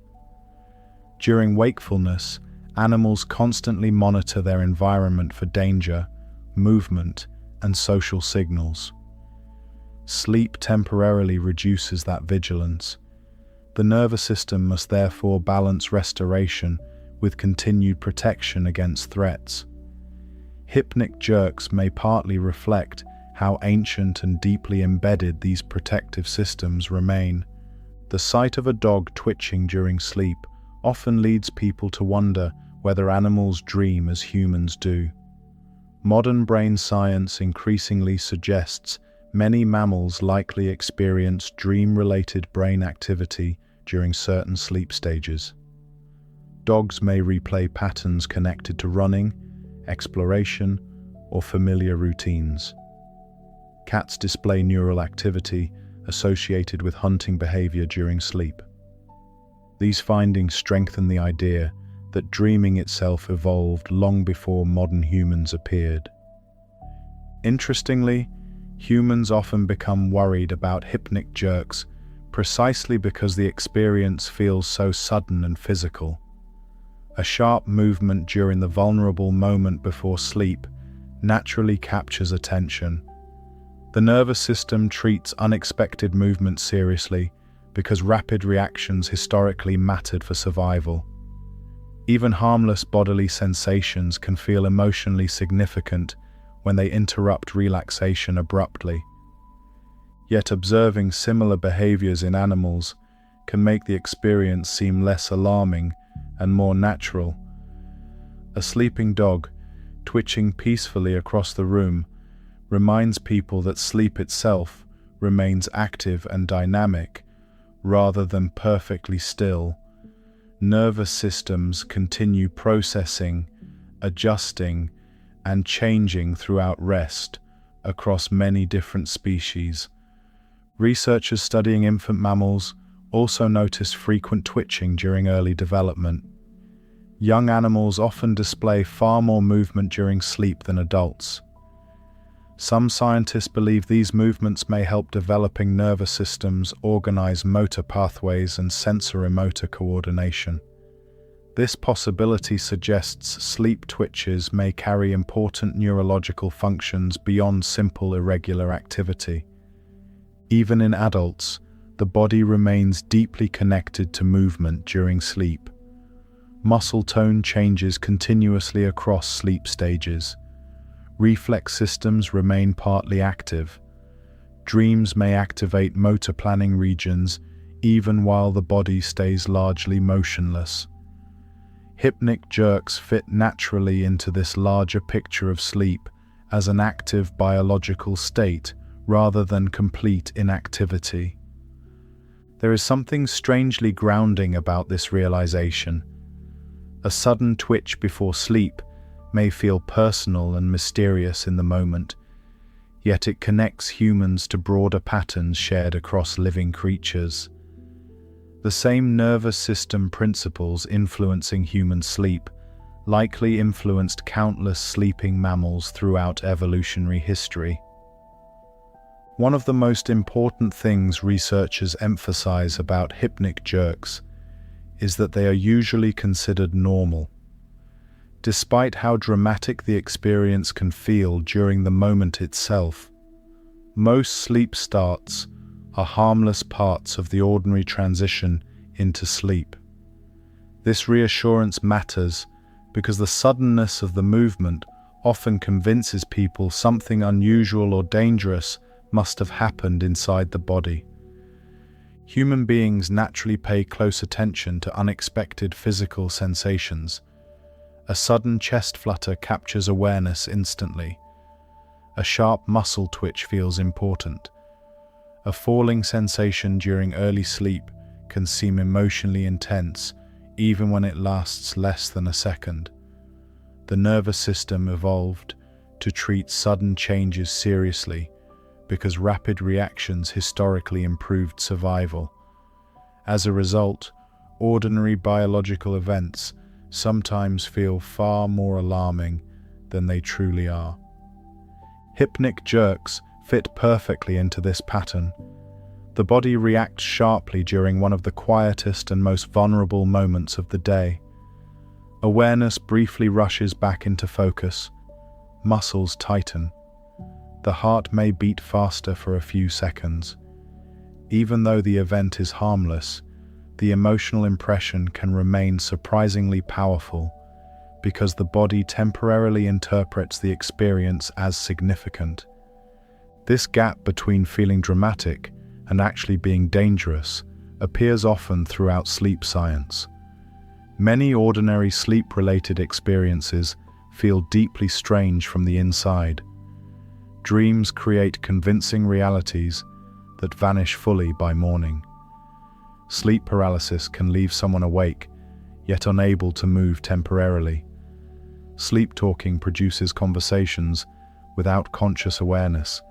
During wakefulness, animals constantly monitor their environment for danger, movement, and social signals. Sleep temporarily reduces that vigilance. The nervous system must therefore balance restoration with continued protection against threats. Hypnic jerks may partly reflect how ancient and deeply embedded these protective systems remain. The sight of a dog twitching during sleep often leads people to wonder whether animals dream as humans do. Modern brain science increasingly suggests many mammals likely experience dream-related brain activity during certain sleep stages. Dogs may replay patterns connected to running, exploration, or familiar routines. Cats display neural activity associated with hunting behavior during sleep. These findings strengthen the idea that dreaming itself evolved long before modern humans appeared. Interestingly, humans often become worried about hypnic jerks precisely because the experience feels so sudden and physical. A sharp movement during the vulnerable moment before sleep naturally captures attention. The nervous system treats unexpected movements seriously because rapid reactions historically mattered for survival. Even harmless bodily sensations can feel emotionally significant when they interrupt relaxation abruptly. Yet observing similar behaviors in animals can make the experience seem less alarming and more natural. A sleeping dog, twitching peacefully across the room, reminds people that sleep itself remains active and dynamic rather than perfectly still. Nervous systems continue processing, adjusting, and changing throughout rest across many different species. Researchers studying infant mammals also noticed frequent twitching during early development. Young animals often display far more movement during sleep than adults. Some scientists believe these movements may help developing nervous systems organize motor pathways and sensor-motor coordination. This possibility suggests sleep twitches may carry important neurological functions beyond simple irregular activity. Even in adults, the body remains deeply connected to movement during sleep. Muscle tone changes continuously across sleep stages. Reflex systems remain partly active. Dreams may activate motor planning regions even while the body stays largely motionless. Hypnic jerks fit naturally into this larger picture of sleep as an active biological state rather than complete inactivity. There is something strangely grounding about this realization. A sudden twitch before sleep may feel personal and mysterious in the moment, yet it connects humans to broader patterns shared across living creatures. The same nervous system principles influencing human sleep likely influenced countless sleeping mammals throughout evolutionary history. One of the most important things researchers emphasize about hypnic jerks is that they are usually considered normal. Despite how dramatic the experience can feel during the moment itself, most sleep starts are harmless parts of the ordinary transition into sleep. This reassurance matters because the suddenness of the movement often convinces people something unusual or dangerous must have happened inside the body. Human beings naturally pay close attention to unexpected physical sensations. A sudden chest flutter captures awareness instantly. A sharp muscle twitch feels important. A falling sensation during early sleep can seem emotionally intense, even when it lasts less than a second. The nervous system evolved to treat sudden changes seriously because rapid reactions historically improved survival. As a result, ordinary biological events sometimes feel far more alarming than they truly are. Hypnic jerks fit perfectly into this pattern. The body reacts sharply during one of the quietest and most vulnerable moments of the day. Awareness briefly rushes back into focus. Muscles tighten. The heart may beat faster for a few seconds. Even though the event is harmless, the emotional impression can remain surprisingly powerful because the body temporarily interprets the experience as significant. This gap between feeling dramatic and actually being dangerous appears often throughout sleep science. Many ordinary sleep-related experiences feel deeply strange from the inside. Dreams create convincing realities that vanish fully by morning. Sleep paralysis can leave someone awake, yet unable to move temporarily. Sleep talking produces conversations without conscious awareness.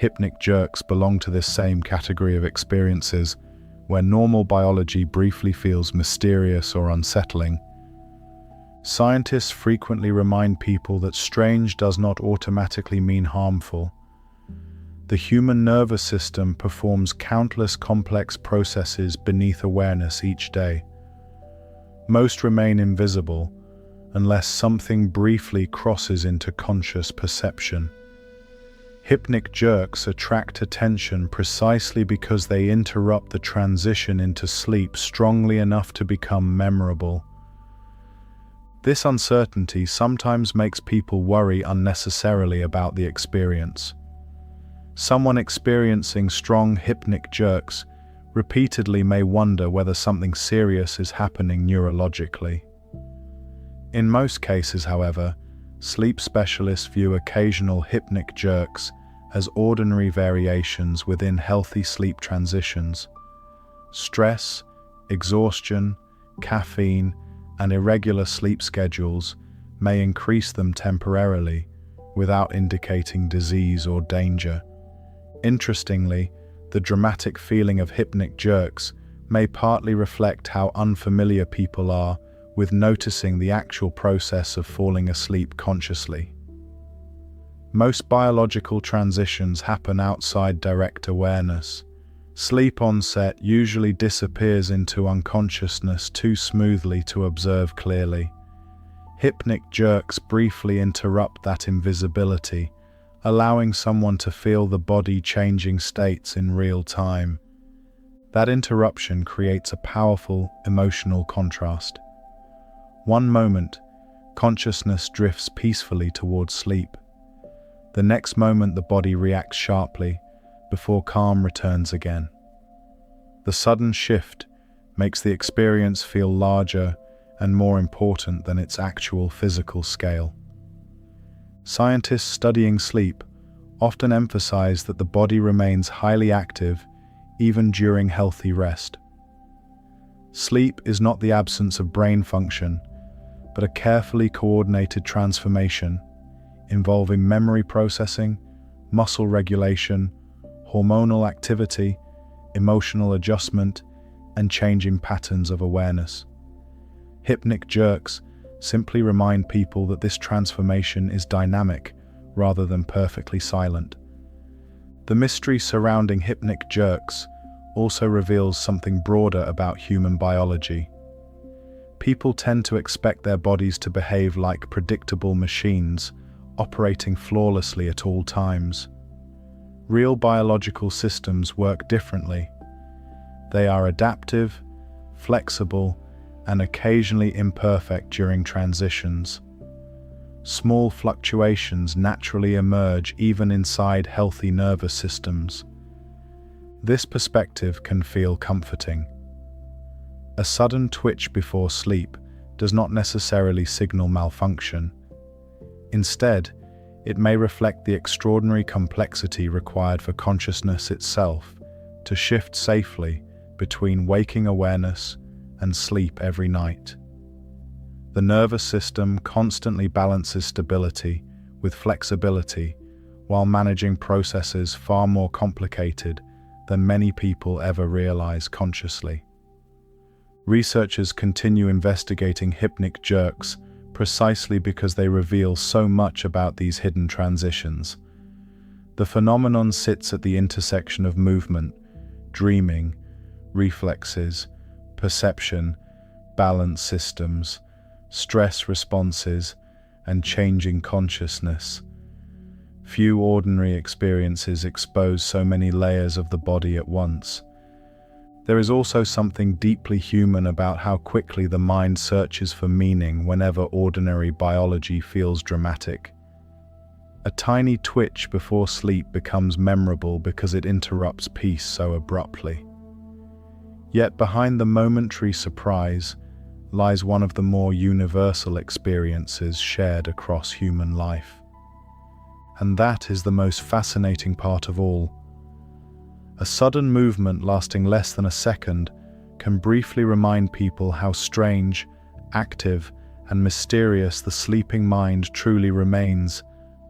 Hypnic jerks belong to this same category of experiences where normal biology briefly feels mysterious or unsettling. Scientists frequently remind people that strange does not automatically mean harmful. The human nervous system performs countless complex processes beneath awareness each day. Most remain invisible unless something briefly crosses into conscious perception. Hypnic jerks attract attention precisely because they interrupt the transition into sleep strongly enough to become memorable. This uncertainty sometimes makes people worry unnecessarily about the experience. Someone experiencing strong hypnic jerks repeatedly may wonder whether something serious is happening neurologically. In most cases, however, sleep specialists view occasional hypnic jerks as ordinary variations within healthy sleep transitions. Stress, exhaustion, caffeine, and irregular sleep schedules may increase them temporarily without indicating disease or danger. Interestingly, the dramatic feeling of hypnic jerks may partly reflect how unfamiliar people are with noticing the actual process of falling asleep consciously. Most biological transitions happen outside direct awareness. Sleep onset usually disappears into unconsciousness too smoothly to observe clearly. Hypnic jerks briefly interrupt that invisibility, allowing someone to feel the body changing states in real time. That interruption creates a powerful emotional contrast. One moment, consciousness drifts peacefully towards sleep. The next moment, the body reacts sharply before calm returns again. The sudden shift makes the experience feel larger and more important than its actual physical scale. Scientists studying sleep often emphasize that the body remains highly active even during healthy rest. Sleep is not the absence of brain function, but a carefully coordinated transformation involving memory processing, muscle regulation, hormonal activity, emotional adjustment, and changing patterns of awareness. Hypnic jerks simply remind people that this transformation is dynamic rather than perfectly silent. The mystery surrounding hypnic jerks also reveals something broader about human biology. People tend to expect their bodies to behave like predictable machines, operating flawlessly at all times. Real biological systems work differently. They are adaptive, flexible, and occasionally imperfect during transitions. Small fluctuations naturally emerge even inside healthy nervous systems. This perspective can feel comforting. A sudden twitch before sleep does not necessarily signal malfunction. Instead, it may reflect the extraordinary complexity required for consciousness itself to shift safely between waking awareness and sleep every night. The nervous system constantly balances stability with flexibility while managing processes far more complicated than many people ever realize consciously. Researchers continue investigating hypnic jerks precisely because they reveal so much about these hidden transitions. The phenomenon sits at the intersection of movement, dreaming, reflexes, perception, balance systems, stress responses, and changing consciousness. Few ordinary experiences expose so many layers of the body at once. There is also something deeply human about how quickly the mind searches for meaning whenever ordinary biology feels dramatic. A tiny twitch before sleep becomes memorable because it interrupts peace so abruptly. Yet behind the momentary surprise lies one of the more universal experiences shared across human life. And that is the most fascinating part of all. A sudden movement lasting less than a second can briefly remind people how strange, active, and mysterious the sleeping mind truly remains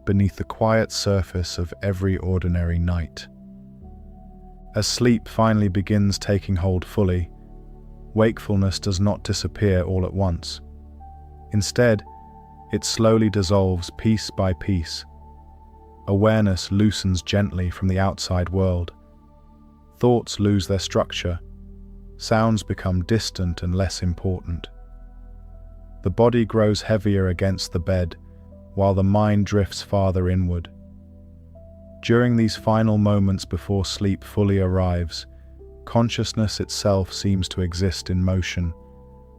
beneath the quiet surface of every ordinary night. As sleep finally begins taking hold fully, wakefulness does not disappear all at once. Instead, it slowly dissolves piece by piece. Awareness loosens gently from the outside world. Thoughts lose their structure. Sounds become distant and less important. The body grows heavier against the bed, while the mind drifts farther inward. During these final moments before sleep fully arrives, consciousness itself seems to exist in motion,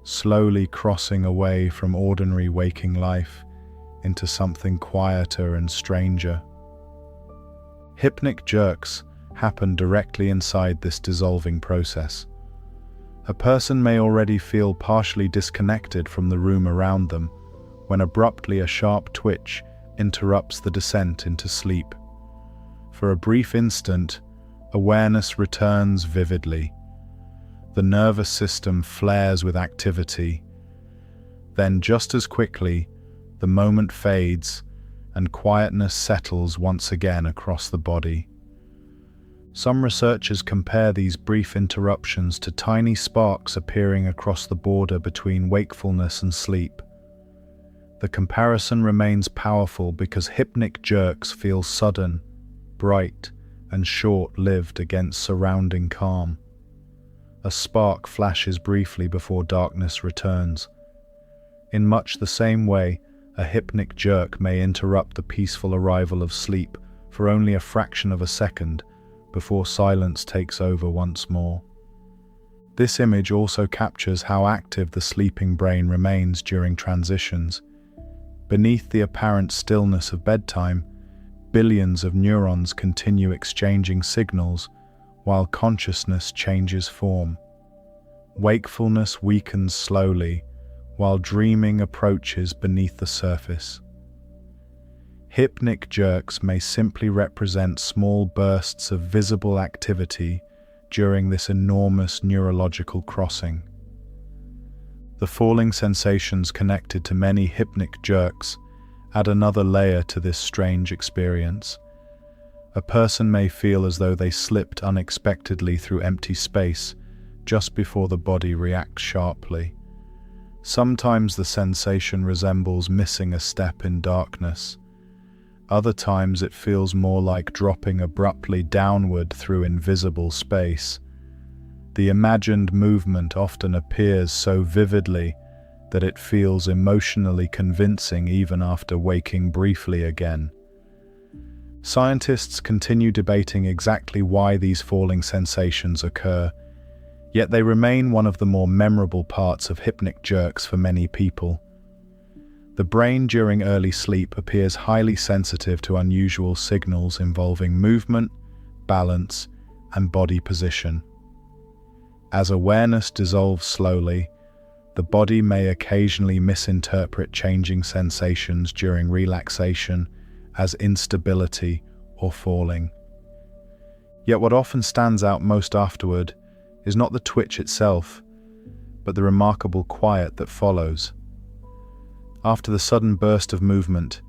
slowly crossing away from ordinary waking life into something quieter and stranger. Hypnic jerks happen directly inside this dissolving process. A person may already feel partially disconnected from the room around them when abruptly a sharp twitch interrupts the descent into sleep. For a brief instant, awareness returns vividly. The nervous system flares with activity. Then, just as quickly, the moment fades and quietness settles once again across the body. Some researchers compare these brief interruptions to tiny sparks appearing across the border between wakefulness and sleep. The comparison remains powerful because hypnic jerks feel sudden, bright, and short-lived against surrounding calm. A spark flashes briefly before darkness returns. In much the same way, a hypnic jerk may interrupt the peaceful arrival of sleep for only a fraction of a second before silence takes over once more. This image also captures how active the sleeping brain remains during transitions. Beneath the apparent stillness of bedtime, billions of neurons continue exchanging signals while consciousness changes form. Wakefulness weakens slowly, while dreaming approaches beneath the surface. Hypnic jerks may simply represent small bursts of visible activity during this enormous neurological crossing. The falling sensations connected to many hypnic jerks add another layer to this strange experience. A person may feel as though they slipped unexpectedly through empty space just before the body reacts sharply. Sometimes the sensation resembles missing a step in darkness. Other times it feels more like dropping abruptly downward through invisible space. The imagined movement often appears so vividly that it feels emotionally convincing even after waking briefly again. Scientists continue debating exactly why these falling sensations occur, yet they remain one of the more memorable parts of hypnic jerks for many people. The brain during early sleep appears highly sensitive to unusual signals involving movement, balance, and body position. As awareness dissolves slowly, the body may occasionally misinterpret changing sensations during relaxation as instability or falling. Yet what often stands out most afterward is not the twitch itself, but the remarkable quiet that follows. After the sudden burst of movement,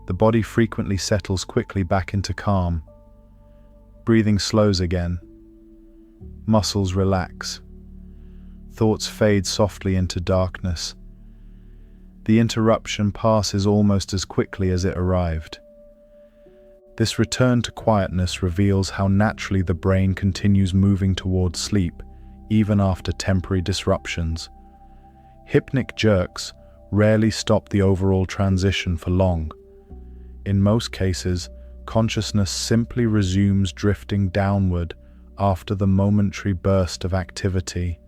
the body frequently settles quickly back into calm. Breathing slows again. Muscles relax. Thoughts fade softly into darkness. The interruption passes almost as quickly as it arrived. This return to quietness reveals how naturally the brain continues moving towards sleep, even after temporary disruptions. Hypnic jerks rarely stop the overall transition for long. In most cases, consciousness simply resumes drifting downward after the momentary burst of activity,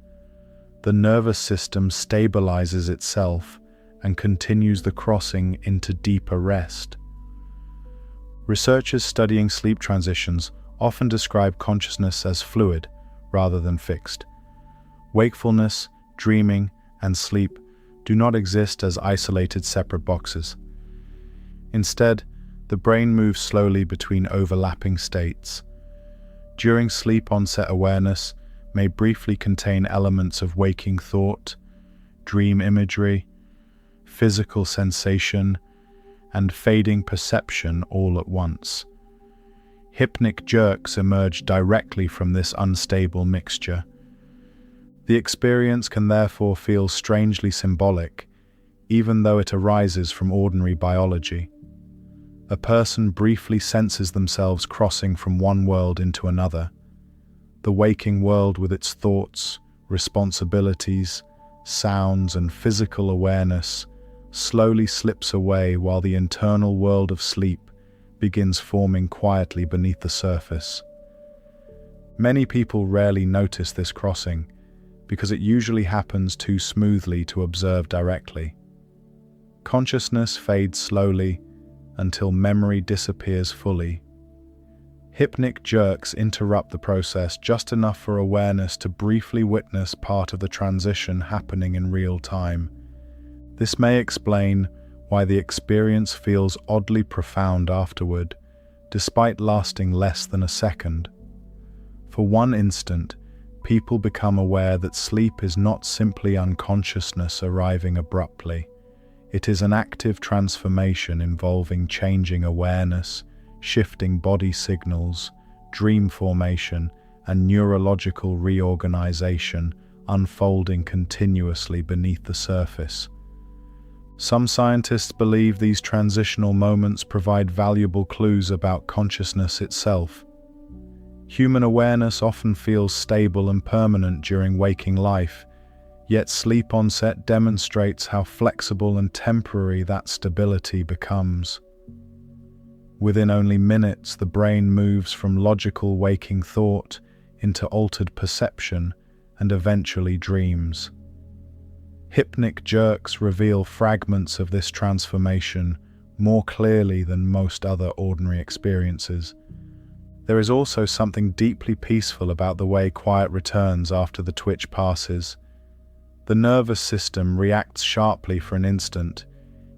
the nervous system stabilizes itself and continues the crossing into deeper rest. Researchers studying sleep transitions often describe consciousness as fluid rather than fixed. Wakefulness, dreaming, and sleep do not exist as isolated separate boxes. Instead, the brain moves slowly between overlapping states. During sleep, onset awareness may briefly contain elements of waking thought, dream imagery, physical sensation, and fading perception all at once. Hypnic jerks emerge directly from this unstable mixture. The experience can therefore feel strangely symbolic, even though it arises from ordinary biology. A person briefly senses themselves crossing from one world into another. The waking world with its thoughts, responsibilities, sounds, and physical awareness slowly slips away while the internal world of sleep begins forming quietly beneath the surface. Many people rarely notice this crossing because it usually happens too smoothly to observe directly. Consciousness fades slowly until memory disappears fully. Hypnic jerks interrupt the process just enough for awareness to briefly witness part of the transition happening in real time. This may explain why the experience feels oddly profound afterward, despite lasting less than a second. For one instant, people become aware that sleep is not simply unconsciousness arriving abruptly. It is an active transformation involving changing awareness, shifting body signals, dream formation, and neurological reorganization unfolding continuously beneath the surface. Some scientists believe these transitional moments provide valuable clues about consciousness itself. Human awareness often feels stable and permanent during waking life, yet sleep onset demonstrates how flexible and temporary that stability becomes. Within only minutes, the brain moves from logical waking thought into altered perception and eventually dreams. Hypnic jerks reveal fragments of this transformation more clearly than most other ordinary experiences. There is also something deeply peaceful about the way quiet returns after the twitch passes. The nervous system reacts sharply for an instant,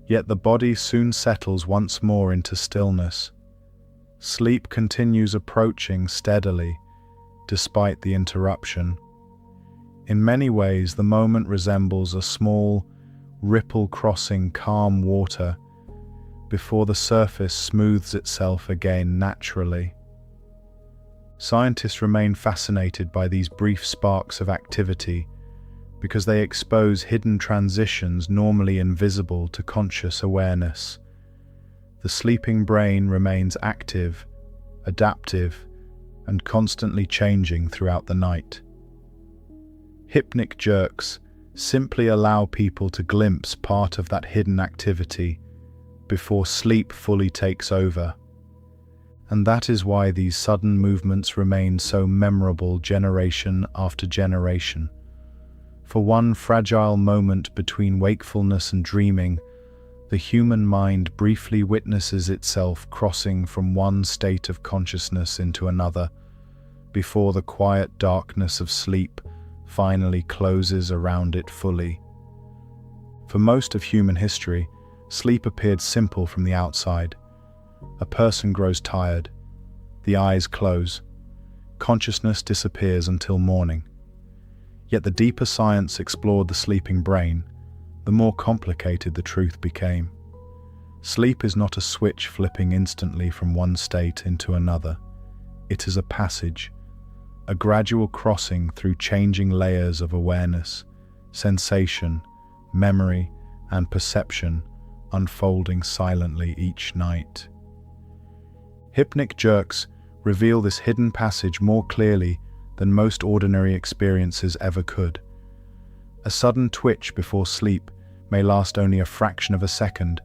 yet the body soon settles once more into stillness. Sleep continues approaching steadily, despite the interruption. In many ways, the moment resembles a small, ripple crossing calm water before the surface smooths itself again naturally. Scientists remain fascinated by these brief sparks of activity because they expose hidden transitions normally invisible to conscious awareness. The sleeping brain remains active, adaptive, and constantly changing throughout the night. Hypnic jerks simply allow people to glimpse part of that hidden activity before sleep fully takes over. And that is why these sudden movements remain so memorable generation after generation. For one fragile moment between wakefulness and dreaming, the human mind briefly witnesses itself crossing from one state of consciousness into another, before the quiet darkness of sleep finally closes around it fully. For most of human history, sleep appeared simple from the outside. A person grows tired, the eyes close, consciousness disappears until morning. Yet the deeper science explored the sleeping brain, the more complicated the truth became. Sleep is not a switch flipping instantly from one state into another. It is a passage, a gradual crossing through changing layers of awareness, sensation, memory, and perception, unfolding silently each night. Hypnic jerks reveal this hidden passage more clearly than most ordinary experiences ever could. A sudden twitch before sleep may last only a fraction of a second,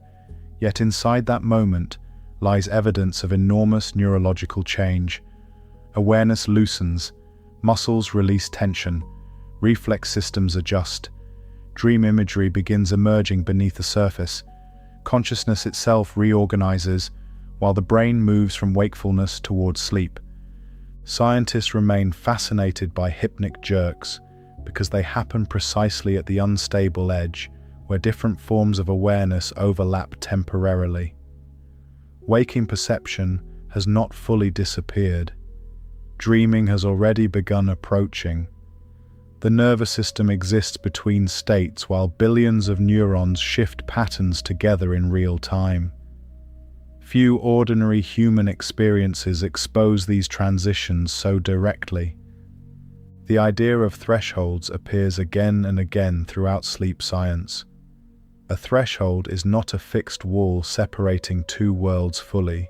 yet inside that moment lies evidence of enormous neurological change. Awareness loosens, muscles release tension, reflex systems adjust, dream imagery begins emerging beneath the surface, consciousness itself reorganizes, while the brain moves from wakefulness towards sleep. Scientists remain fascinated by hypnic jerks because they happen precisely at the unstable edge where different forms of awareness overlap temporarily. Waking perception has not fully disappeared. Dreaming has already begun approaching. The nervous system exists between states while billions of neurons shift patterns together in real time. Few ordinary human experiences expose these transitions so directly. The idea of thresholds appears again and again throughout sleep science. A threshold is not a fixed wall separating two worlds fully.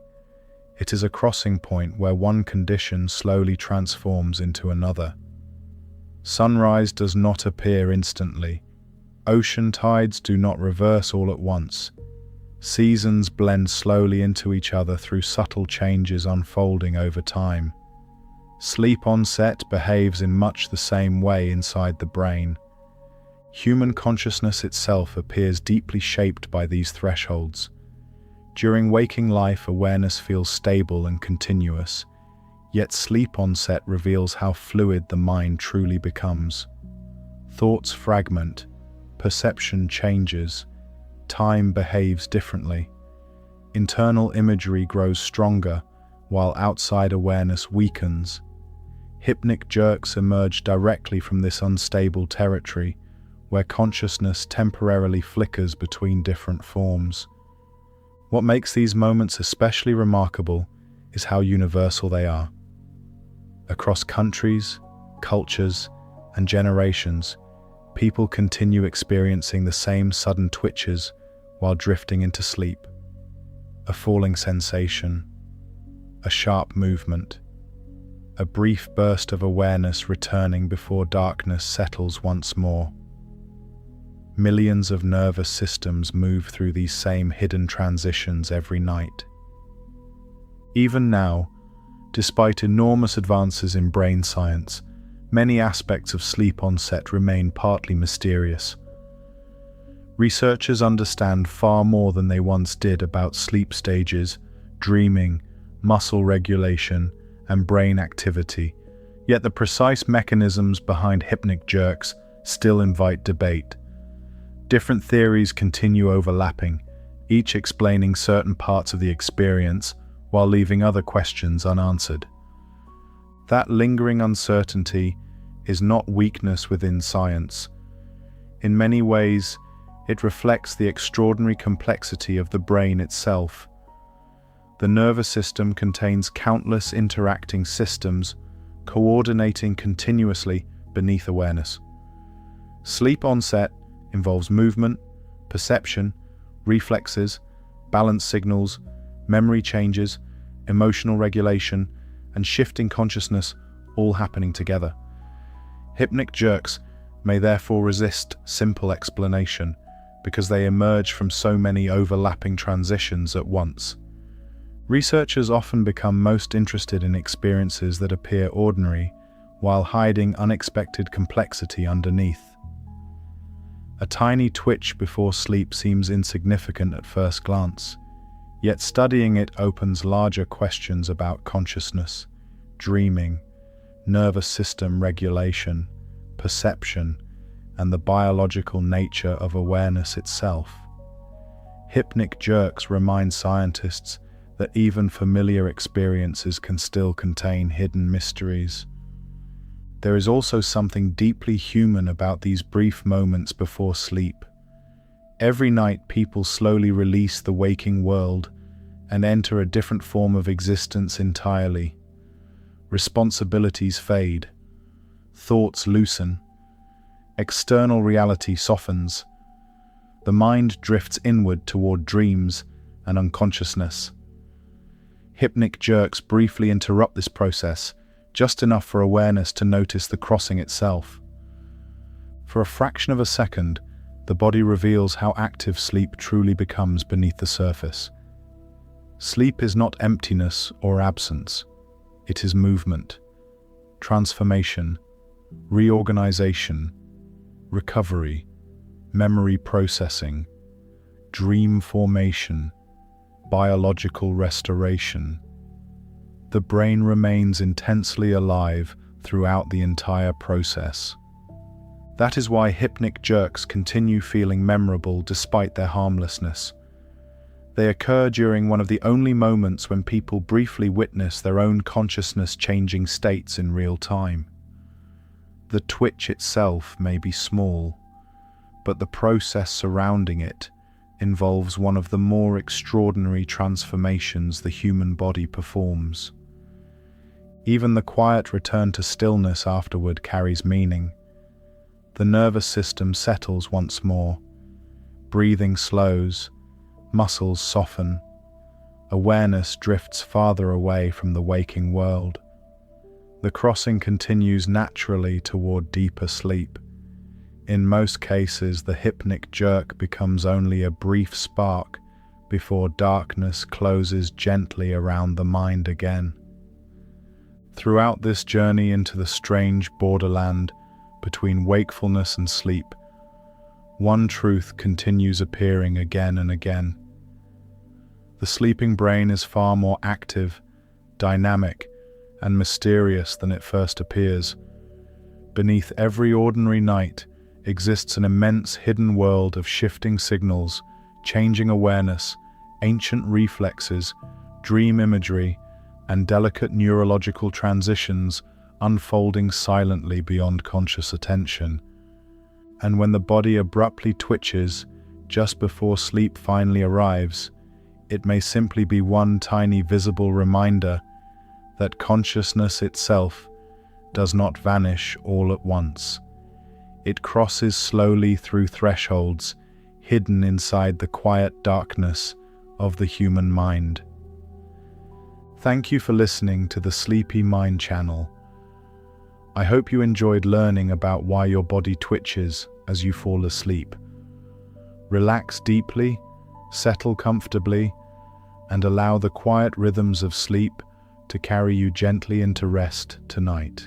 It is a crossing point where one condition slowly transforms into another. Sunrise does not appear instantly. Ocean tides do not reverse all at once. Seasons blend slowly into each other through subtle changes unfolding over time. Sleep onset behaves in much the same way inside the brain. Human consciousness itself appears deeply shaped by these thresholds. During waking life, awareness feels stable and continuous, yet sleep onset reveals how fluid the mind truly becomes. Thoughts fragment, perception changes, time behaves differently. Internal imagery grows stronger, while outside awareness weakens. Hypnic jerks emerge directly from this unstable territory, where consciousness temporarily flickers between different forms. What makes these moments especially remarkable is how universal they are. Across countries, cultures, and generations, people continue experiencing the same sudden twitches while drifting into sleep. A falling sensation, a sharp movement, a brief burst of awareness returning before darkness settles once more. Millions of nervous systems move through these same hidden transitions every night. Even now, despite enormous advances in brain science, many aspects of sleep onset remain partly mysterious. Researchers understand far more than they once did about sleep stages, dreaming, muscle regulation, and brain activity, yet the precise mechanisms behind hypnic jerks still invite debate. Different theories continue overlapping, each explaining certain parts of the experience while leaving other questions unanswered. That lingering uncertainty is not weakness within science. In many ways, it reflects the extraordinary complexity of the brain itself. The nervous system contains countless interacting systems, coordinating continuously beneath awareness. Sleep onset involves movement, perception, reflexes, balance signals, memory changes, emotional regulation, and shifting consciousness all happening together. Hypnic jerks may therefore resist simple explanation because they emerge from so many overlapping transitions at once. Researchers often become most interested in experiences that appear ordinary while hiding unexpected complexity underneath. A tiny twitch before sleep seems insignificant at first glance, yet studying it opens larger questions about consciousness, dreaming, nervous system regulation, perception, and the biological nature of awareness itself. Hypnic jerks remind scientists that even familiar experiences can still contain hidden mysteries. There is also something deeply human about these brief moments before sleep. Every night people slowly release the waking world and enter a different form of existence entirely. Responsibilities fade, thoughts loosen, external reality softens. The mind drifts inward toward dreams and unconsciousness. Hypnic jerks briefly interrupt this process, just enough for awareness to notice the crossing itself. For a fraction of a second, the body reveals how active sleep truly becomes beneath the surface. Sleep is not emptiness or absence. It is movement, transformation, reorganization, recovery, memory processing, dream formation, biological restoration. The brain remains intensely alive throughout the entire process. That is why hypnic jerks continue feeling memorable despite their harmlessness. They occur during one of the only moments when people briefly witness their own consciousness-changing states in real time. The twitch itself may be small, but the process surrounding it involves one of the more extraordinary transformations the human body performs. Even the quiet return to stillness afterward carries meaning. The nervous system settles once more, breathing slows, muscles soften, awareness drifts farther away from the waking world. The crossing continues naturally toward deeper sleep. In most cases, the hypnic jerk becomes only a brief spark before darkness closes gently around the mind again. Throughout this journey into the strange borderland between wakefulness and sleep, one truth continues appearing again and again. The sleeping brain is far more active, dynamic, and mysterious than it first appears. Beneath every ordinary night exists an immense hidden world of shifting signals, changing awareness, ancient reflexes, dream imagery, and delicate neurological transitions unfolding silently beyond conscious attention. And when the body abruptly twitches just before sleep finally arrives, it may simply be one tiny visible reminder that consciousness itself does not vanish all at once. It crosses slowly through thresholds hidden inside the quiet darkness of the human mind. Thank you for listening to the Sleepy Mind channel. I hope you enjoyed learning about why your body twitches as you fall asleep. Relax deeply, settle comfortably, and allow the quiet rhythms of sleep to carry you gently into rest tonight.